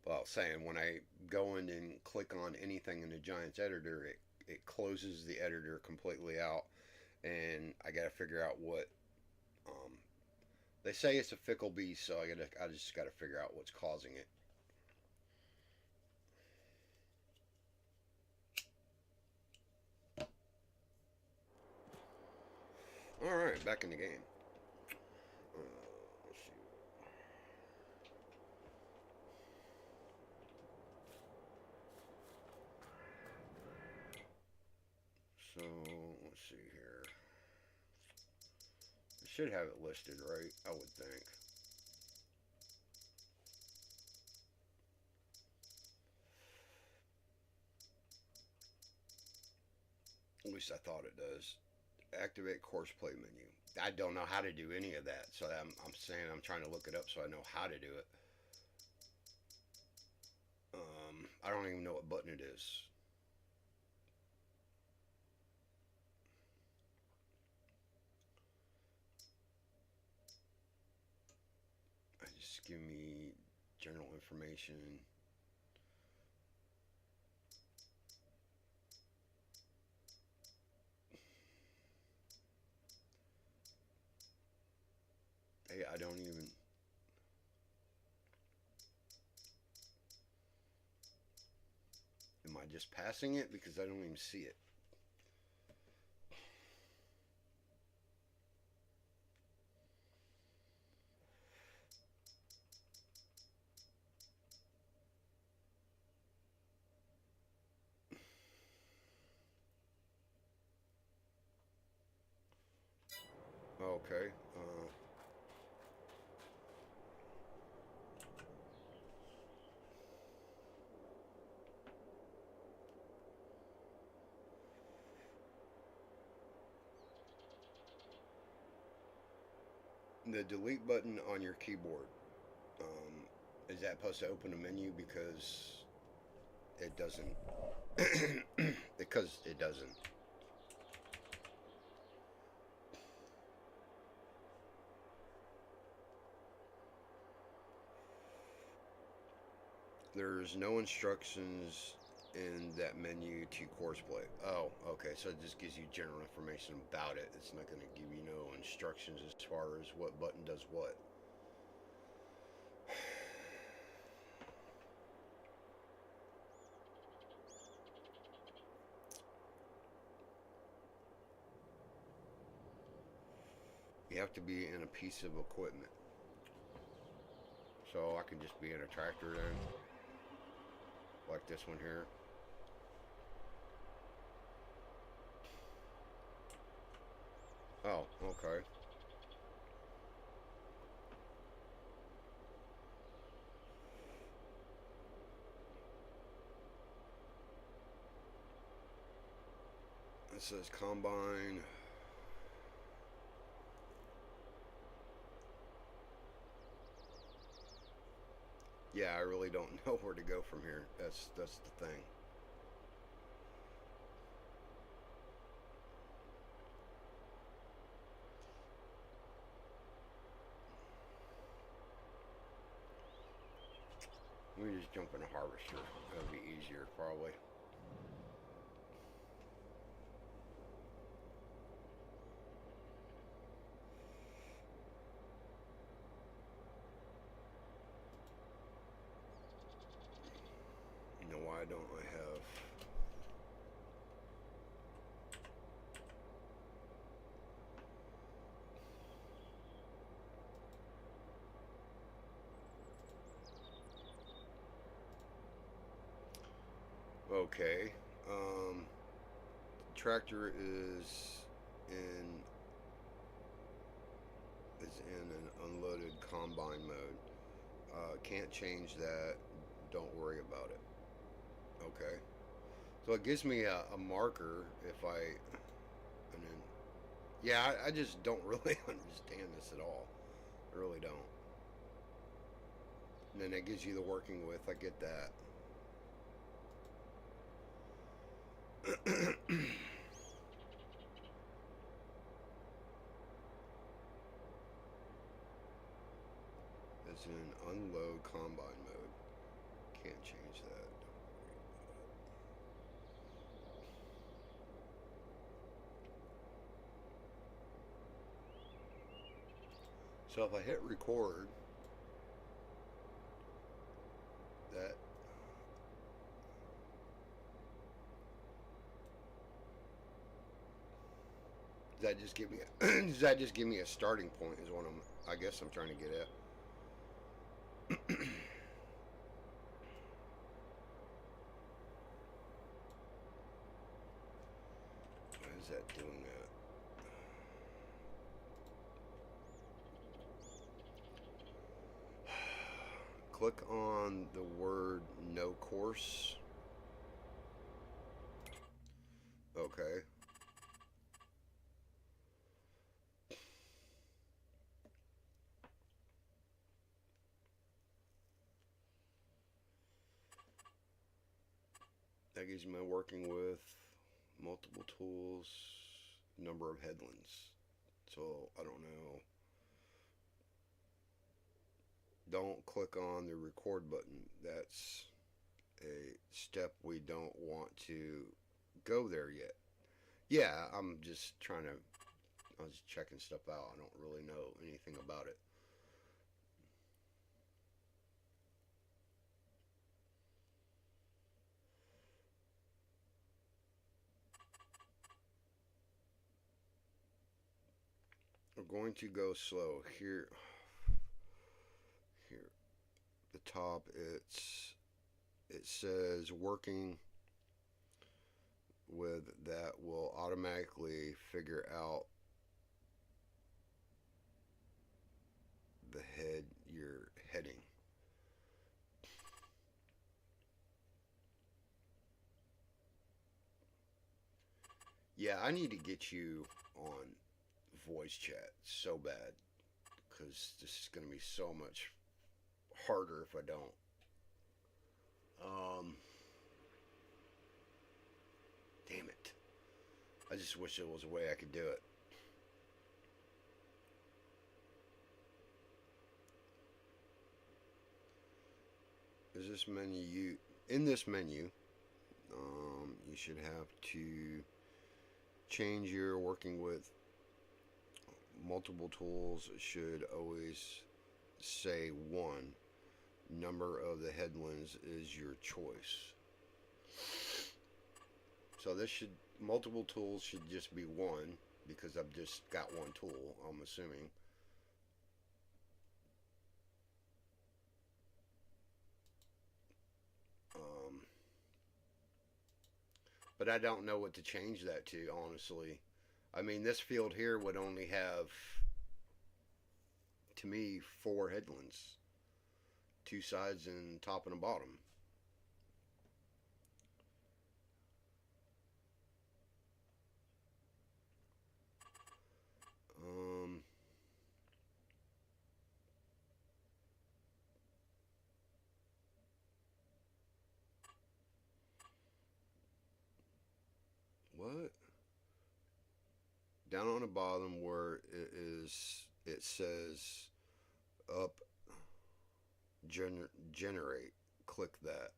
Well, saying when I go in and click on anything in the Giants editor, it closes the editor completely out, and I got to figure out what. Um, they say it's a fickle beast, so I just got to figure out what's causing it. All right, back in the game. Let's see. So let's see here. I should have it listed right, I would think. At least I thought it does. Activate course play menu. I don't know how to do any of that, so I'm saying I'm trying to look it up so I know how to do it. I don't even know what button it is. I just give me general information. Hey, I don't even. Am I just passing it because I don't even see it? Okay. The delete button on your keyboard. Is that supposed to open a menu? Because it doesn't. Because it doesn't. There's no instructions in that menu to course play. Oh, okay. So it just gives you general information about it. It's not going to give you no instructions as far as what button does what. You have to be in a piece of equipment. So I can just be in a tractor then, like this one here. Oh, okay. It says combine. Yeah, I really don't know where to go from here. That's the thing. Let me just jump in a harvester. That'll be easier, probably. You know why don't I have? Okay. Um, Tractor in in an unloaded combine mode. Can't change that. Don't worry about it. Okay. So it gives me a marker if I, and then, yeah, I just don't really understand this at all. I really don't. And then it gives you the working with. I get that. It's in unload combine mode. Can't change that. So if I hit record, that does that just give me does that just give me a starting point? Is what I guess I'm trying to get at. Why is that doing that? Click on the word no course. Okay. That gives me working with multiple tools, number of headlands. So I don't know. Don't click on the record button. That's a step we don't want to go there yet. Yeah, I'm just trying to. I was checking stuff out. I don't really know anything about it. We're going to go slow here. Here, the top. It says working with that will automatically figure out the head you're heading. Yeah, I need to get you on voice chat so bad because this is going to be so much harder if I don't. Um, Damn it. I just wish there was a way I could do it. Is this menu, in this menu, you should have to change your working with multiple tools should always say one. Number of the headlands is your choice. So this should, multiple tools should just be one because I've just got one tool, I'm assuming. Um, but I don't know what to change that to, honestly. I mean, this field here would only have, to me, four headlands, two sides and top and a bottom. Um, what? Down on the bottom where it is, it says up generate. Click that.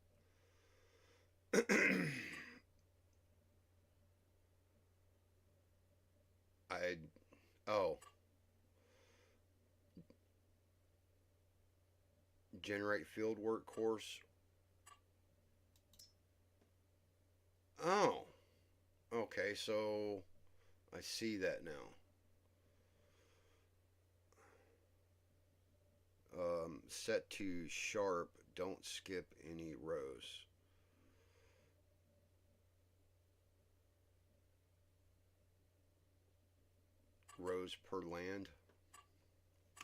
I oh, generate field work course. Oh, okay. So I see that now. Set to sharp. Don't skip any rows. Rows per land.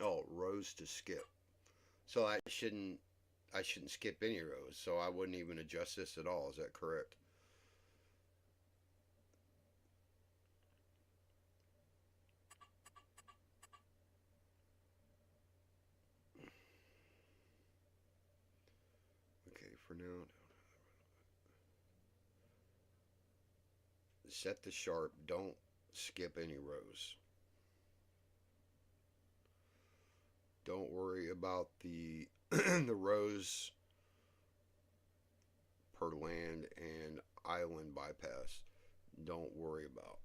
Oh, rows to skip. So I shouldn't skip any rows. So I wouldn't even adjust this at all. Is that correct? Okay, for now, set the sharp. Don't skip any rows. Don't worry about the the rows per land and island bypass. Don't worry about.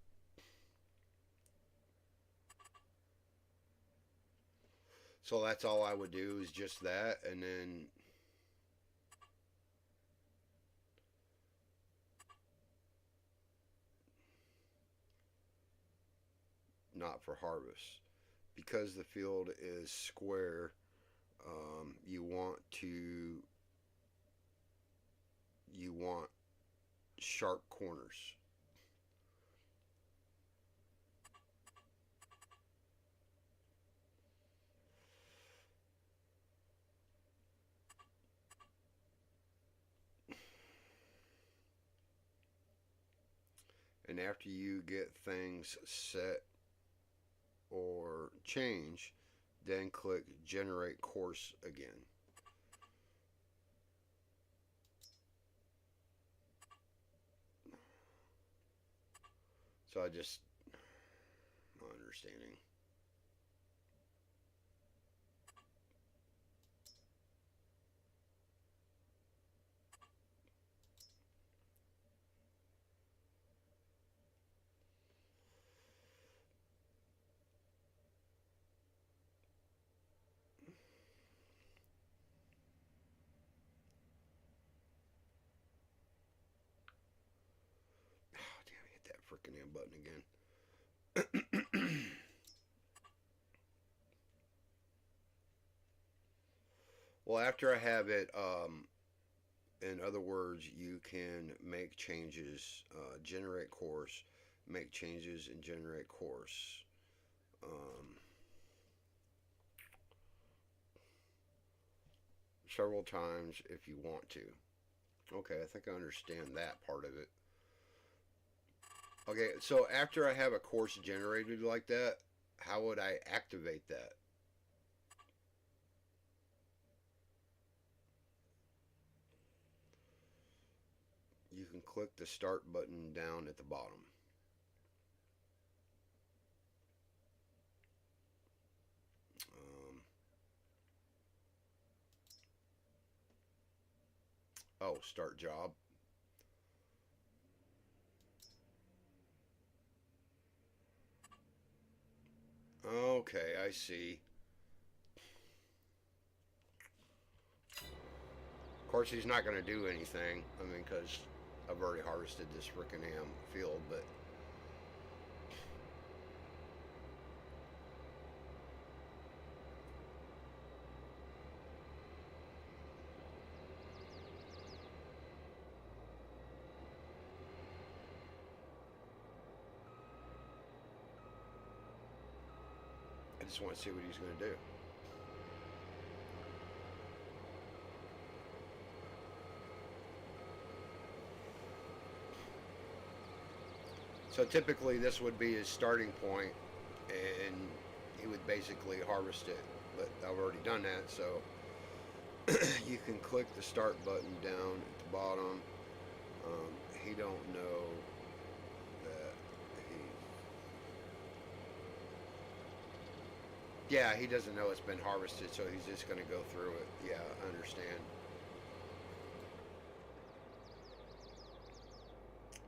So that's all I would do is just that, and then not for harvest. Because the field is square, you want to you want sharp corners. And after you get things set or change, then click generate course again. So I just not understanding. Oh, damn, hit that freaking M button again. Well, after I have it, in other words, you can make changes, generate course, make changes, and generate course. Um, Several times if you want to. Okay, I think I understand that part of it. Okay, so after I have a course generated like that, how would I activate that? You can click the start button down at the bottom. Oh, start job. Okay, I see. Of course, he's not going to do anything. I mean, because I've already harvested this frickin' ham field, but I just want to see what he's going to do. So typically this would be his starting point, and he would basically harvest it. But I've already done that, so you can click the start button down at the bottom. He don't know that yeah, he doesn't know it's been harvested, so he's just going to go through it. Yeah, I understand.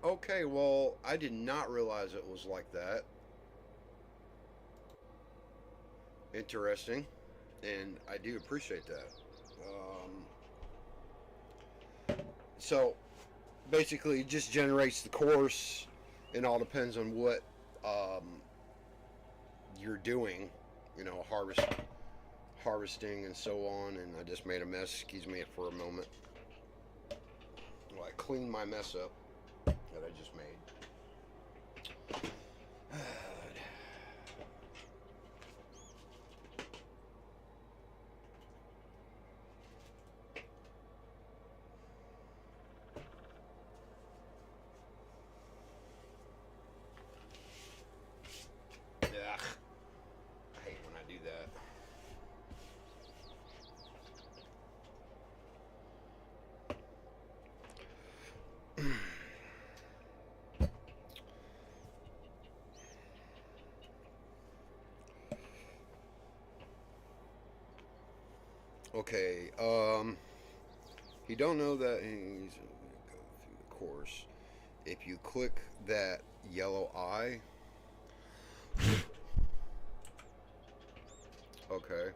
Okay, well, I did not realize it was like that. Interesting, and I do appreciate that. So basically, it just generates the course. It all depends on what um, you're doing. You know, harvesting, and so on. And I just made a mess. Excuse me for a moment. Well, I cleaned my mess up that I just made. Ugh. I hate when I do that. Okay, you don't know that he's going to go through the course. If you click that yellow eye, okay.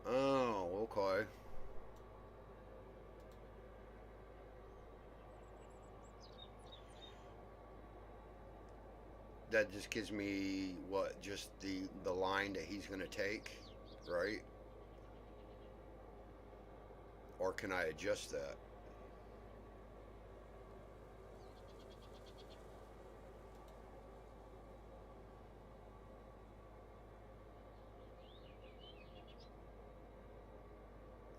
Oh, okay. That just gives me what, just the line that he's going to take, right? Or can I adjust that?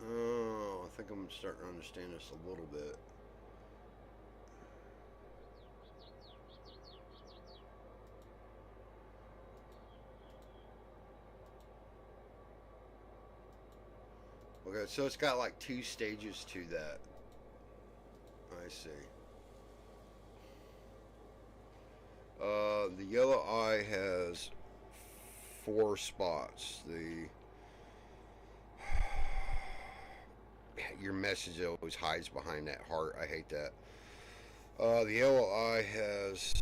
Oh, I think I'm starting to understand this a little bit. Okay, so it's got like two stages to that. I see. The yellow eye has four spots. Your message always hides behind that heart. I hate that. The yellow eye has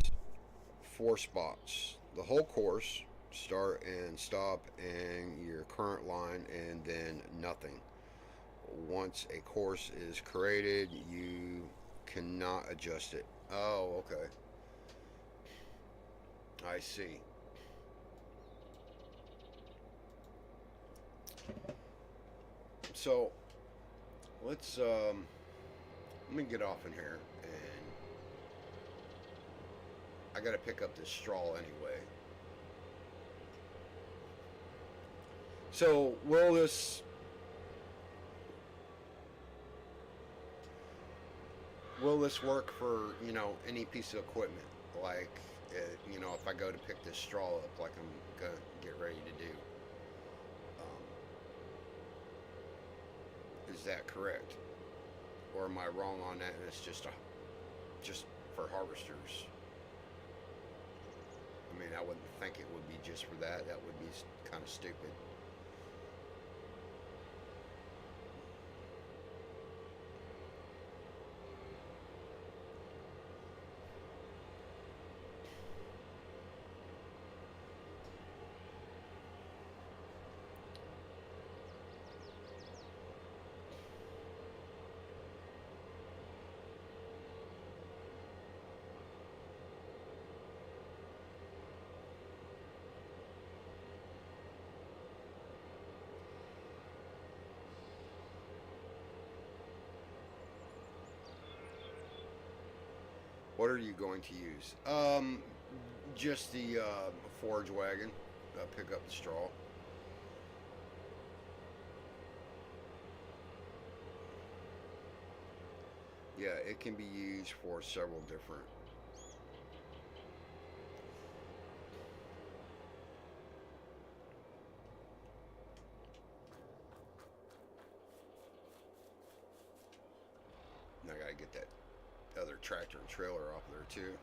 four spots. The whole course, start and stop, and your current line, and then nothing. Once a course is created, you cannot adjust it. Oh, okay. I see. So let me get off in here, and I got to pick up this straw anyway. So will this work for, any piece of equipment, like if I go to pick this straw up, like I'm gonna get ready to do? Is that correct, or am I wrong on that? And it's just for harvesters. I mean, I wouldn't think it would be just for that. That would be kind of stupid. What are you going to use? Just the forage wagon. Pick up the straw. Yeah, it can be used for several different. I gotta get that other tractor and trailer off there too.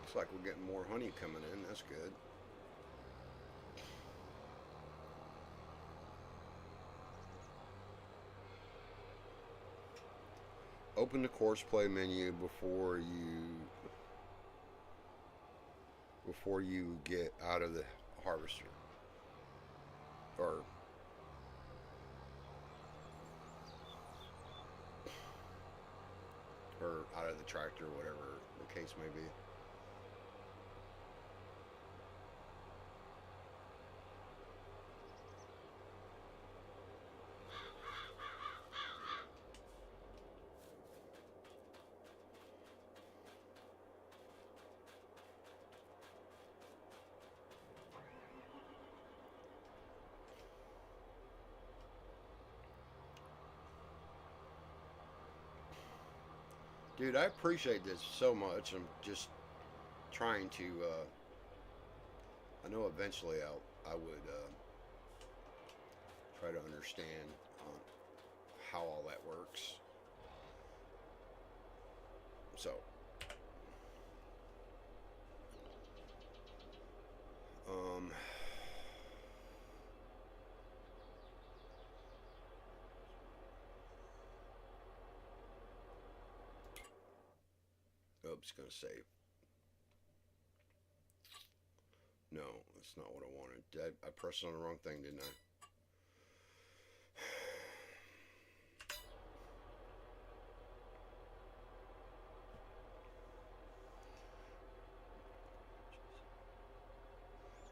Looks like we're getting more honey coming in. That's good. Open the course play menu before you get out of the harvester, or out of the tractor, whatever the case may be. Dude, I appreciate this so much. I'm just trying to. I know eventually I would try to understand how all that works. So, um, oops, gonna save. No, that's not what I wanted. I pressed on the wrong thing, didn't I?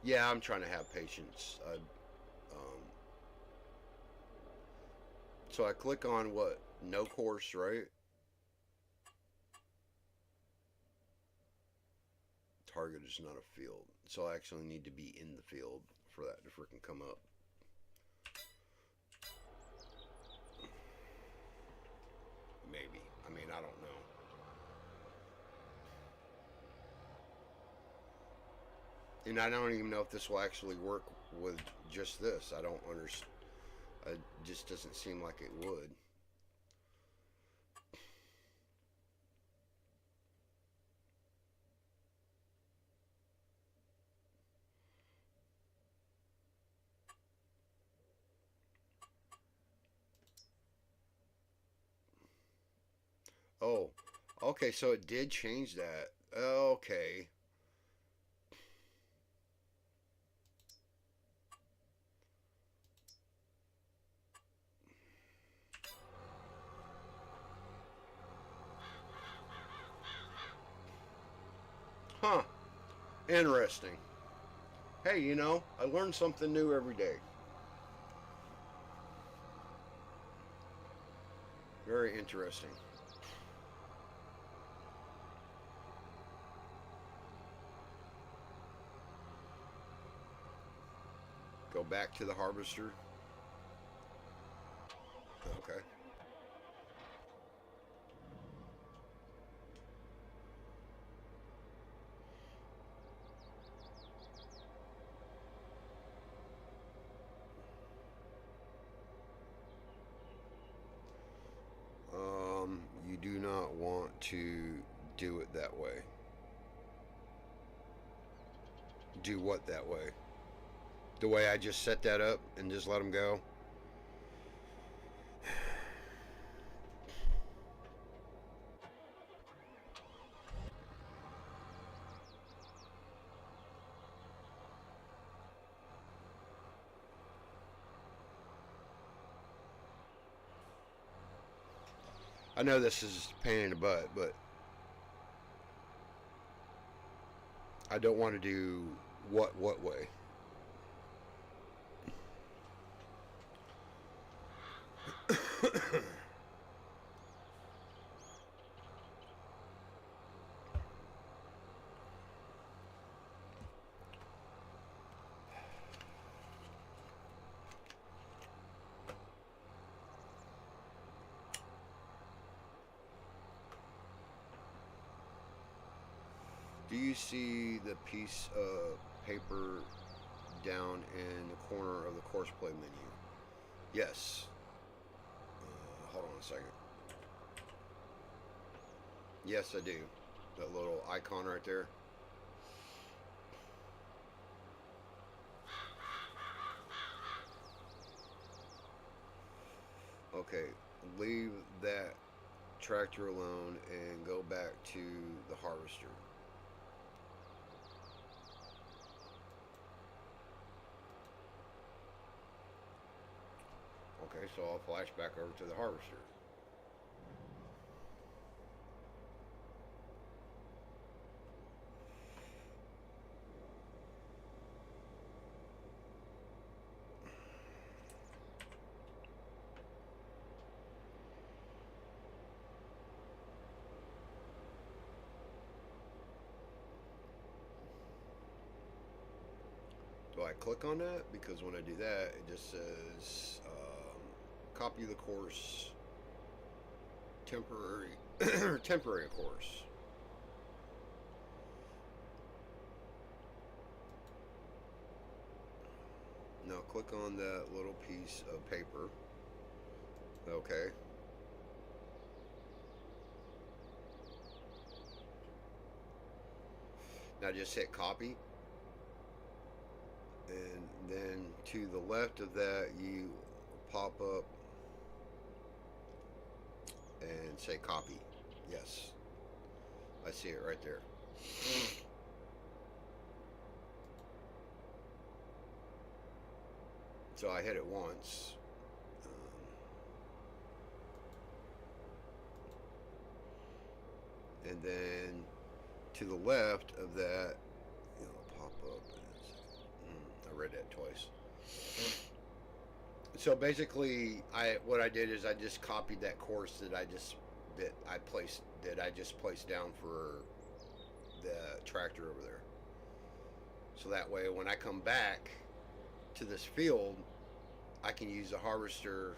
Yeah, I'm trying to have patience. So I click on what? No course, right? Target is not a field. So I actually need to be in the field for that to freaking come up. Maybe. I mean, I don't know. And I don't even know if this will actually work with just this. I don't understand. It just doesn't seem like it would. Oh, okay, so it did change that. Okay. Huh. Interesting. Hey, I learn something new every day. Very interesting. back to the harvester. Okay. You do not want to do it that way. Do what that way? The way I just set that up and just let them go? I know this is a pain in the butt, but I don't want to do what way. Do you see the piece of paper down in the corner of the course play menu? Yes. Hold on a second. Yes, I do. That little icon right there. Okay, leave that tractor alone and go back to the harvester. Okay, so I'll flash back over to the harvester. Do I click on that? Because when I do that, it just says copy the course, temporary, temporary course. Now click on that little piece of paper. Okay. Now just hit copy. And then to the left of that, you pop up and say copy. Yes. I see it right there. So I hit it once. And then to the left of that, pop up. I read that twice. So basically, what I did is I just copied that course that I just placed down for the tractor over there. So that way, when I come back to this field, I can use the harvester.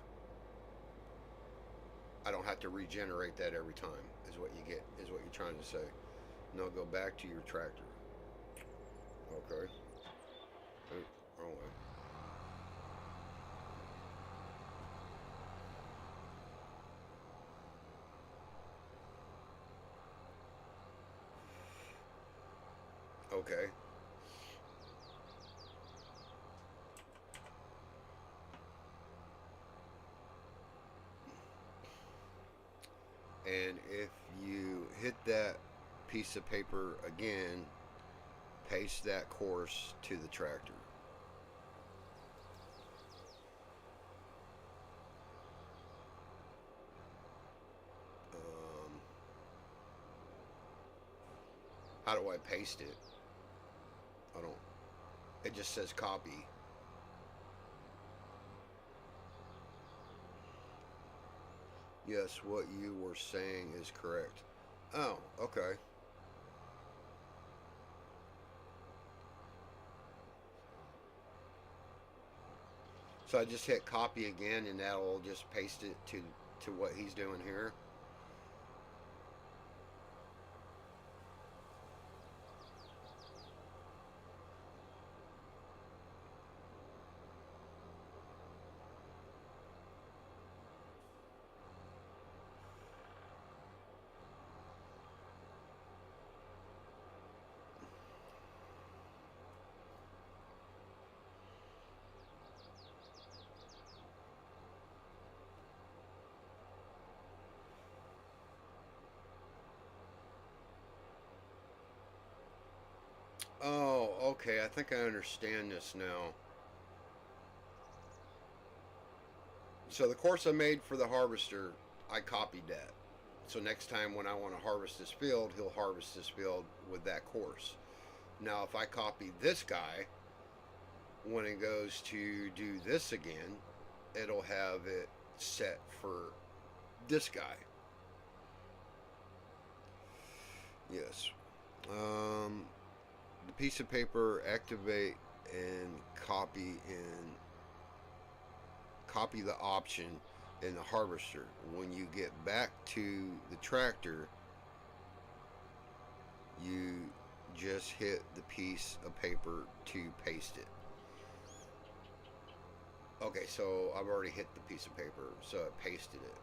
I don't have to regenerate that every time. Is what you get. Is what you're trying to say. Now go back to your tractor. Okay. Oh, wrong way. Okay. And if you hit that piece of paper again, paste that course to the tractor. How do I paste it? I don't. It just says copy. Yes, what you were saying is correct. Oh, okay. So I just hit copy again, and that'll just paste it to what he's doing here. Oh, okay. I think I understand this now. So the course I made for the harvester, I copied that. So next time when I want to harvest this field, he'll harvest this field with that course. Now, if I copy this guy, when it goes to do this again, it'll have it set for this guy. Yes. The piece of paper, activate and copy the option in the harvester. When you get back to the tractor, you just hit the piece of paper to paste it. Okay, so I've already hit the piece of paper, so it pasted it.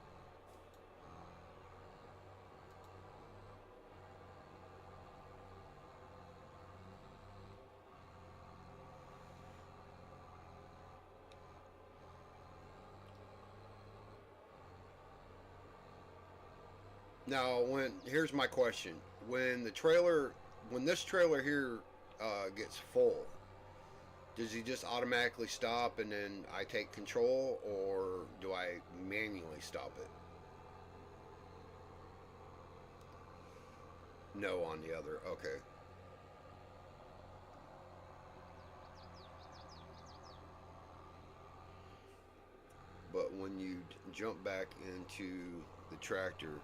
Now, here's my question: when this trailer here gets full, does he just automatically stop and then I take control, or do I manually stop it? No, on the other. Okay. But when you jump back into the tractor,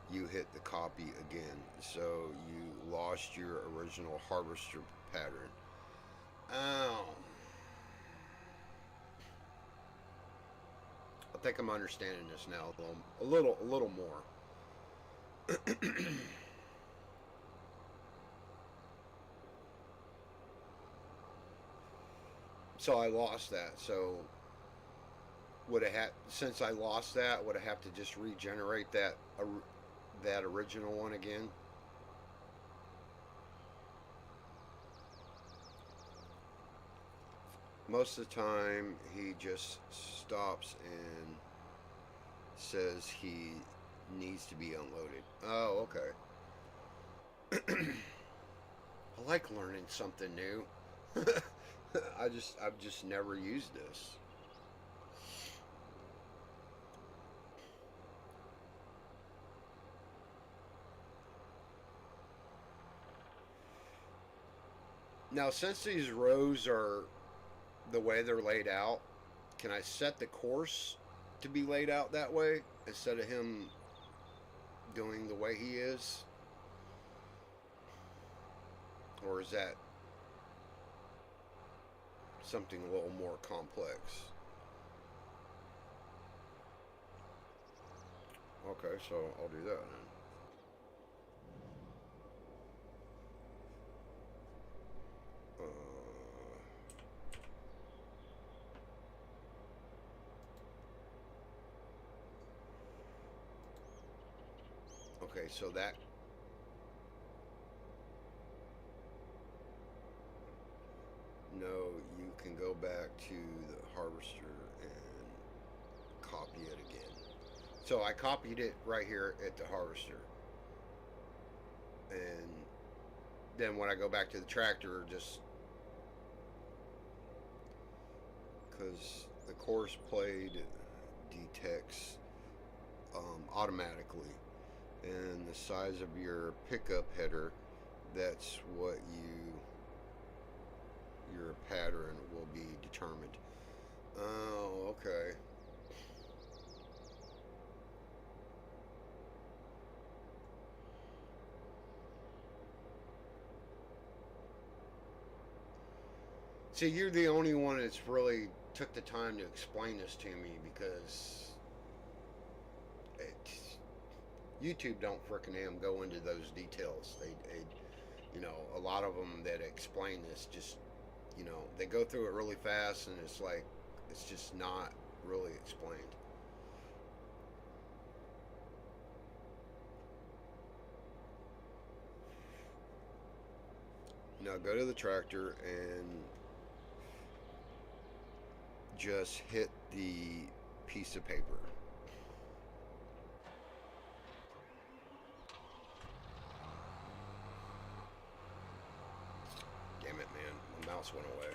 you hit the copy again. So you lost your original harvester pattern. Oh. I think I'm understanding this now a little more. So I lost that. So would it have since I lost that? Would I have to just regenerate that original one again? Most of the time, he just stops and says he needs to be unloaded. Oh, okay. I like learning something new. I've just never used this. Now, since these rows are the way they're laid out, can I set the course to be laid out that way instead of him doing the way he is? Or is that something a little more complex? Okay, so I'll do that then. Uh, okay, so that. No, you can go back to the harvester and copy it again. So I copied it right here at the harvester. And then when I go back to the tractor, just because the course played detects automatically, and the size of your pickup header, that's what your pattern will be determined. Oh, okay. See, you're the only one that's really took the time to explain this to me, because it, YouTube don't frickin' damn go into those details. They, you know, a lot of them that explain this just, you know, they go through it really fast, and it's like, it's just not really explained. Now go to the tractor and just hit the piece of paper. Damn it, man. My mouse went away.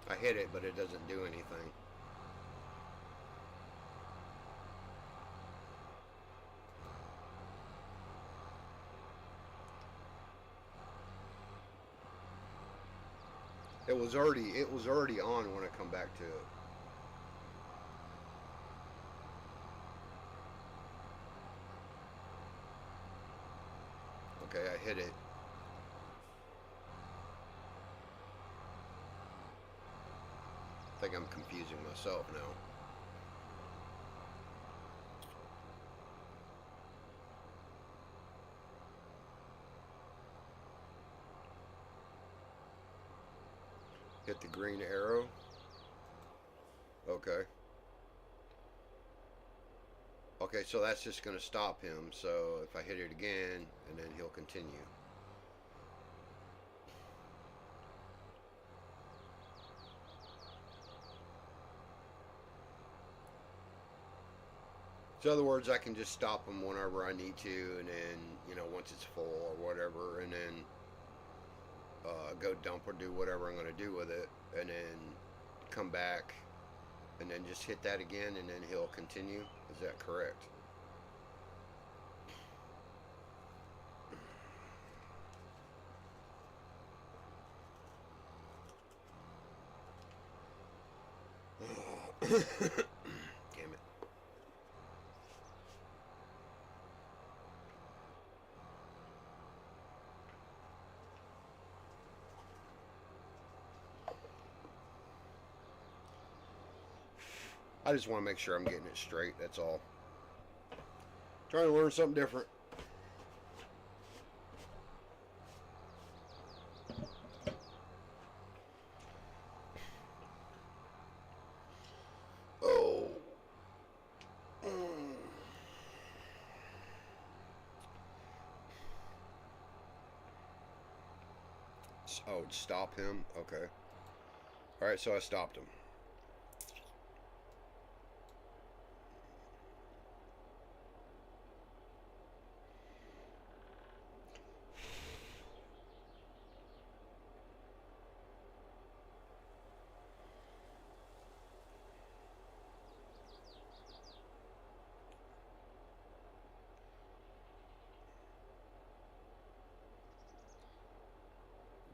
I hit it, but it doesn't do anything. It was already on when I come back to it. Okay, I hit it. I think I'm confusing myself now. Hit the green arrow. Okay. Okay, so that's just going to stop him. So if I hit it again, and then he'll continue. So in other words, I can just stop him whenever I need to, and then, you know, once it's full or whatever, and then go dump or do whatever I'm going to do with it, and then come back, and then just hit that again, and then he'll continue. Is that correct? Damn it. I just want to make sure I'm getting it straight, that's all. Trying to learn something different. Oh. Oh, stop him? Okay. Alright, so I stopped him.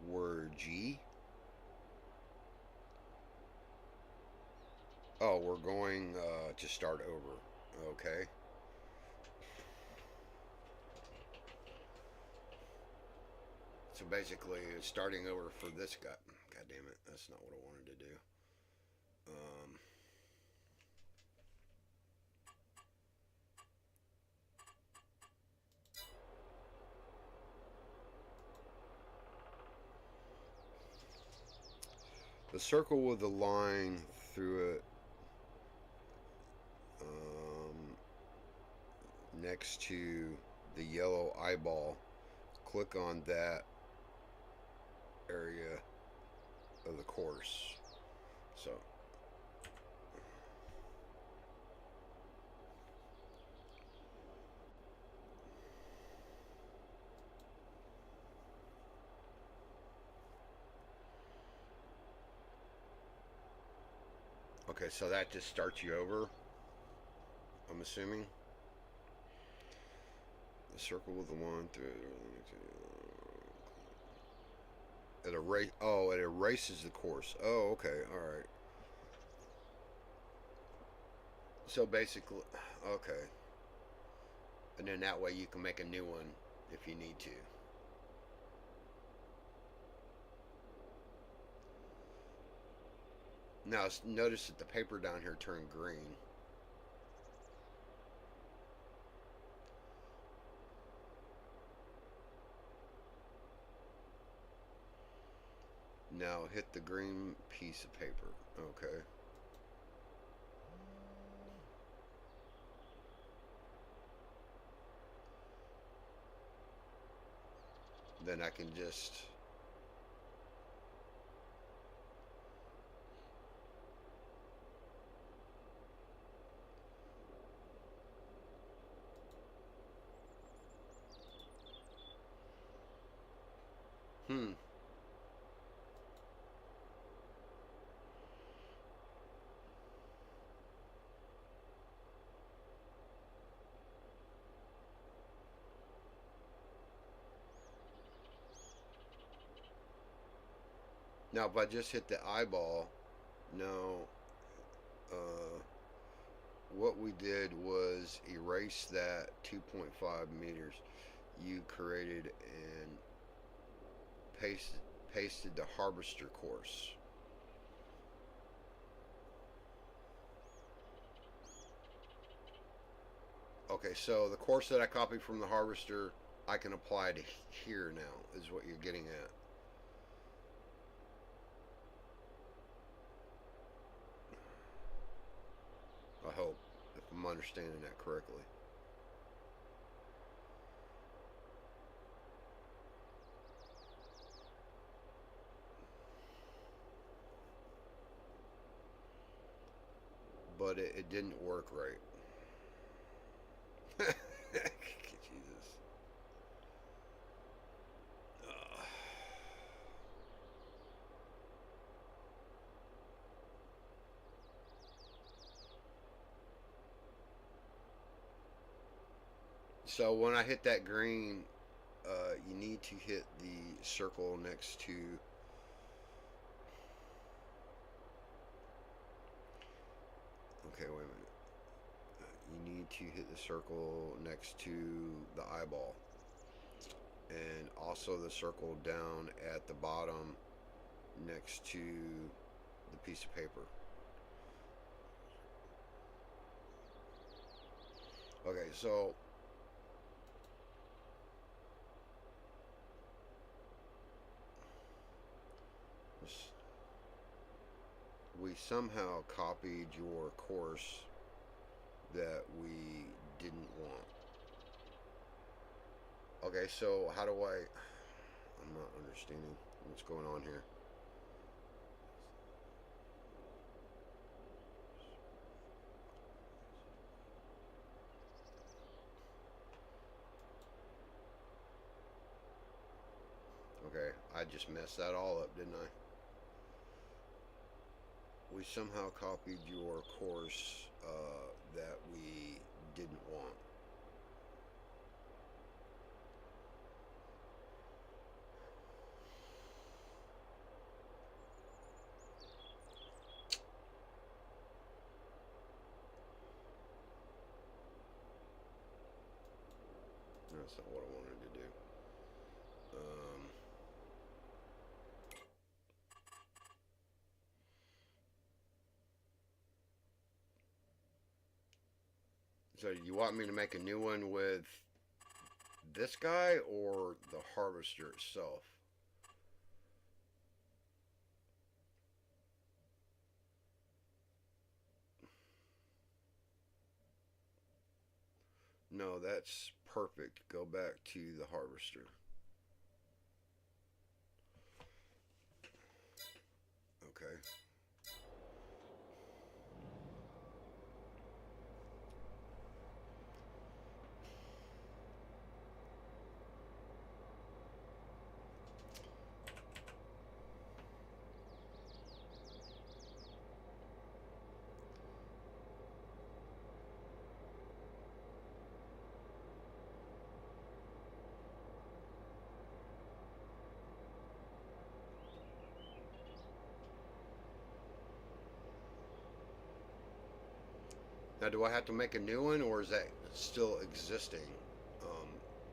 Word G. Oh, we're going to start over. Okay. So basically, it's starting over for this guy. God damn it, that's not what I wanted to do. The circle with the line through it next to the yellow eyeball. Click on that area of the course. So okay, so that just starts you over, I'm assuming. The circle with the one through it erases the course. Oh, okay, alright. So basically, okay. And then that way you can make a new one if you need to. Now notice that the paper down here turned green. Now hit the green piece of paper. Okay. Then I can just hmm. Now if I just hit the eyeball, no, uh, what we did was erase that 2.5 meters you created and pasted the harvester course. Okay, so the course that I copied from the harvester, I can apply to here now, is what you're getting at. I hope, if I'm understanding that correctly. But it didn't work right. Jesus. Uh, so when I hit that green, you need to hit the circle next to. Okay, wait a minute. You need to hit the circle next to the eyeball, and also the circle down at the bottom next to the piece of paper. Okay, so we somehow copied your course that we didn't want. Okay, so how do I? I'm not understanding what's going on here. Okay, I just messed that all up, didn't I? We somehow copied your course that we didn't want. That's not what I wanted to do. Um, so you want me to make a new one with this guy or the harvester itself? No, that's perfect. Go back to the harvester. Okay. Now, do I have to make a new one, or is that still existing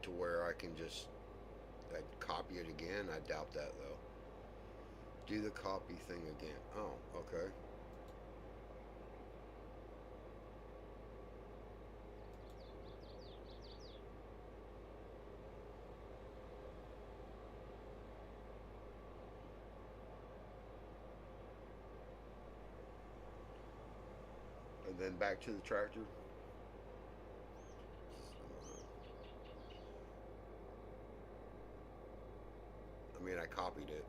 to where I can just copy it again? I doubt that, though. Do the copy thing again. Oh, okay. then back to the tractor. I mean, I copied it.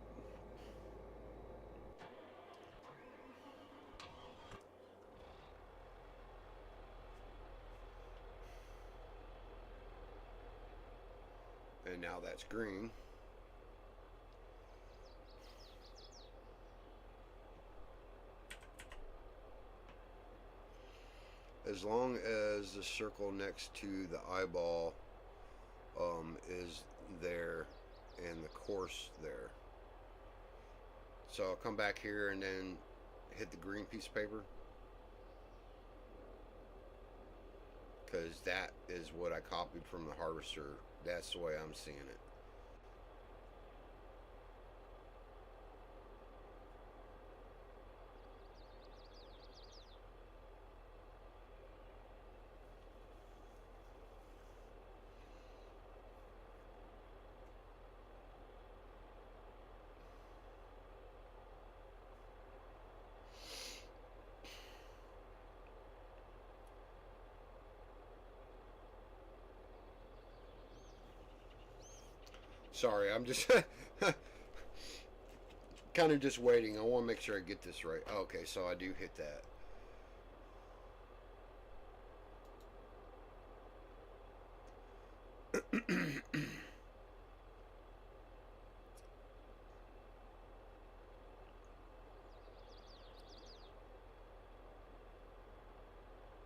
And now that's green. As long as the circle next to the eyeball is there and the course there. So I'll come back here and then hit the green piece of paper, because that is what I copied from the harvester. That's the way I'm seeing it. Sorry, I'm just kind of just waiting. I want to make sure I get this right. Okay, so I do hit that.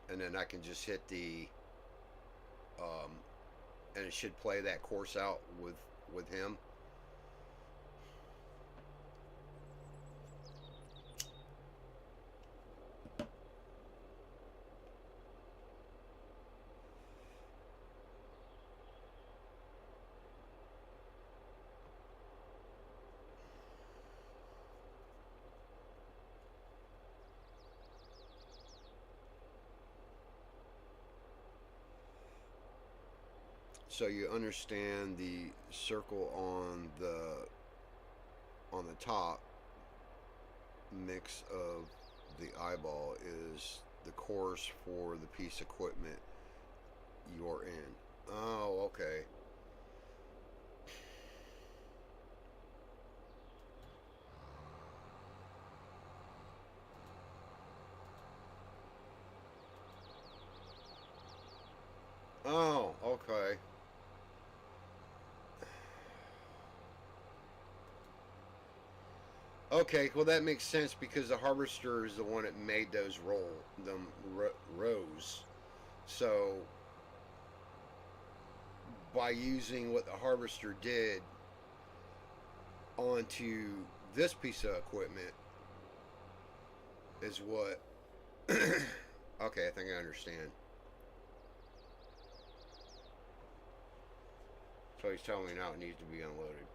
And then I can just hit the and it should play that course out with him. So you understand the circle on the top mix of the eyeball is the course for the piece of equipment you're in. Oh, okay. Oh, okay. Okay, well that makes sense because the harvester is the one that made those rows. So by using what the harvester did onto this piece of equipment is what. Okay, I think I understand. So he's telling me now it needs to be unloaded.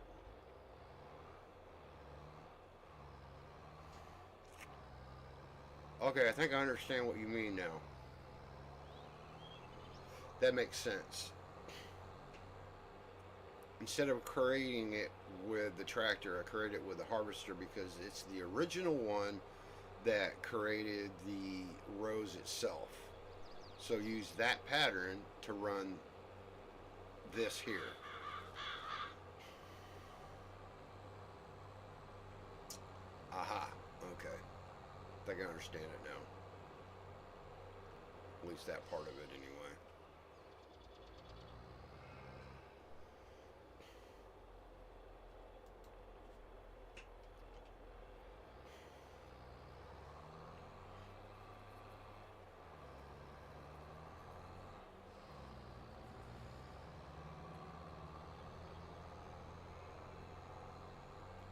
Okay, I think I understand what you mean now. That makes sense. Instead of creating it with the tractor, I created it with the harvester because it's the original one that created the rows itself. So use that pattern to run this here. Aha. Okay. I think I understand it now. At least that part of it anyway.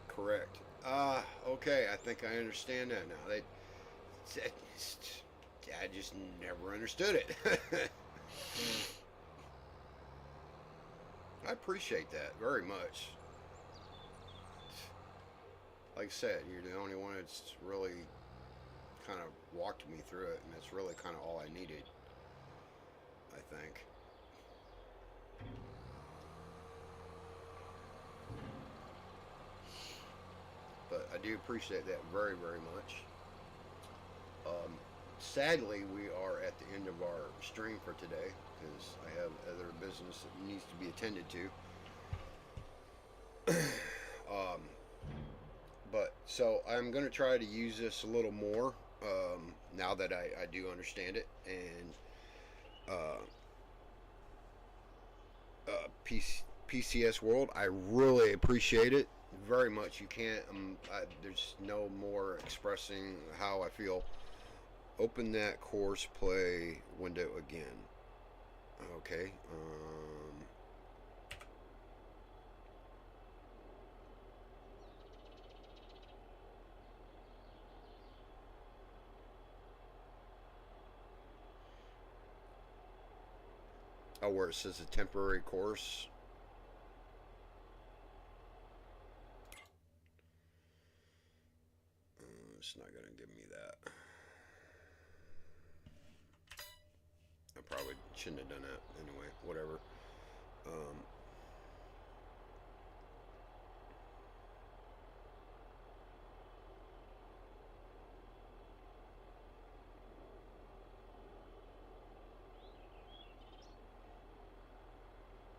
Correct. Okay, I think I understand that now. I just never understood it. I appreciate that very much. Like I said, you're the only one that's really kind of walked me through it, and it's really kind of all I needed, I think. But I do appreciate that very, very much. sadly, we are at the end of our stream for today because I have other business that needs to be attended to. um, but so I'm going to try to use this a little more now that I do understand it, and uh, PCS World, I really appreciate it very much. You can't, there's no more expressing how I feel. Open that course play window again. Okay. Oh, where it says a temporary course. It's not going to give me that. I probably shouldn't have done that anyway. Whatever. Um,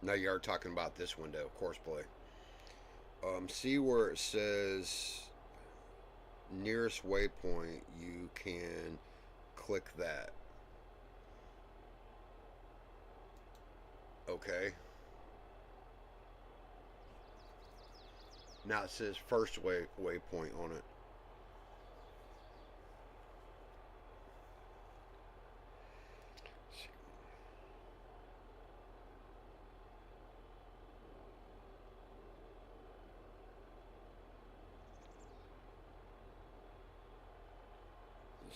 Now you are talking about this window, course play. See where it says nearest waypoint. You can click that. Okay. Now it says first waypoint on it.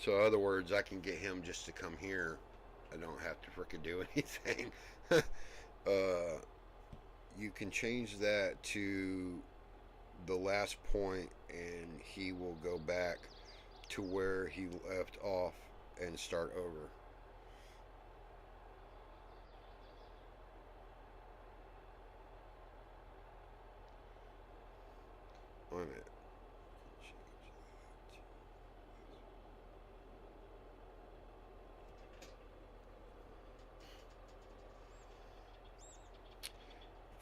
So, in other words, I can get him just to come here. I don't have to frickin' do anything. You can change that to the last point, and he will go back to where he left off and start over. Wait a minute.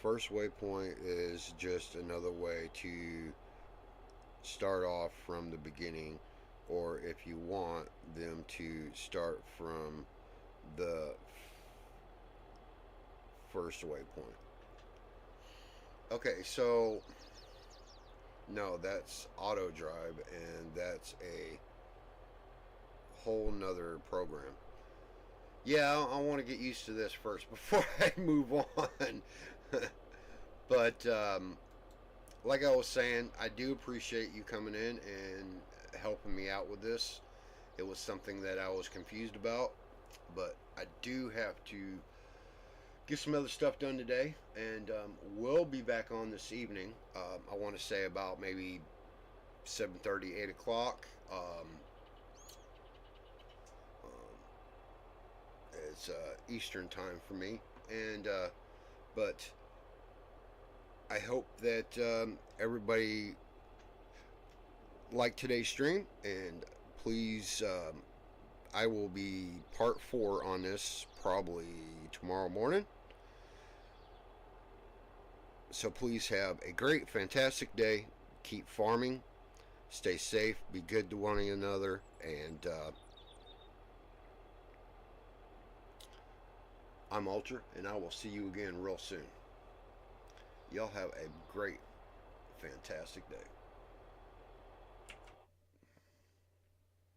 First waypoint is just another way to start off from the beginning, or if you want them to start from the first waypoint. Okay, so no, that's auto drive, and that's a whole nother program. Yeah, I want to get used to this first before I move on. But like I was saying, I do appreciate you coming in and helping me out with this. It was something that I was confused about, but I do have to get some other stuff done today, and we'll be back on this evening. I want to say about maybe 7:30, 8 o'clock. It's Eastern time for me, and but I hope that everybody liked today's stream, and please, I will be part 4 on this probably tomorrow morning. So please have a great, fantastic day. Keep farming. Stay safe. Be good to one another. And I'm Ultra, and I will see you again real soon. Y'all have a great, fantastic day.